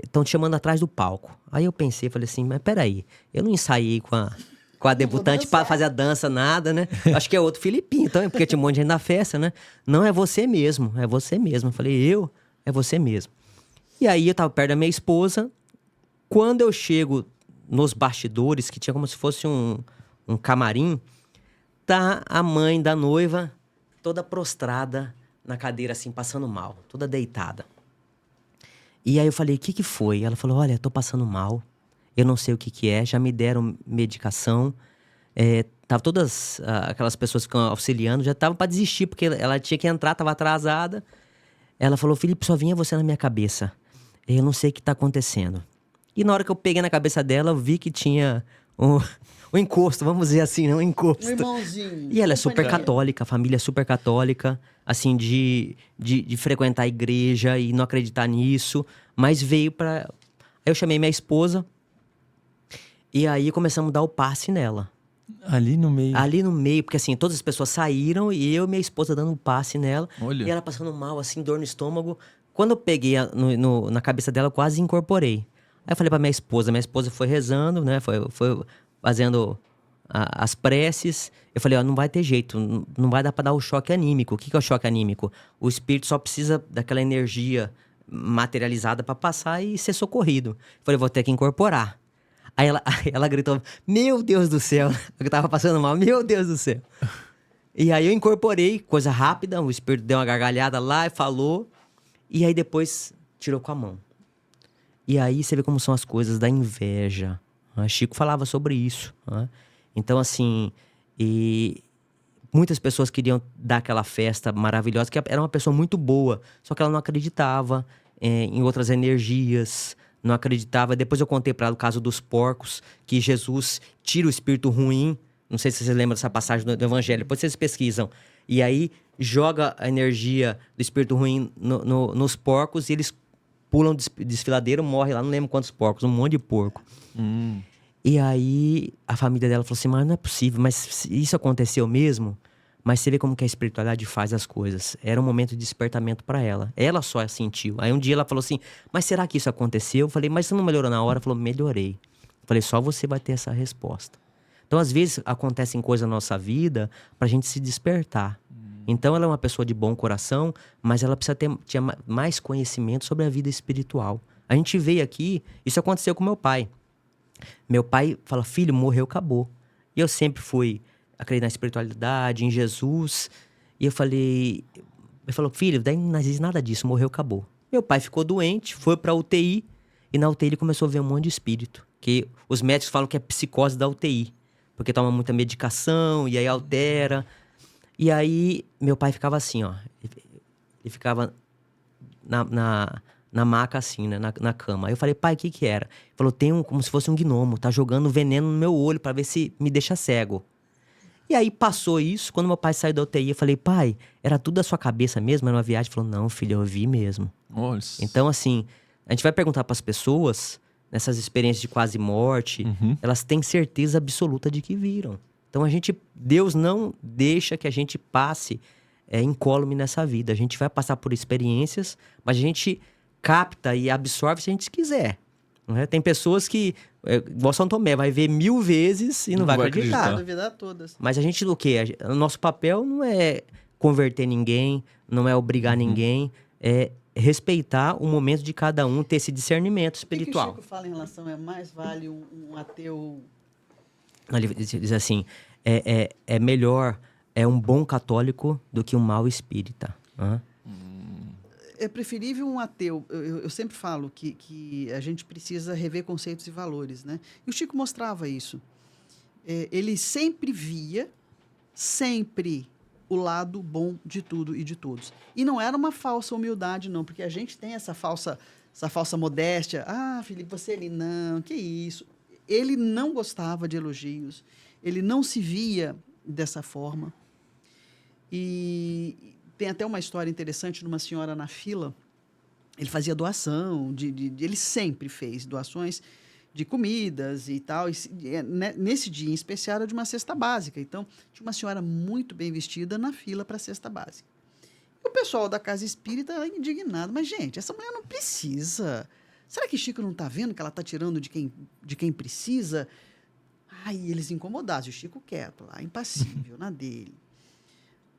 estão te chamando atrás do palco. Aí eu pensei, falei assim, mas peraí, eu não ensaiei com a debutante para fazer a dança, nada, né? Acho que é outro Filipinho, então, porque tinha um monte de gente na festa, né? Não, é você mesmo. Eu falei, é você mesmo. E aí eu tava perto da minha esposa. Quando eu chego nos bastidores, que tinha como se fosse um camarim, tá a mãe da noiva toda prostrada na cadeira, assim, passando mal, toda deitada. E aí eu falei, o que foi? Ela falou, olha, tô passando mal, eu não sei o que é, já me deram medicação, tava todas aquelas pessoas que ficam auxiliando, já estavam para desistir, porque ela tinha que entrar, tava atrasada. Ela falou, Felipe, só vinha você na minha cabeça, eu não sei o que tá acontecendo. E na hora que eu peguei na cabeça dela, eu vi que tinha um o encosto, vamos dizer assim, né? O encosto. Um irmãozinho. E ela é super companheiro. católica, a família é super católica, assim, de frequentar a igreja e não acreditar nisso. Mas veio pra... Aí eu chamei minha esposa e aí começamos a dar o passe nela. Ali no meio. Ali no meio, porque assim, todas as pessoas saíram e eu e minha esposa dando um passe nela. Olha. E ela passando mal, assim, dor no estômago. Quando eu peguei na cabeça dela, eu quase incorporei. Aí eu falei pra minha esposa foi rezando, né? Foi fazendo as preces. Eu falei, ó, não vai ter jeito, não vai dar pra dar o choque anímico. O que é o choque anímico? O espírito só precisa daquela energia materializada pra passar e ser socorrido. Eu falei, vou ter que incorporar. Aí ela gritou, meu Deus do céu, eu tava passando mal, meu Deus do céu. E aí eu incorporei, coisa rápida, o espírito deu uma gargalhada lá e falou, e aí depois tirou com a mão. E aí você vê como são as coisas da inveja. Né? Chico falava sobre isso. Né? Então, assim, e muitas pessoas queriam dar aquela festa maravilhosa, que era uma pessoa muito boa, só que ela não acreditava em outras energias, não acreditava. Depois eu contei para ela o caso dos porcos, que Jesus tira o espírito ruim. Não sei se vocês lembram dessa passagem do Evangelho. Depois vocês pesquisam. E aí joga a energia do espírito ruim nos porcos e eles pulam desfiladeiro, morre lá. Não lembro quantos porcos, um monte de porco. E aí a família dela falou assim, mas não é possível, mas isso aconteceu mesmo? Mas você vê como que a espiritualidade faz as coisas. Era um momento de despertamento para ela. Ela só sentiu. Aí um dia ela falou assim, mas será que isso aconteceu? Eu falei, mas você não melhorou na hora? Ela falou, melhorei. Eu falei, só você vai ter essa resposta. Então, às vezes, acontecem coisas na nossa vida pra gente se despertar. Então, ela é uma pessoa de bom coração, mas ela precisa ter mais conhecimento sobre a vida espiritual. A gente veio aqui, isso aconteceu com meu pai. Meu pai fala, filho, morreu, acabou. E eu sempre fui acreditar na espiritualidade, em Jesus. E eu falei... Ele falou, filho, daí não existe nada disso, morreu, acabou. Meu pai ficou doente, foi pra UTI. E na UTI ele começou a ver um monte de espírito. Que os médicos falam que é psicose da UTI. Porque toma muita medicação e aí altera. E aí meu pai ficava assim, ó. Ele ficava na maca assim, né? Na cama. Aí eu falei, pai, o que era? Ele falou, tem como se fosse um gnomo. Tá jogando veneno no meu olho pra ver se me deixa cego. E aí passou isso, quando meu pai saiu da UTI, eu falei, pai, era tudo da sua cabeça mesmo? Era uma viagem? Ele falou, não, filho, eu vi mesmo. Nossa. Então, assim, a gente vai perguntar pras pessoas, nessas experiências de quase morte, elas têm certeza absoluta de que viram. Então, Deus não deixa que a gente passe incólume nessa vida. A gente vai passar por experiências, mas a gente capta e absorve se a gente quiser. Né? Tem pessoas que, igual São Tomé, vai ver 1000 vezes e não vai acreditar. Vai duvidar todas. Mas a gente, o quê? O nosso papel não é converter ninguém, não é obrigar ninguém, é respeitar o momento de cada um, ter esse discernimento espiritual. O que o Chico fala em relação mais vale um ateu... Ele diz assim, é melhor um bom católico do que um mau espírita. Né? É preferível um ateu. Eu sempre falo que a gente precisa rever conceitos e valores, né? E o Chico mostrava isso. Ele sempre via, o lado bom de tudo e de todos. E não era uma falsa humildade, não, porque a gente tem essa falsa modéstia. Ah, Felipe, você ali não, que isso. Ele não gostava de elogios, ele não se via dessa forma. E tem até uma história interessante de uma senhora na fila. Ele fazia doação, ele sempre fez doações de comidas e tal. E nesse dia em especial era de uma cesta básica. Então, tinha uma senhora muito bem vestida na fila para a cesta básica. E o pessoal da casa espírita indignado. Mas, gente, essa mulher não precisa. Será que Chico não está vendo que ela está tirando de quem precisa? Aí eles incomodados. O Chico quieto lá, impassível, na dele.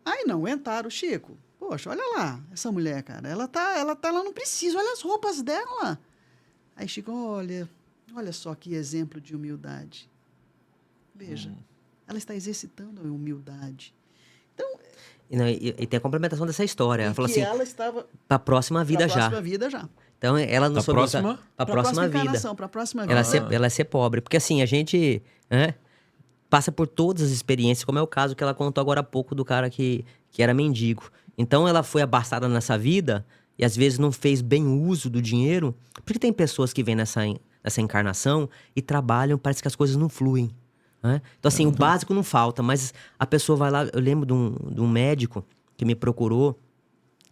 Aí não aguentaram o Chico. Poxa, olha lá, essa mulher, cara. Ela não precisa, olha as roupas dela. Aí Chico, olha só que exemplo de humildade. Veja, ela está exercitando a humildade. Então... E tem a complementação dessa história. Ela falou assim, ela estava... para a próxima vida já. Para a próxima vida já. Então, ela não soube... próxima? Para a próxima vida. Para a próxima vida. Ela ser pobre. Porque assim, a gente passa por todas as experiências, como é o caso que ela contou agora há pouco do cara que era mendigo. Então, ela foi abastada nessa vida e às vezes não fez bem uso do dinheiro. Porque tem pessoas que vêm nessa encarnação e trabalham, parece que as coisas não fluem. né? Então, assim, o básico não falta, mas a pessoa vai lá... Eu lembro de um médico que me procurou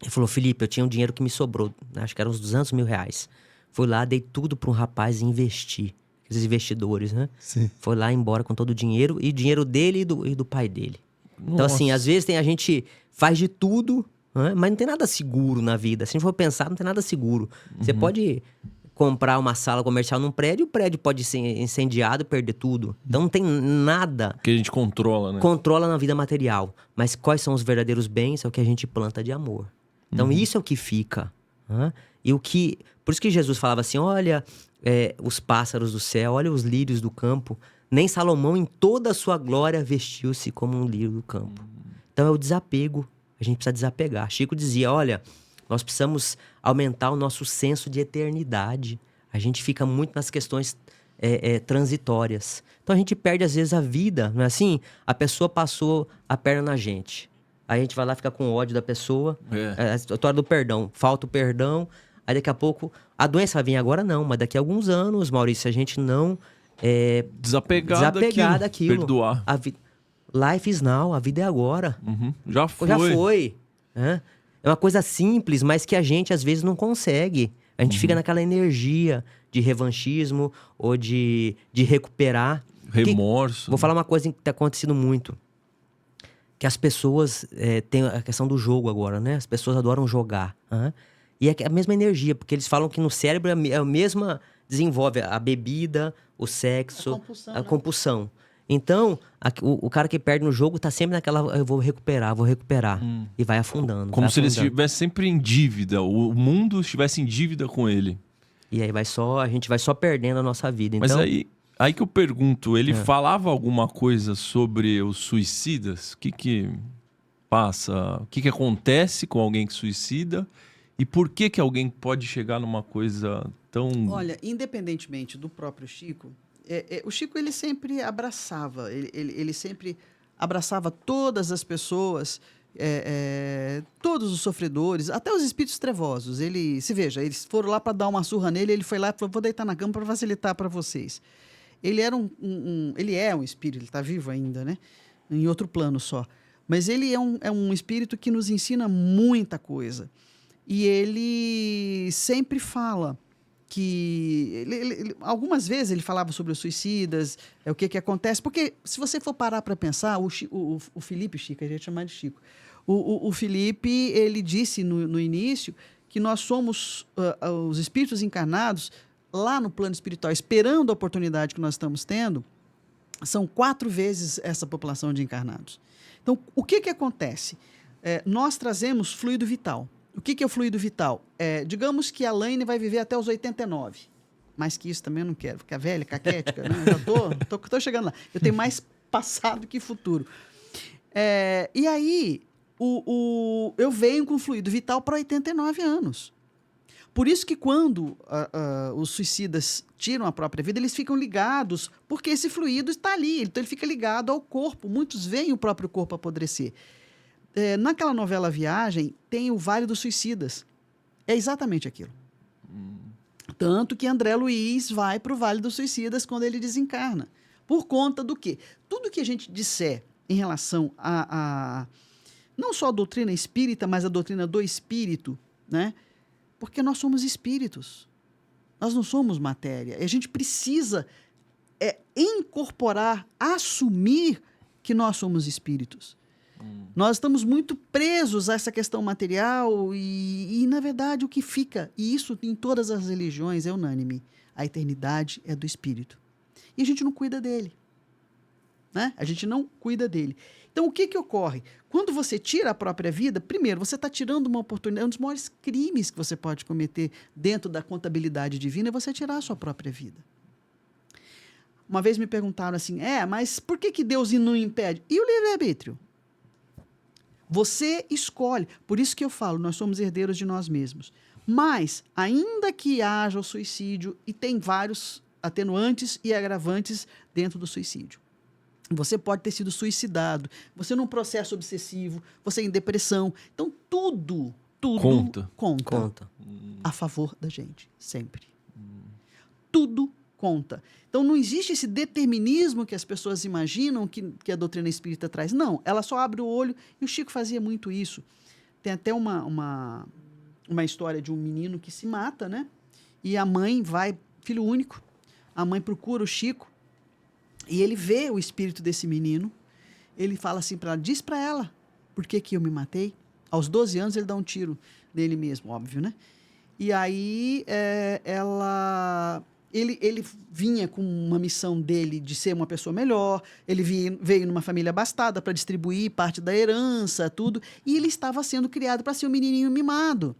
e falou, Felipe, eu tinha um dinheiro que me sobrou, acho que eram uns 200 mil reais. Fui lá, dei tudo para um rapaz investir. Esses investidores, né? Sim. Foi lá embora com todo o dinheiro, e o dinheiro dele e do pai dele. Então, assim, Nossa. às vezes a gente faz de tudo, né? Mas não tem nada seguro na vida. Se a gente for pensar, não tem nada seguro. Você pode comprar uma sala comercial num prédio, o prédio pode ser incendiado e perder tudo. Então não tem nada Que a gente controla, né? controla na vida material. Mas quais são os verdadeiros bens? É o que a gente planta de amor. Então isso é o que fica. Né? E o que... Por isso que Jesus falava assim, olha os pássaros do céu, olha os lírios do campo. Nem Salomão em toda a sua glória vestiu-se como um lírio do campo. Então é o desapego. A gente precisa desapegar. Chico dizia, olha, nós precisamos aumentar o nosso senso de eternidade. A gente fica muito nas questões transitórias. Então a gente perde às vezes a vida, não é assim? A pessoa passou a perna na gente. Aí a gente vai lá ficar com ódio da pessoa. A história do perdão. Falta o perdão. Aí daqui a pouco... A doença vai vir agora não, mas daqui a alguns anos, Maurício, se a gente não... Desapegar daquilo. Perdoar. Life is now. A vida é agora. Já foi. Já foi. Né? É uma coisa simples, mas que a gente às vezes não consegue. A gente fica naquela energia de revanchismo ou de recuperar. Remorso. Vou falar uma coisa que tem acontecido muito. Que as pessoas... tem a questão do jogo agora, né? As pessoas adoram jogar. E é a mesma energia, porque eles falam que no cérebro é a mesma... Desenvolve a bebida, o sexo, a compulsão. Então, o cara que perde no jogo tá sempre naquela... Eu vou recuperar. E vai afundando. Como se ele estivesse sempre em dívida. O mundo estivesse em dívida com ele. E aí a gente vai só perdendo a nossa vida. Mas então, aí que eu pergunto, ele falava alguma coisa sobre os suicidas? O que passa? O que acontece com alguém que suicida? E por que alguém pode chegar numa coisa tão... Olha, independentemente do próprio Chico, o Chico ele sempre abraçava, ele sempre abraçava todas as pessoas, todos os sofredores, até os espíritos trevosos. Eles foram lá para dar uma surra nele, ele foi lá e falou, vou deitar na cama para facilitar para vocês. Ele era ele é um espírito, ele está vivo ainda, né? Em outro plano só. Mas ele é um espírito que nos ensina muita coisa. E ele sempre fala que... algumas vezes ele falava sobre os suicidas, o que acontece. Porque se você for parar para pensar, o Felipe, Chico, a gente chama de Chico. O Felipe, ele disse no início que nós somos os espíritos encarnados lá no plano espiritual, esperando a oportunidade que nós estamos tendo, são 4 vezes essa população de encarnados. Então, o que acontece? Nós trazemos fluido vital. O que é o fluido vital? Digamos que a Laine vai viver até os 89. Mais que isso também eu não quero. Ficar velha, caquética. Né? Já tô chegando lá. Eu tenho mais passado que futuro. E aí, eu venho com fluido vital para 89 anos. Por isso que quando os suicidas tiram a própria vida, eles ficam ligados, porque esse fluido está ali. Então, ele fica ligado ao corpo. Muitos veem o próprio corpo apodrecer. Naquela novela Viagem, tem o Vale dos Suicidas. É exatamente aquilo. Tanto que André Luiz vai para o Vale dos Suicidas quando ele desencarna. Por conta do quê? Tudo que a gente disser em relação a não só a doutrina espírita, mas a doutrina do espírito, né? Porque nós somos espíritos. Nós não somos matéria. E a gente precisa incorporar, assumir que nós somos espíritos. Nós estamos muito presos a essa questão material e, na verdade, o que fica, e isso em todas as religiões é unânime, a eternidade é do espírito. E a gente não cuida dele. Né? A gente não cuida dele. Então, o que ocorre? Quando você tira a própria vida, primeiro, você está tirando uma oportunidade, um dos maiores crimes que você pode cometer dentro da contabilidade divina é você tirar a sua própria vida. Uma vez me perguntaram assim, mas por que Deus não impede? E o livre-arbítrio? Você escolhe. Por isso que eu falo, nós somos herdeiros de nós mesmos. Mas, ainda que haja o suicídio, e tem vários atenuantes e agravantes dentro do suicídio. Você pode ter sido suicidado, você num processo obsessivo, você em depressão. Então, tudo conta a favor da gente, sempre. Tudo conta. Então, não existe esse determinismo que as pessoas imaginam que a doutrina espírita traz. Não, ela só abre o olho, e o Chico fazia muito isso. Tem até uma história de um menino que se mata, né? E a mãe vai, filho único, a mãe procura o Chico, e ele vê o espírito desse menino, ele fala assim para ela, diz para ela, por que eu me matei? Aos 12 anos ele dá um tiro nele mesmo, óbvio, né? E aí ele vinha com uma missão dele de ser uma pessoa melhor, ele veio numa família abastada para distribuir parte da herança, tudo, e ele estava sendo criado para ser um menininho mimado.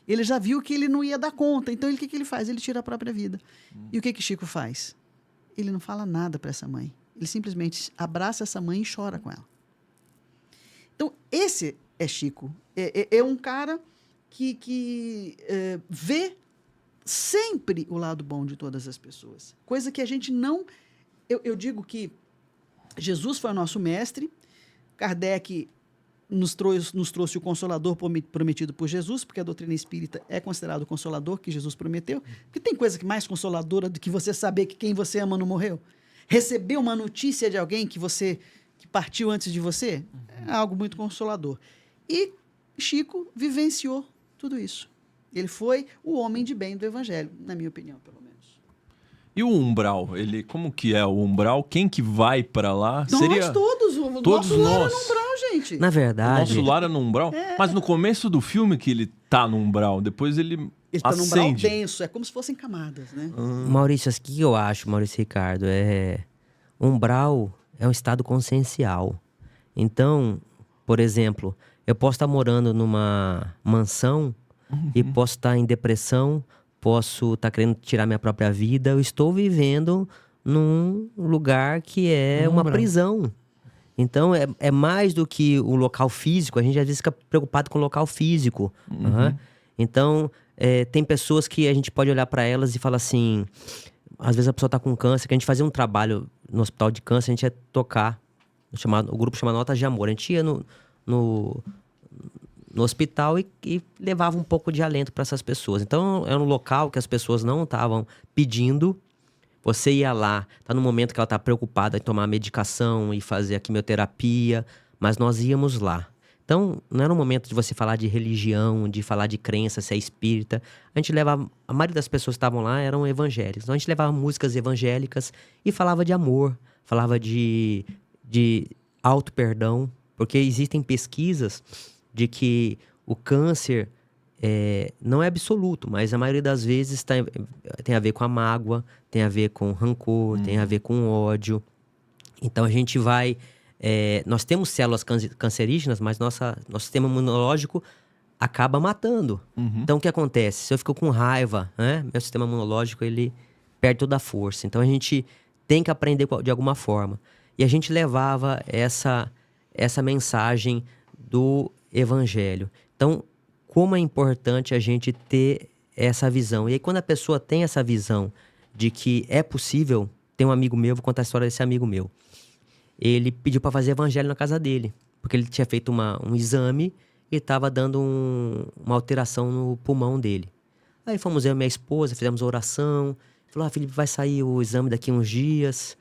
Ele já viu que ele não ia dar conta, então o que ele faz? Ele tira a própria vida. E o que Chico faz? Ele não fala nada para essa mãe. Ele simplesmente abraça essa mãe e chora com ela. Então, esse é Chico. É um cara que vê sempre o lado bom de todas as pessoas. Coisa que a gente não... Eu digo que Jesus foi o nosso mestre, Kardec nos trouxe o Consolador prometido por Jesus, porque a doutrina espírita é considerado o Consolador que Jesus prometeu. Porque tem coisa que mais consoladora do que você saber que quem você ama não morreu? Receber uma notícia de alguém que partiu antes de você é algo muito consolador. E Chico vivenciou tudo isso. Ele foi o homem de bem do Evangelho, na minha opinião, pelo menos. E o umbral? Como que é o umbral? Quem que vai para lá? Nós todos. O todos nosso lar nós. é no umbral, gente. Na verdade... O nosso lar é no umbral? Mas no começo do filme que ele tá no umbral, depois ele tá no umbral acende. denso, é como se fossem camadas, né? Maurício, o que eu acho, Maurício Ricardo, umbral é um estado consciencial. Então, por exemplo, eu posso estar morando numa mansão e posso estar em depressão, posso estar querendo tirar minha própria vida. Eu estou vivendo num lugar que é uma prisão. Então, é mais do que o local físico. A gente às vezes fica preocupado com o local físico. Então, tem pessoas que a gente pode olhar para elas e falar assim... Às vezes a pessoa está com câncer, que a gente fazia um trabalho no hospital de câncer, a gente ia tocar, o grupo chama Notas de Amor. A gente ia no hospital e levava um pouco de alento para essas pessoas. Então, era um local que as pessoas não estavam pedindo. Você ia lá, tá no momento que ela está preocupada em tomar a medicação e fazer a quimioterapia, mas nós íamos lá. Então, não era um momento de você falar de religião, de falar de crença, se é espírita. A gente levava... A maioria das pessoas que estavam lá eram evangélicas. Então, a gente levava músicas evangélicas e falava de amor, falava de auto-perdão, porque existem pesquisas de que o câncer não é absoluto, mas a maioria das vezes tem a ver com a mágoa, tem a ver com rancor, tem a ver com ódio. Então, a gente vai... nós temos células cancerígenas, mas nosso sistema imunológico acaba matando. Então, o que acontece? Se eu fico com raiva, né? Meu sistema imunológico, ele perde toda a força. Então, a gente tem que aprender de alguma forma. E a gente levava essa mensagem do Evangelho. Então, como é importante a gente ter essa visão. E aí, quando a pessoa tem essa visão de que é possível... Tem um amigo meu, vou contar a história desse amigo meu. Ele pediu para fazer evangelho na casa dele, porque ele tinha feito um exame e estava dando uma alteração no pulmão dele. Aí fomos eu e minha esposa, fizemos a oração. Falou, Felipe, vai sair o exame daqui uns dias.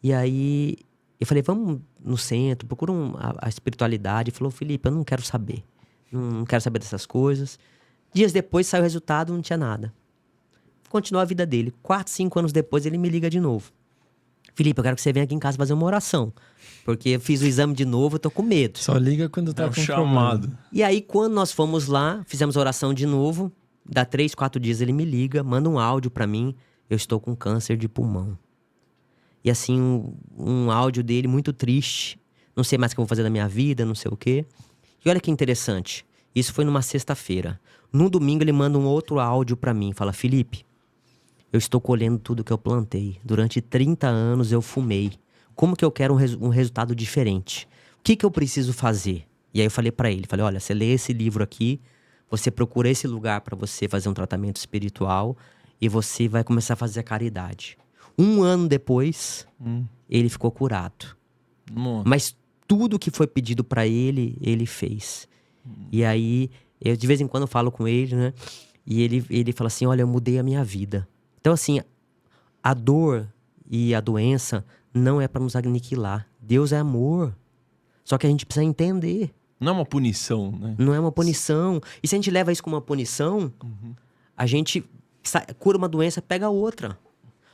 E aí eu falei, vamos no centro, procura a espiritualidade. Ele falou, Felipe, eu não quero saber. Não quero saber dessas coisas. Dias depois saiu o resultado, não tinha nada. Continuou a vida dele. 4, 5 anos depois ele me liga de novo. Felipe, eu quero que você venha aqui em casa fazer uma oração. Porque eu fiz o exame de novo, eu tô com medo. Só liga quando tá com chamado. E aí, quando nós fomos lá, fizemos a oração de novo. Dá 3, 4 dias ele me liga, manda um áudio pra mim. Eu estou com câncer de pulmão. E assim, um áudio dele muito triste. Não sei mais o que eu vou fazer da minha vida, não sei o quê. E olha que interessante. Isso foi numa sexta-feira. No domingo ele manda um outro áudio pra mim. Fala, Felipe, eu estou colhendo tudo que eu plantei. Durante 30 anos eu fumei. Como que eu quero um resultado diferente? O que eu preciso fazer? E aí eu falei pra ele, olha, você lê esse livro aqui, você procura esse lugar pra você fazer um tratamento espiritual e você vai começar a fazer a caridade. 1 ano depois, ele ficou curado. Nossa. Mas tudo que foi pedido pra ele, ele fez. E aí, eu de vez em quando falo com ele, né? E ele fala assim, olha, eu mudei a minha vida. Então, assim, A dor e a doença não é para nos aniquilar. Deus é amor. Só que a gente precisa entender. Não é uma punição, né? Não é uma punição. E se a gente leva isso como uma punição, a gente cura uma doença, pega outra.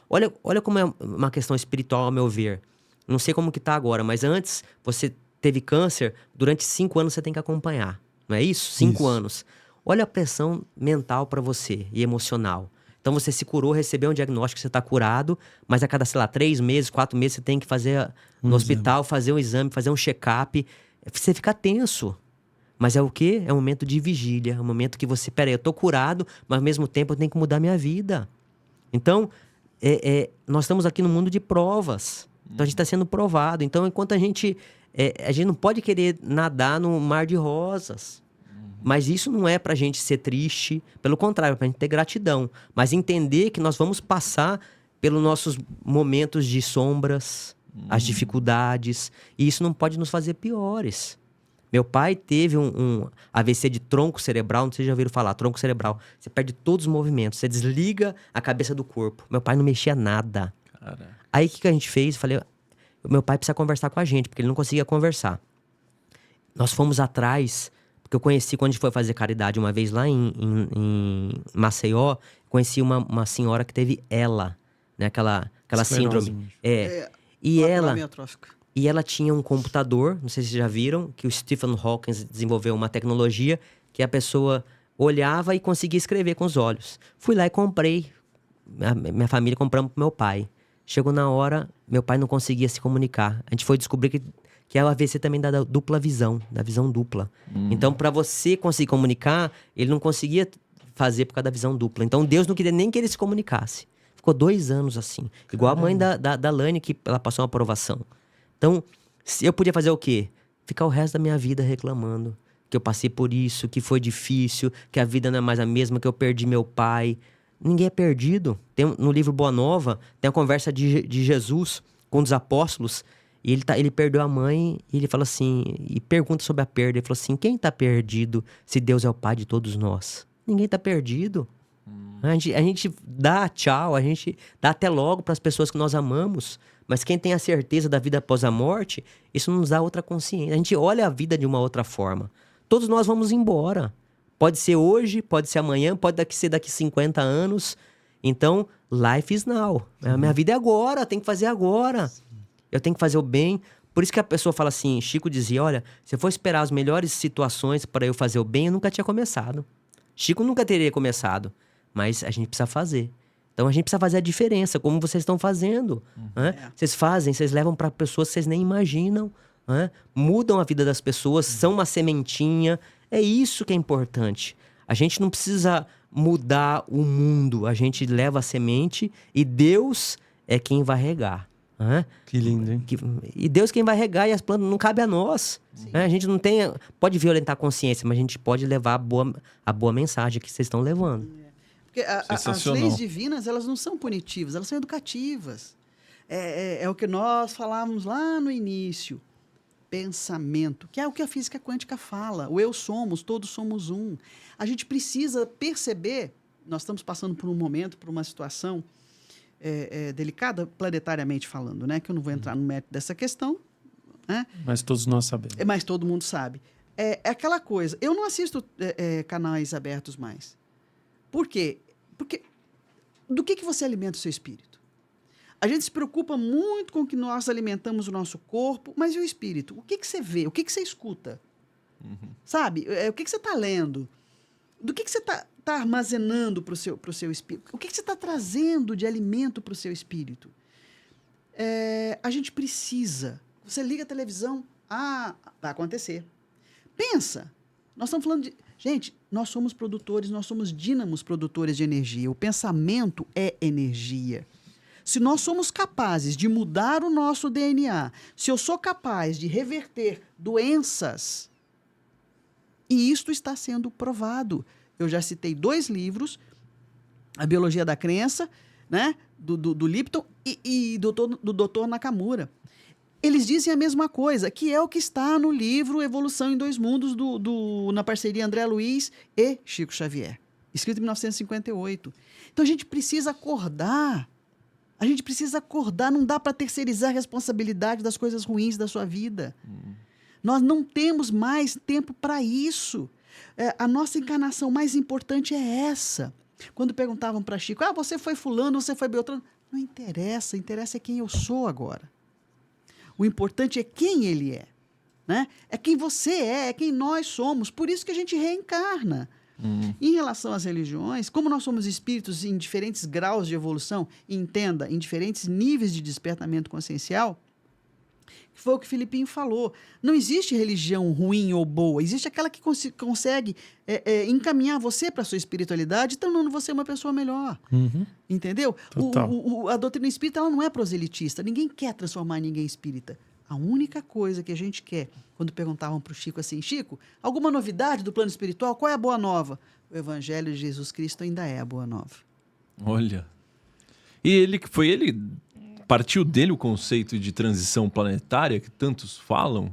Olha como é uma questão espiritual, ao meu ver. Não sei como que tá agora, mas antes você teve câncer, durante 5 anos você tem que acompanhar. Não é isso? 5 anos. Olha a pressão mental para você e emocional. Então você se curou, recebeu um diagnóstico, você está curado, mas a cada, sei lá, 3 meses, 4 meses, você tem que fazer no hospital, fazer um exame, fazer um check-up. Você fica tenso. Mas é o quê? É um momento de vigília. É um momento que você, peraí, eu tô curado, mas ao mesmo tempo eu tenho que mudar minha vida. Então, nós estamos aqui no mundo de provas. Então a gente está sendo provado. Então, enquanto a gente não pode querer nadar no mar de rosas. Mas isso não é pra gente ser triste. Pelo contrário, é pra gente ter gratidão. Mas entender que nós vamos passar pelos nossos momentos de sombras, as dificuldades. E isso não pode nos fazer piores. Meu pai teve um AVC de tronco cerebral, não sei se já ouviram falar, tronco cerebral. Você perde todos os movimentos, você desliga a cabeça do corpo. Meu pai não mexia nada. Cara. Aí o que a gente fez? Eu falei, meu pai precisa conversar com a gente, porque ele não conseguia conversar. Nós fomos atrás, porque eu conheci, quando a gente foi fazer caridade uma vez lá em Maceió, conheci uma senhora que teve ELA, né? Aquela síndrome. E ela tinha um computador, não sei se vocês já viram, que o Stephen Hawking desenvolveu uma tecnologia que a pessoa olhava e conseguia escrever com os olhos. Fui lá e comprei. Minha família compramos pro meu pai. Chegou na hora, meu pai não conseguia se comunicar. A gente foi descobrir que é o AVC também da dupla visão, da visão dupla. Então, para você conseguir comunicar, ele não conseguia fazer por causa da visão dupla. Então, Deus não queria nem que ele se comunicasse. Ficou 2 anos assim. Igual a mãe da Lani, que ela passou uma aprovação. Então, eu podia fazer o quê? Ficar o resto da minha vida reclamando. Que eu passei por isso, que foi difícil, que a vida não é mais a mesma, que eu perdi meu pai. Ninguém é perdido. No livro Boa Nova, tem a conversa de Jesus com os apóstolos. E ele perdeu a mãe e ele fala assim, e pergunta sobre a perda. Ele falou assim, quem está perdido se Deus é o pai de todos nós? Ninguém está perdido. A gente dá tchau, a gente dá até logo para as pessoas que nós amamos. Mas quem tem a certeza da vida após a morte, isso nos dá outra consciência. A gente olha a vida de uma outra forma. Todos nós vamos embora. Pode ser hoje, pode ser amanhã, pode ser daqui 50 anos. Então, life is now. A minha vida é agora, tem que fazer agora. Eu tenho que fazer o bem. Por isso que a pessoa fala assim, Chico dizia, olha, se eu for esperar as melhores situações para eu fazer o bem, eu nunca tinha começado. Chico nunca teria começado. Mas a gente precisa fazer. Então a gente precisa fazer a diferença, como vocês estão fazendo. Vocês fazem, vocês levam para pessoas que vocês nem imaginam. Mudam a vida das pessoas, são uma sementinha. É isso que é importante. A gente não precisa mudar o mundo. A gente leva a semente e Deus é quem vai regar. Que lindo, hein? E Deus quem vai regar e as plantas não cabe a nós. A gente não tem... Pode violentar a consciência, mas a gente pode levar a boa mensagem que vocês estão levando. Porque as leis divinas, elas não são punitivas, elas são educativas. É o que nós falávamos lá no início. Pensamento, que é o que a física quântica fala. O eu somos, todos somos um. A gente precisa perceber, nós estamos passando por um momento, por uma situação delicada, planetariamente falando, né? Que eu não vou entrar no mérito dessa questão. Né? Mas todos nós sabemos. Mas todo mundo sabe. É aquela coisa, eu não assisto canais abertos mais. Por quê? Porque do que você alimenta o seu espírito? A gente se preocupa muito com o que nós alimentamos o nosso corpo, mas e o espírito? O que você vê? O que você escuta? Sabe? O que você está lendo? Do que você está armazenando para o seu espírito? O que você está trazendo de alimento para o seu espírito? A gente precisa. Você liga a televisão, vai acontecer. Pensa, nós estamos falando de... Gente, nós somos produtores, nós somos dínamos produtores de energia. O pensamento é energia. Se nós somos capazes de mudar o nosso DNA, se eu sou capaz de reverter doenças, e isto está sendo provado. Eu já citei 2 livros, A Biologia da Crença, né, do Lipton e do Dr. Nakamura. Eles dizem a mesma coisa, que é o que está no livro Evolução em 2 Mundos, na parceria André Luiz e Chico Xavier, escrito em 1958. Então, a gente precisa acordar A gente precisa acordar, não dá para terceirizar a responsabilidade das coisas ruins da sua vida. Nós não temos mais tempo para isso. A nossa encarnação mais importante é essa. Quando perguntavam para Chico, você foi fulano, você foi Beltrano. Não interessa, interessa é quem eu sou agora. O importante é quem ele é. Né? É quem você é quem nós somos. Por isso que a gente reencarna. Em relação às religiões, como nós somos espíritos em diferentes graus de evolução, entenda, em diferentes níveis de despertamento consciencial, foi o que o Filipinho falou. Não existe religião ruim ou boa, existe aquela que consegue encaminhar você para a sua espiritualidade, tornando você uma pessoa melhor. Entendeu? A doutrina espírita ela não é proselitista, ninguém quer transformar ninguém em espírita. A única coisa que a gente quer, quando perguntavam para o Chico assim, Chico, alguma novidade do plano espiritual? Qual é a boa nova? O Evangelho de Jesus Cristo ainda é a boa nova. Olha. E partiu dele o conceito de transição planetária, que tantos falam,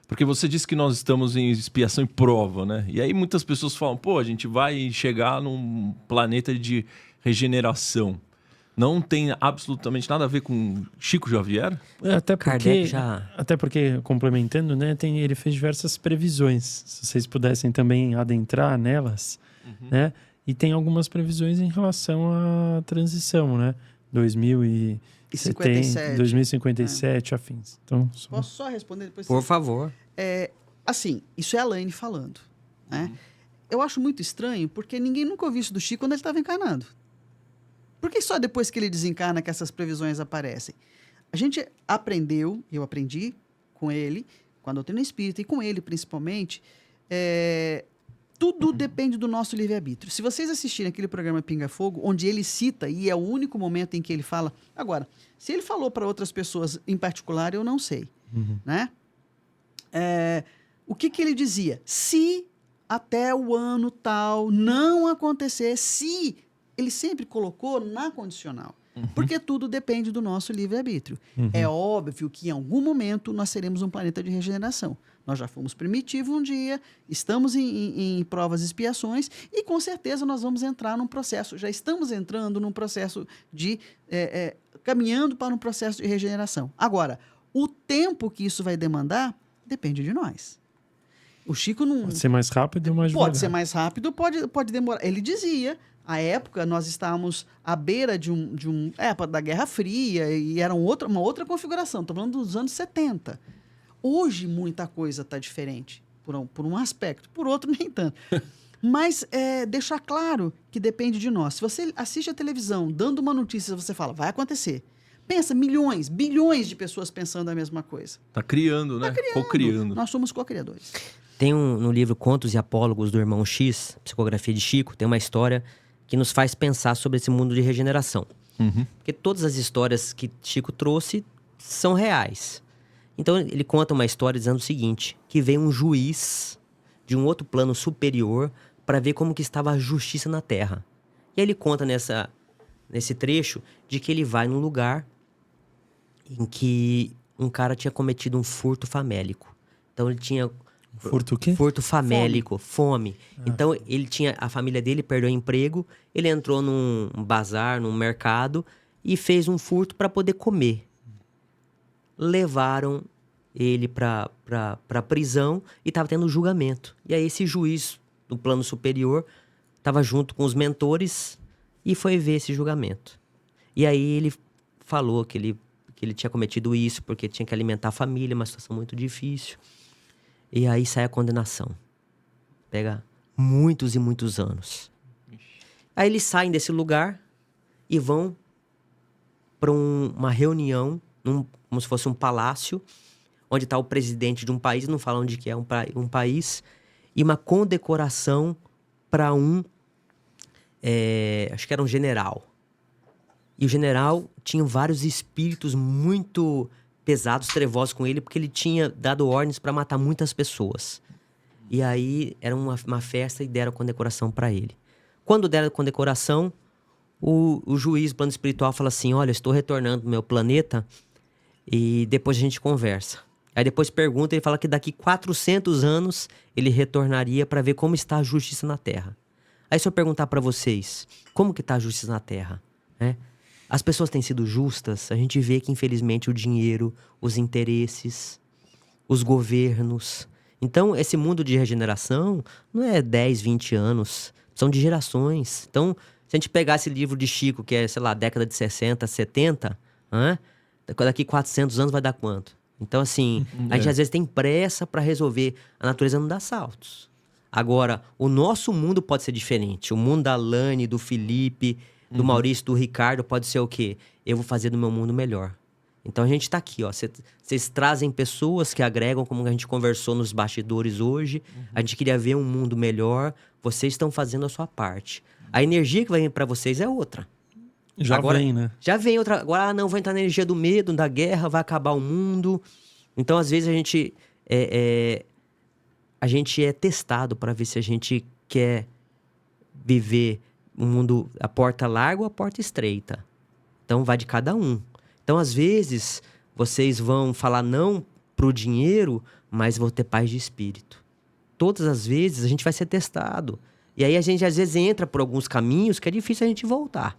porque você disse que nós estamos em expiação e prova, né? E aí muitas pessoas falam, a gente vai chegar num planeta de regeneração. Não tem absolutamente nada a ver com Chico Xavier? Até porque, complementando, né, ele fez diversas previsões. Se vocês pudessem também adentrar nelas, né? E tem algumas previsões em relação à transição, né? 2057, afins. Então, posso só responder depois? Por favor. Assim, isso é a Laine falando. Né? Eu acho muito estranho, porque ninguém nunca ouviu isso do Chico quando ele estava encarnado. Por que só depois que ele desencarna que essas previsões aparecem? A gente aprendeu, eu aprendi com ele, com a doutrina espírita e com ele principalmente, tudo depende do nosso livre-arbítrio. Se vocês assistirem aquele programa Pinga Fogo, onde ele cita, e é o único momento em que ele fala... Agora, se ele falou para outras pessoas em particular, eu não sei. Né? O que ele dizia? Se até o ano tal não acontecer, se... Ele sempre colocou na condicional. Porque tudo depende do nosso livre-arbítrio. É óbvio que em algum momento nós seremos um planeta de regeneração. Nós já fomos primitivos um dia, estamos em provas e expiações e com certeza nós vamos entrar num processo, já estamos entrando num processo de... caminhando para um processo de regeneração. Agora, o tempo que isso vai demandar depende de nós. O Chico não... Pode ser mais rápido ou mais devagar. Pode ser mais rápido, pode demorar. Ele dizia... À época, nós estávamos à beira da Guerra Fria e era uma outra configuração. Estou falando dos anos 70. Hoje, muita coisa está diferente, por um aspecto. Por outro, nem tanto. Mas deixar claro que depende de nós. Se você assiste a televisão, dando uma notícia, você fala, vai acontecer. Pensa, milhões, bilhões de pessoas pensando a mesma coisa. Está criando, né? Co-criando. Nós somos co-criadores. Tem no livro Contos e Apólogos do Irmão X, Psicografia de Chico, tem uma história... que nos faz pensar sobre esse mundo de regeneração. Porque todas as histórias que Chico trouxe são reais. Então, ele conta uma história dizendo o seguinte, que veio um juiz de um outro plano superior para ver como que estava a justiça na Terra. E aí ele conta nesse trecho de que ele vai num lugar em que um cara tinha cometido um furto famélico. Então, ele tinha... Furto o quê? Furto famélico, fome. Então, a família dele perdeu o emprego, ele entrou num bazar, num mercado e fez um furto para poder comer. Levaram ele para prisão e estava tendo julgamento. E aí esse juiz do plano superior estava junto com os mentores e foi ver esse julgamento. E aí ele falou que ele tinha cometido isso porque tinha que alimentar a família, uma situação muito difícil. E aí sai a condenação. Pega muitos e muitos anos. Aí eles saem desse lugar e vão para uma reunião, como se fosse um palácio, onde está o presidente de um país, não falam onde que é um país, e uma condecoração para acho que era um general. E o general tinha vários espíritos muito... pesados, trevosos com ele, porque ele tinha dado ordens para matar muitas pessoas. E aí, era uma festa e deram a condecoração para ele. Quando deram a condecoração, o juiz do plano espiritual fala assim, olha, estou retornando do meu planeta e depois a gente conversa. Aí depois pergunta, ele fala que daqui 400 anos ele retornaria para ver como está a justiça na Terra. Aí se eu perguntar para vocês, como que está a justiça na Terra? As pessoas têm sido justas. A gente vê que, infelizmente, o dinheiro, os interesses, os governos... Então, esse mundo de regeneração não é 10, 20 anos. São de gerações. Então, se a gente pegar esse livro de Chico, que é, sei lá, década de 60, 70... daqui 400 anos vai dar quanto? Então, assim, a gente às vezes tem pressa para resolver. A natureza não dá saltos. Agora, o nosso mundo pode ser diferente. O mundo da Lani, do Felipe, do Maurício, do Ricardo, pode ser o quê? Eu vou fazer do meu mundo melhor. Então, a gente tá aqui, ó. Vocês trazem pessoas que agregam, como a gente conversou nos bastidores hoje. A gente queria ver um mundo melhor. Vocês estão fazendo a sua parte. A energia que vai vir para vocês é outra. Já Agora, vem, né? Já vem outra... Agora, não, vai entrar na energia do medo, da guerra, vai acabar o mundo. Então, às vezes, a gente é testado para ver se a gente quer viver um mundo, a porta larga ou a porta estreita. Então, vai de cada um. Então, às vezes, vocês vão falar não pro dinheiro, mas vão ter paz de espírito. Todas as vezes, a gente vai ser testado. E aí, a gente, às vezes, entra por alguns caminhos que é difícil a gente voltar.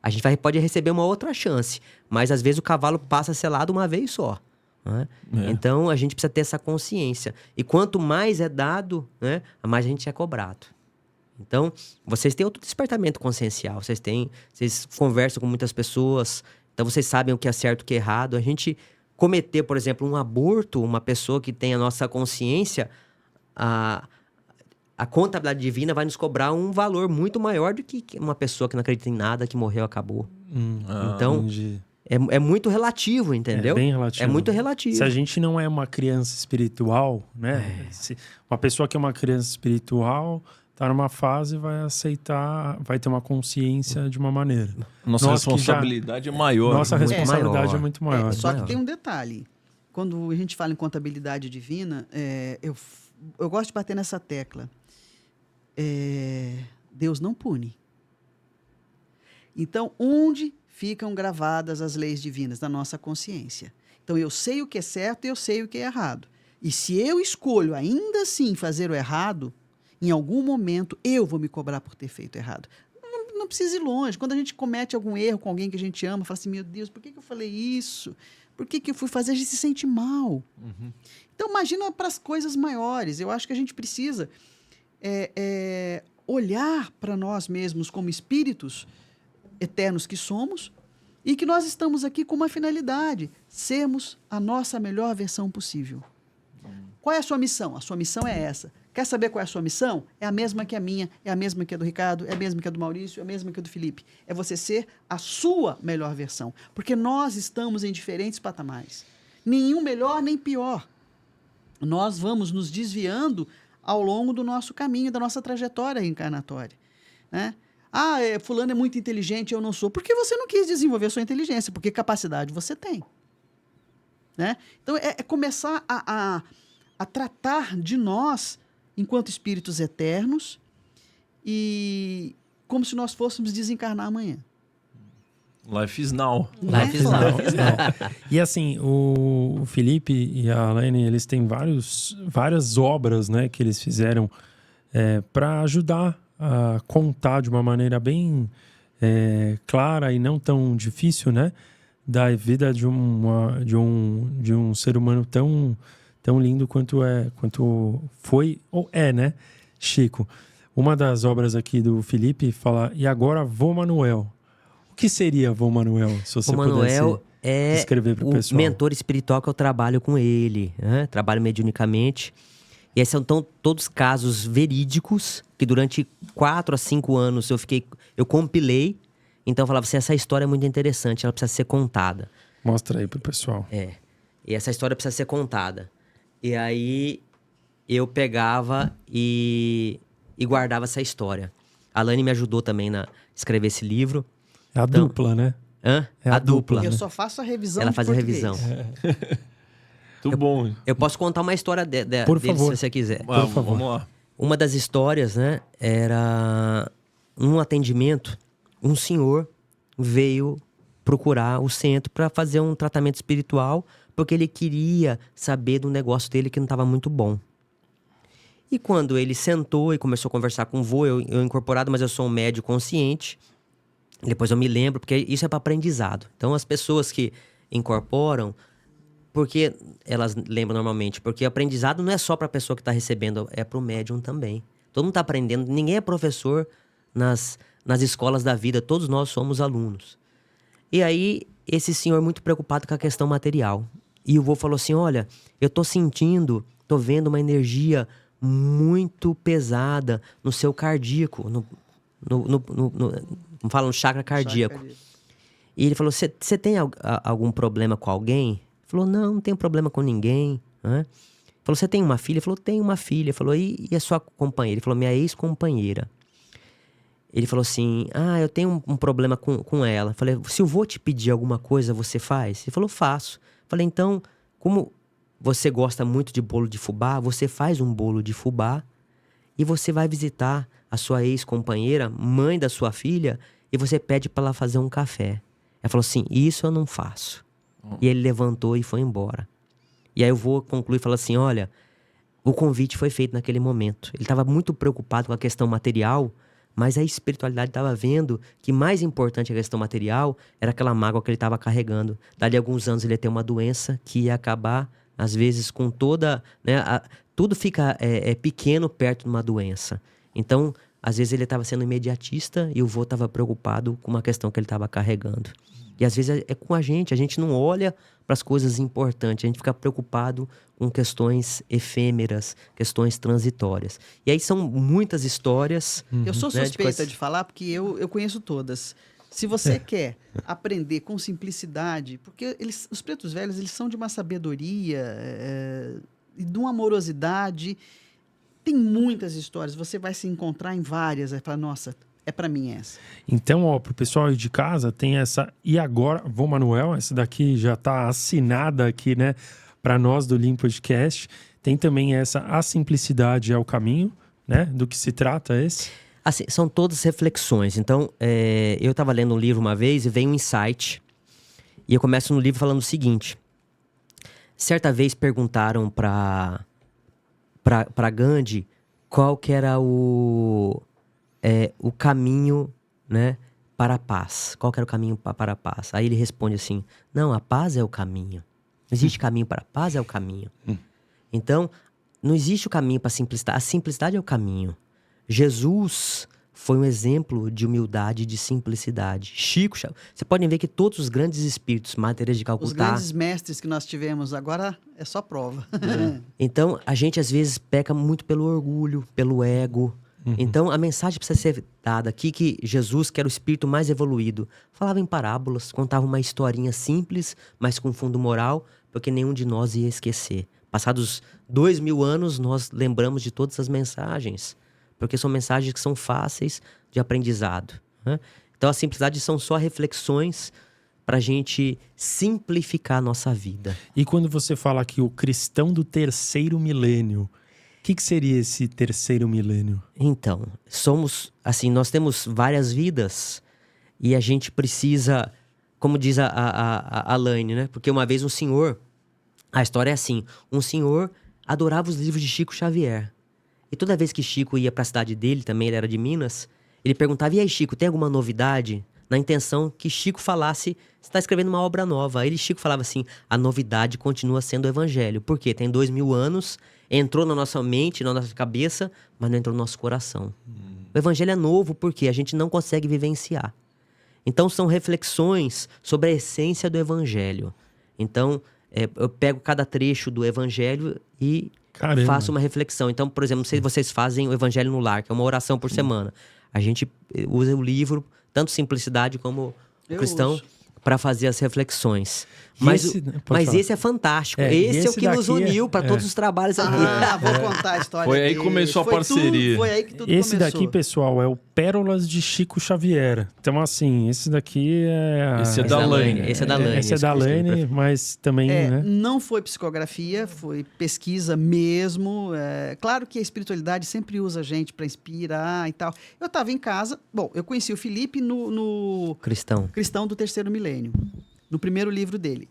A gente pode receber uma outra chance, mas às vezes o cavalo passa selado uma vez só. Né? Então, a gente precisa ter essa consciência. E quanto mais é dado, né, mais a gente é cobrado. Então, vocês têm outro despertamento consciencial. Vocês conversam com muitas pessoas, então vocês sabem o que é certo e o que é errado. A gente cometer, por exemplo, um aborto, uma pessoa que tem a nossa consciência... A contabilidade divina vai nos cobrar um valor muito maior do que uma pessoa que não acredita em nada, que morreu, acabou. Então, é muito relativo, entendeu? É bem relativo. É muito relativo. Se a gente não é uma criança espiritual, né? Uma pessoa que é uma criança espiritual tá numa fase, vai aceitar, vai ter uma consciência de uma maneira. Nossa responsabilidade é maior. Nossa responsabilidade maior. é muito maior. Só que tem um detalhe. Quando a gente fala em contabilidade divina, eu gosto de bater nessa tecla. Deus não pune. Então, onde ficam gravadas as leis divinas? Na nossa consciência. Então, eu sei o que é certo e eu sei o que é errado. E se eu escolho ainda assim fazer o errado, em algum momento eu vou me cobrar por ter feito errado. Não precisa ir longe. Quando a gente comete algum erro com alguém que a gente ama, fala assim, meu Deus, por que eu falei isso? Por que eu fui fazer? A gente se sente mal. Então, imagina para as coisas maiores. Eu acho que a gente precisa olhar para nós mesmos como espíritos eternos que somos e que nós estamos aqui com uma finalidade, sermos a nossa melhor versão possível. Qual é a sua missão? A sua missão é essa. Quer saber qual é a sua missão? É a mesma que a minha, é a mesma que a do Ricardo, é a mesma que a do Maurício, é a mesma que a do Felipe. É você ser a sua melhor versão. Porque nós estamos em diferentes patamares. Nenhum melhor, nem pior. Nós vamos nos desviando ao longo do nosso caminho, da nossa trajetória reencarnatória. Né? Fulano é muito inteligente, eu não sou. Por que você não quis desenvolver a sua inteligência? Porque capacidade você tem. Né? Então, é começar a tratar de nós enquanto espíritos eternos e como se nós fôssemos desencarnar amanhã. Life is now. Life is now. E assim, o Felipe e a Alaine, eles têm várias obras, né, que eles fizeram para ajudar a contar de uma maneira bem clara e não tão difícil, né, da vida de um ser humano tão lindo quanto foi ou é, né, Chico? Uma das obras aqui do Felipe fala, e agora vô Manuel. O que seria vô Manuel, se você pudesse descrever para o pessoal? Mentor espiritual que eu trabalho com ele, né? Trabalho mediunicamente. E esses são todos casos verídicos que durante 4 a 5 anos eu compilei. Então eu falava assim, essa história é muito interessante, ela precisa ser contada. Mostra aí pro pessoal. E essa história precisa ser contada. E aí eu pegava e guardava essa história. A Alane me ajudou também a escrever esse livro. É a dupla, né? É a dupla. Eu só faço a revisão. Ela de faz a português. revisão. Muito bom. Eu posso contar uma história Por dele, favor. se você quiser. Por favor. Vamos lá. Uma das histórias, né, era um atendimento, um senhor veio procurar o centro para fazer um tratamento espiritual, porque ele queria saber do negócio dele que não estava muito bom. E quando ele sentou e começou a conversar com o vô, eu incorporado, mas eu sou um médio consciente, Depois eu me lembro, porque isso é para aprendizado. Então, as pessoas que incorporam, porque elas lembram normalmente? Porque o aprendizado não é só para a pessoa que está recebendo, é para o médium também. Todo mundo está aprendendo, ninguém é professor nas escolas da vida, todos nós somos alunos. E aí, esse senhor muito preocupado com a questão material. E o vô falou assim, olha, eu tô vendo uma energia muito pesada no seu cardíaco, como fala, no chakra cardíaco. E ele falou, você tem algum problema com alguém? Ele falou, não tenho problema com ninguém. Né? Falou, você tem uma filha? Ele falou, tenho uma filha. Ele falou, e a sua companheira? Ele falou, minha ex-companheira. Ele falou assim, eu tenho um problema com ela. Eu falei, se eu vou te pedir alguma coisa, você faz? Ele falou, faço. Eu falei, então, como você gosta muito de bolo de fubá, você faz um bolo de fubá e você vai visitar a sua ex-companheira, mãe da sua filha, e você pede para ela fazer um café. Ela falou assim, isso eu não faço. E ele levantou e foi embora. E aí eu vou concluir e falar assim, olha, o convite foi feito naquele momento. Ele estava muito preocupado com a questão material, mas a espiritualidade estava vendo que mais importante a questão material era aquela mágoa que ele estava carregando. Dali a alguns anos ele ia ter uma doença que ia acabar, às vezes, com toda... Né, tudo fica pequeno perto de uma doença. Então, às vezes ele estava sendo imediatista e o vô estava preocupado com uma questão que ele estava carregando. E às vezes é com a gente não olha para as coisas importantes, a gente fica preocupado com questões efêmeras, questões transitórias. E aí são muitas histórias. Eu sou suspeita de falar porque eu conheço todas. Se você quer aprender com simplicidade, porque os pretos velhos eles são de uma sabedoria e de uma amorosidade. Tem muitas histórias, você vai se encontrar em várias, vai falar, nossa, é pra mim essa. Então, ó, pro pessoal aí de casa, tem essa... E agora, vô Manuel, essa daqui já tá assinada aqui, né? Pra nós do Lim Podcast. Tem também essa A Simplicidade é o Caminho, né? Do que se trata esse? Assim, são todas reflexões. Então, eu tava lendo um livro uma vez e veio um insight. E eu começo no livro falando o seguinte. Certa vez perguntaram pra Gandhi qual que era o caminho, né, para a paz. Qual que era o caminho para a paz? Aí ele responde assim, não, a paz é o caminho. Não existe caminho para a paz, é o caminho. Então, não existe o caminho para a simplicidade. A simplicidade é o caminho. Jesus foi um exemplo de humildade e de simplicidade. Chico, você pode ver que todos os grandes espíritos, Madre Teresa de Calcutá... Os grandes mestres que nós tivemos agora é só prova. Então, a gente às vezes peca muito pelo orgulho, pelo ego. Então, a mensagem precisa ser dada aqui que Jesus, que era o espírito mais evoluído, falava em parábolas, contava uma historinha simples, mas com fundo moral, porque nenhum de nós ia esquecer. Passados 2000 anos, nós lembramos de todas as mensagens, porque são mensagens que são fáceis de aprendizado. Né? Então, a simplicidade são só reflexões para a gente simplificar a nossa vida. E quando você fala aqui o cristão do terceiro milênio, o que seria esse terceiro milênio? Então, nós temos várias vidas e a gente precisa, como diz a Laine, né? Porque uma vez a história é assim, um senhor adorava os livros de Chico Xavier. E toda vez que Chico ia para a cidade dele, também ele era de Minas, ele perguntava, e aí Chico, tem alguma novidade? Na intenção que Chico falasse, você está escrevendo uma obra nova. Aí Chico falava assim, a novidade continua sendo o evangelho. Por quê? Tem 2000 anos, entrou na nossa mente, na nossa cabeça, mas não entrou no nosso coração. O evangelho é novo porque a gente não consegue vivenciar. Então são reflexões sobre a essência do evangelho. Então eu pego cada trecho do evangelho e faço uma reflexão. Então, por exemplo, não sei se vocês fazem o evangelho no lar, que é uma oração por semana. A gente usa o livro, tanto Simplicidade como o Cristão, para fazer as reflexões. Mas esse é fantástico. Esse é o que nos uniu para todos os trabalhos aqui. Vou contar a história Foi aí que começou a parceria. Foi aí que tudo esse começou. Daqui, pessoal, é o Pérolas de Chico Xavier. Então, assim, esse daqui é... Esse é da Laine. Esse é da Laine. Esse é da Laine, mas também, né? Não foi psicografia, foi pesquisa mesmo. Claro que a espiritualidade sempre usa a gente para inspirar e tal. Eu estava em casa... Bom, eu conheci o Felipe no Cristão do Terceiro Milênio. No primeiro livro dele.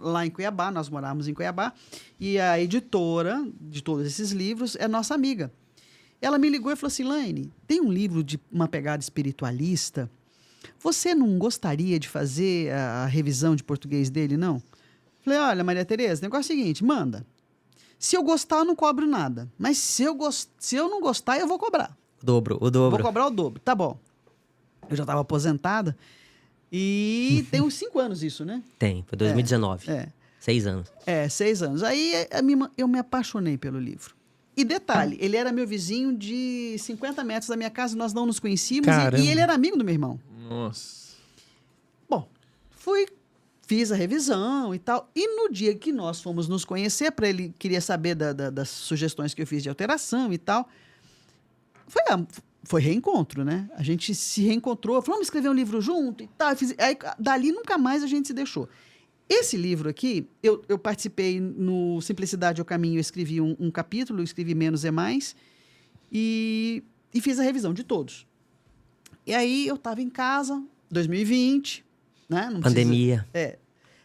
Lá em Cuiabá, nós morávamos em Cuiabá, e a editora de todos esses livros é nossa amiga. Ela me ligou e falou assim, Laine, tem um livro de uma pegada espiritualista você não gostaria de fazer a revisão de português dele, não? Falei, olha, Maria Tereza, o negócio é o seguinte, manda. Se eu gostar, eu não cobro nada. Mas se eu não gostar, eu vou cobrar. O dobro. Vou cobrar o dobro. Tá bom. Eu já estava aposentada e tem uns 5 anos isso, né? Tem, foi 2019. 6 anos. 6 anos. Aí eu me apaixonei pelo livro. E detalhe, ele era meu vizinho de 50 metros da minha casa, nós não nos conhecíamos e ele era amigo do meu irmão. Nossa. Bom, fiz a revisão e tal. E no dia que nós fomos nos conhecer, ele queria saber das sugestões que eu fiz de alteração e tal. Foi reencontro, né? A gente se reencontrou, falou, vamos escrever um livro junto e tal. Aí, dali nunca mais a gente se deixou. Esse livro aqui, eu participei no Simplicidade é o Caminho, eu escrevi um capítulo, eu escrevi Menos é Mais, e fiz a revisão de todos. E aí eu estava em casa, 2020, né? Não Pandemia.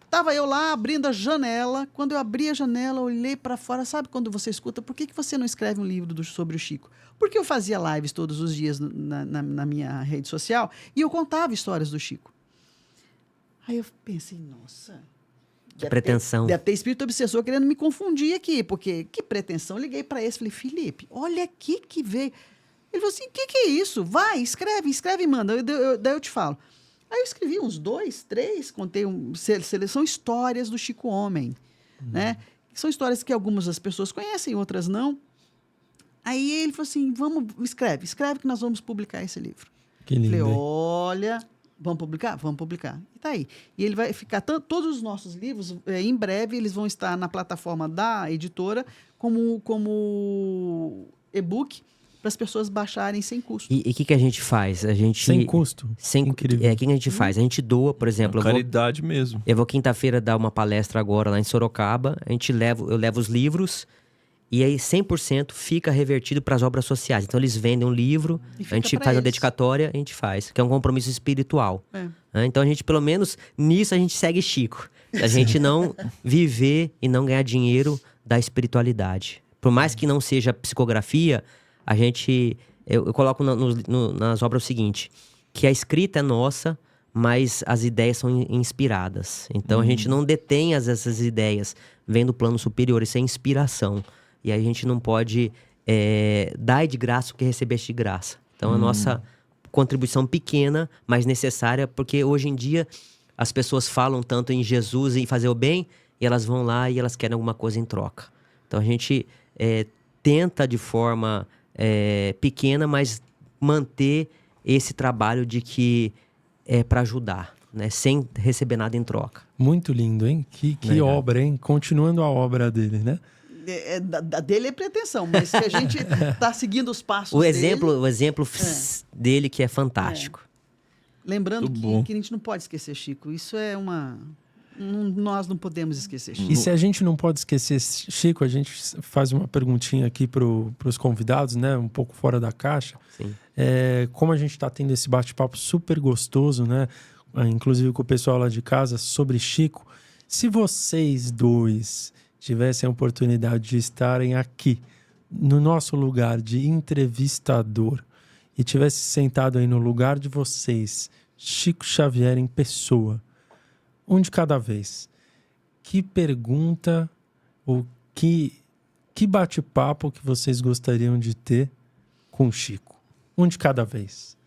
Tava eu lá abrindo a janela. Quando eu abri a janela, eu olhei para fora. Sabe quando você escuta? Por que você não escreve um livro sobre o Chico? Porque eu fazia lives todos os dias na minha rede social e eu contava histórias do Chico. Aí eu pensei, nossa... Que pretensão. Deve ter espírito obsessor querendo me confundir aqui. Porque que pretensão? Eu liguei para esse. Falei, Felipe, olha aqui que veio. Ele falou assim, o que é isso? Vai, escreve e manda. Daí eu te falo. Aí eu escrevi uns 2, 3, contei são histórias do Chico Homem, né? São histórias que algumas das pessoas conhecem, outras não. Aí ele falou assim, escreve que nós vamos publicar esse livro. Que lindo. Falei, olha, vamos publicar? Vamos publicar. E tá aí. E ele vai ficar, todos os nossos livros, em breve, eles vão estar na plataforma da editora como e-book, para as pessoas baixarem sem custo. E o que a gente faz? Sem custo? Incrível. O que a gente faz? A gente doa, por exemplo... Caridade mesmo. Eu vou quinta-feira dar uma palestra agora lá em Sorocaba. Eu levo os livros e aí 100% fica revertido para as obras sociais. Então eles vendem um livro, a gente faz uma dedicatória, a gente faz. Que é um compromisso espiritual. Então a gente, pelo menos, nisso a gente segue Chico. A gente não viver e não ganhar dinheiro da espiritualidade. Por mais que não seja psicografia... Eu coloco nas obras o seguinte, que a escrita é nossa, mas as ideias são inspiradas. Então a gente não detém essas ideias, vem do plano superior, isso é inspiração. E aí a gente não pode dar de graça o que recebeste de graça. Então a nossa contribuição pequena, mas necessária, porque hoje em dia as pessoas falam tanto em Jesus e fazer o bem, e elas vão lá e elas querem alguma coisa em troca. Então a gente tenta de forma... pequena, mas manter esse trabalho de que é para ajudar, né? Sem receber nada em troca. Muito lindo, hein? Que obra, hein? Continuando a obra dele, né? Dele é pretensão, mas que a gente tá seguindo os passos dele. O exemplo dele que é fantástico. Lembrando que a gente não pode esquecer Chico. Isso é nós não podemos esquecer Chico. E se a gente não pode esquecer Chico, a gente faz uma perguntinha aqui para os convidados, né? Um pouco fora da caixa. Sim. Como a gente está tendo esse bate-papo super gostoso, né? Inclusive com o pessoal lá de casa, sobre Chico. Se vocês dois tivessem a oportunidade de estarem aqui, no nosso lugar de entrevistador, e tivesse sentado aí no lugar de vocês, Chico Xavier em pessoa, um de cada vez. Que pergunta ou que bate-papo que vocês gostariam de ter com o Chico? Um de cada vez.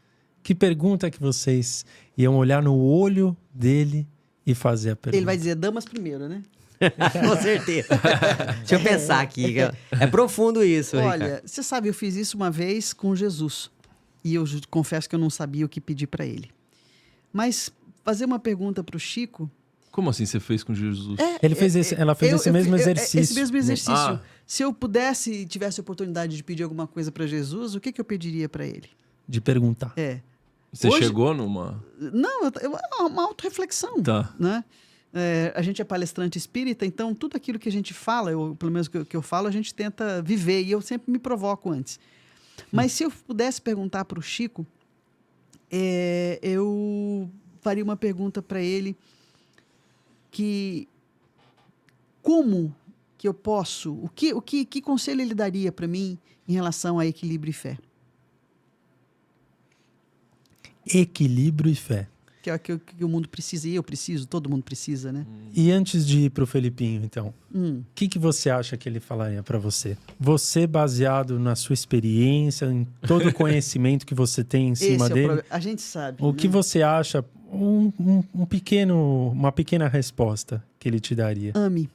Que pergunta que vocês iam olhar no olho dele e fazer a pergunta? Ele vai dizer damas primeiro, né? Com certeza. Deixa eu pensar aqui. É profundo isso, Olha, Ricardo. você sabe, eu fiz isso uma vez com Jesus. E eu confesso que eu não sabia o que pedir para ele. Mas... fazer uma pergunta para o Chico... Como assim você fez com Jesus? Ela fez esse mesmo exercício. Esse mesmo exercício. Se eu tivesse a oportunidade de pedir alguma coisa para Jesus, o que eu pediria para ele? De perguntar. Você chegou numa... Não, uma autorreflexão. Tá. Né? A gente é palestrante espírita, então tudo aquilo que a gente fala, pelo menos que eu falo, a gente tenta viver. E eu sempre me provoco antes. Mas se eu pudesse perguntar para o Chico, eu... faria uma pergunta para ele que como que eu posso, que conselho ele daria para mim em relação a equilíbrio e fé? equilíbrio e fé. Que é o que o mundo precisa, e eu preciso, todo mundo precisa, né? E antes de ir pro Felipinho, então, o que você acha que ele falaria para você? Você, baseado na sua experiência, em todo o conhecimento que você tem em cima dele, a gente sabe. o né? que você acha, uma pequena resposta que ele te daria? Ame.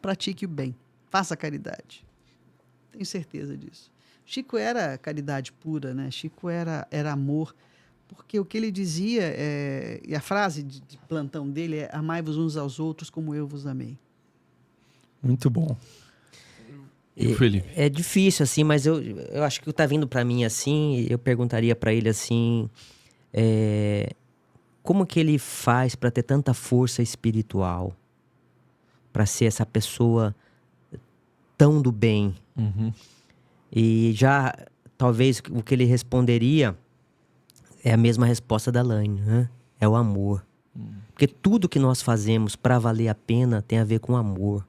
Pratique o bem. Faça caridade. Tenho certeza disso. Chico era caridade pura, né? Chico era amor. Porque o que ele dizia, e a frase de plantão dele é: amai-vos uns aos outros como eu vos amei. Muito bom. E o Felipe? É difícil, assim, mas eu acho que tá vindo pra mim, assim, eu perguntaria pra ele, assim, como que ele faz pra ter tanta força espiritual? Pra ser essa pessoa tão do bem? E já, talvez, o que ele responderia é a mesma resposta da Laine, né? É o amor. Porque tudo que nós fazemos pra valer a pena tem a ver com amor.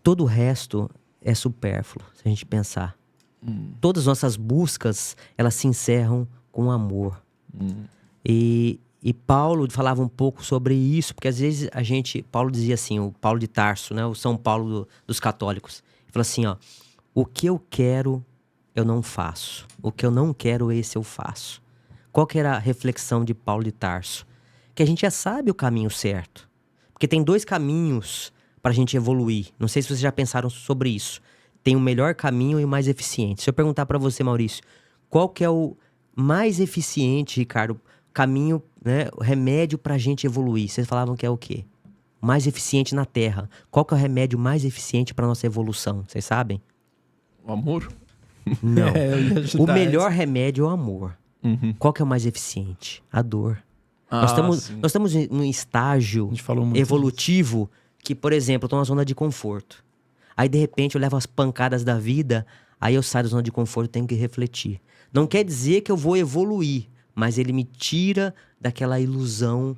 Todo o resto é supérfluo, se a gente pensar. Todas as nossas buscas, elas se encerram com amor. E Paulo falava um pouco sobre isso, porque às vezes Paulo dizia assim, o Paulo de Tarso, né? O São Paulo dos católicos. Ele falou assim, ó: o que eu quero, eu não faço. O que eu não quero, esse eu faço. Qual que era a reflexão de Paulo de Tarso? Que a gente já sabe o caminho certo. Porque tem 2 caminhos para a gente evoluir. Não sei se vocês já pensaram sobre isso. Tem o melhor caminho e o mais eficiente. Se eu perguntar para você, Maurício, qual que é o mais eficiente, Ricardo, caminho, né, o remédio para a gente evoluir? Vocês falavam que é o quê? Mais eficiente na Terra. Qual que é o remédio mais eficiente para nossa evolução? Vocês sabem? O amor? Não. Eu ia O chutar melhor remédio é o amor. Qual que é o mais eficiente? A dor. Nós estamos num estágio A gente falou muito evolutivo que, por exemplo, eu tô numa zona de conforto. Aí, de repente, eu levo as pancadas da vida, aí eu saio da zona de conforto e tenho que refletir. Não quer dizer que eu vou evoluir, mas ele me tira daquela ilusão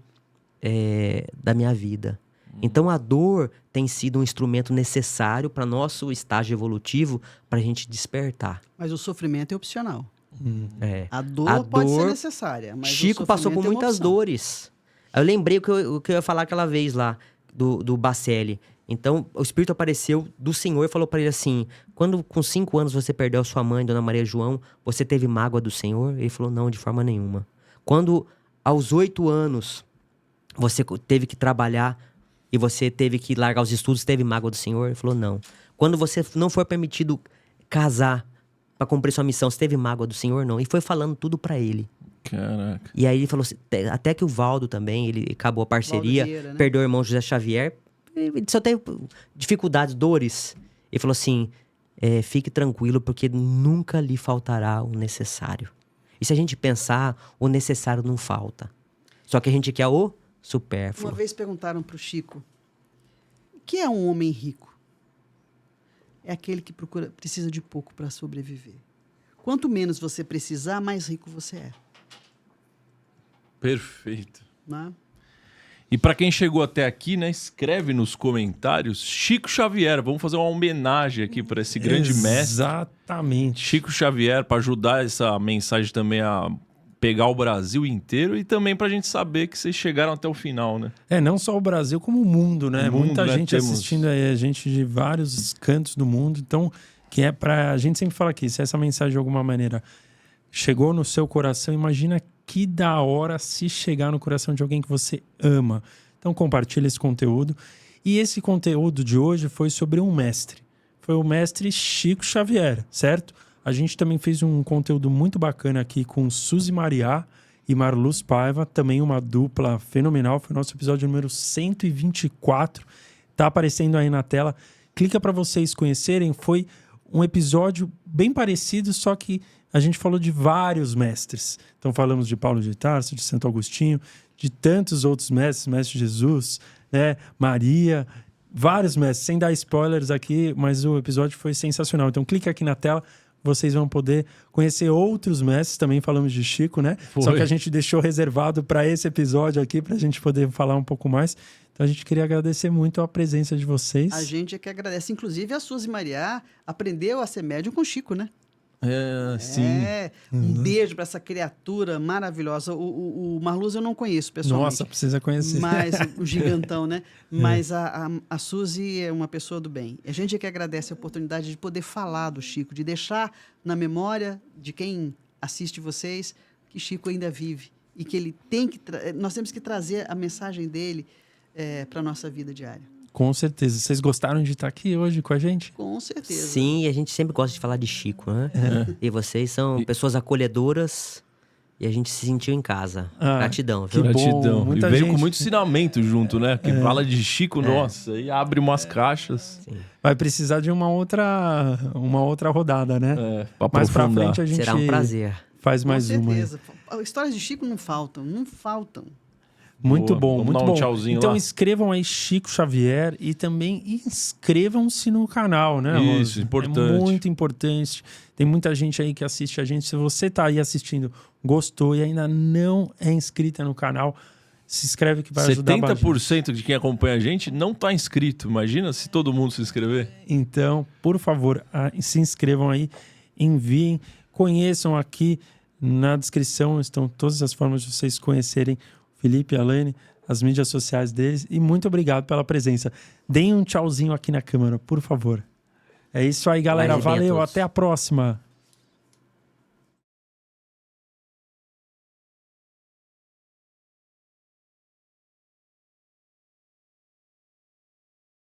da minha vida. Então, a dor tem sido um instrumento necessário para nosso estágio evolutivo, para a gente despertar. Mas o sofrimento é opcional. A A dor pode ser dor- necessária, mas Chico o passou por sofrimento é uma muitas opção. dores. Aí eu lembrei o que eu ia falar aquela vez lá, do Bacelli. Então, o Espírito apareceu do Senhor e falou para ele assim: quando com 5 anos você perdeu a sua mãe, Dona Maria João, você teve mágoa do Senhor? Ele falou: não, de forma nenhuma. Quando aos 8 anos você teve que trabalhar e você teve que largar os estudos, teve mágoa do Senhor? Ele falou: não. Quando você não foi permitido casar para cumprir sua missão, você teve mágoa do Senhor? Não. E foi falando tudo para ele. Caraca. E aí ele falou assim, até que o Valdo também, ele acabou a parceria, Valdo Vieira, né? perdeu o irmão José Xavier, ele só teve dificuldades, dores. Ele falou assim, fique tranquilo, porque nunca lhe faltará o necessário. E se a gente pensar, o necessário não falta. Só que a gente quer o supérfluo. Uma vez perguntaram para o Chico: o que é um homem rico? É aquele que precisa de pouco para sobreviver. Quanto menos você precisar, mais rico você é. Perfeito. Né? E para quem chegou até aqui, né, escreve nos comentários Chico Xavier. Vamos fazer uma homenagem aqui para esse grande mestre. Exatamente. Chico Xavier, para ajudar essa mensagem também a pegar o Brasil inteiro e também para a gente saber que vocês chegaram até o final, né? Não só o Brasil, como o mundo, né? O mundo, Muita né? gente Temos- assistindo aí, a gente de vários cantos do mundo. Então, que é pra... A gente sempre fala aqui, se essa mensagem de alguma maneira chegou no seu coração, imagina que da hora se chegar no coração de alguém que você ama. Então, compartilha esse conteúdo. E esse conteúdo de hoje foi sobre um mestre. Foi o mestre Chico Xavier, certo? A gente também fez um conteúdo muito bacana aqui com Suzy Mariá e Marluz Paiva, também uma dupla fenomenal. Foi o nosso episódio número 124. Tá aparecendo aí na tela. Clica para vocês conhecerem. Foi um episódio bem parecido, só que a gente falou de vários mestres. Então falamos de Paulo de Tarso, de Santo Agostinho, de tantos outros mestres, Mestre Jesus, né? Maria, vários mestres, sem dar spoilers aqui, mas o episódio foi sensacional. Então clica aqui na tela, vocês vão poder conhecer outros mestres. Também falamos de Chico, né? Foi. Só que a gente deixou reservado para esse episódio aqui, para a gente poder falar um pouco mais. Então a gente queria agradecer muito a presença de vocês. A gente é que agradece. Inclusive, a Suzy Mariá aprendeu a ser médium com o Chico, né? Sim. Um beijo para essa criatura maravilhosa. O Marluz eu não conheço pessoalmente. Nossa, precisa conhecer. Mas o gigantão, né? Mas a Suzy é uma pessoa do bem. A gente é que agradece a oportunidade de poder falar do Chico, de deixar na memória de quem assiste vocês que Chico ainda vive e que ele tem que... Nós temos que trazer a mensagem dele para a nossa vida diária. Com certeza. Vocês gostaram de estar aqui hoje com a gente? Com certeza. Sim, e a gente sempre gosta de falar de Chico, né? E vocês são pessoas acolhedoras e a gente se sentiu em casa. Gratidão, viu? que bom. Gratidão. E muita veio gente. com muito ensinamento junto, né? Que fala de Chico, nossa, e abre umas caixas. Sim. Vai precisar de uma outra rodada, né? Pra Mais pra aprofundar. frente a gente Será um prazer. faz mais Com uma. aí. certeza. Histórias de Chico não faltam. Muito Boa. bom, Vamos muito dar um bom. tchauzinho Então lá? inscrevam aí Chico Xavier e também inscrevam-se no canal, né? Isso, Rose? importante. É muito importante. Tem muita gente aí que assiste a gente. Se você tá aí assistindo, gostou e ainda não é inscrita no canal, se inscreve que vai ajudar bastante. 70% de quem acompanha a gente não tá inscrito. Imagina se todo mundo se inscrever. Então, por favor, se inscrevam aí, enviem, conheçam aqui na descrição, estão todas as formas de vocês conhecerem Felipe e Alane, as mídias sociais deles, e muito obrigado pela presença. Deem um tchauzinho aqui na câmera, por favor. É isso aí, galera. Vai bem a Valeu, todos. até a próxima.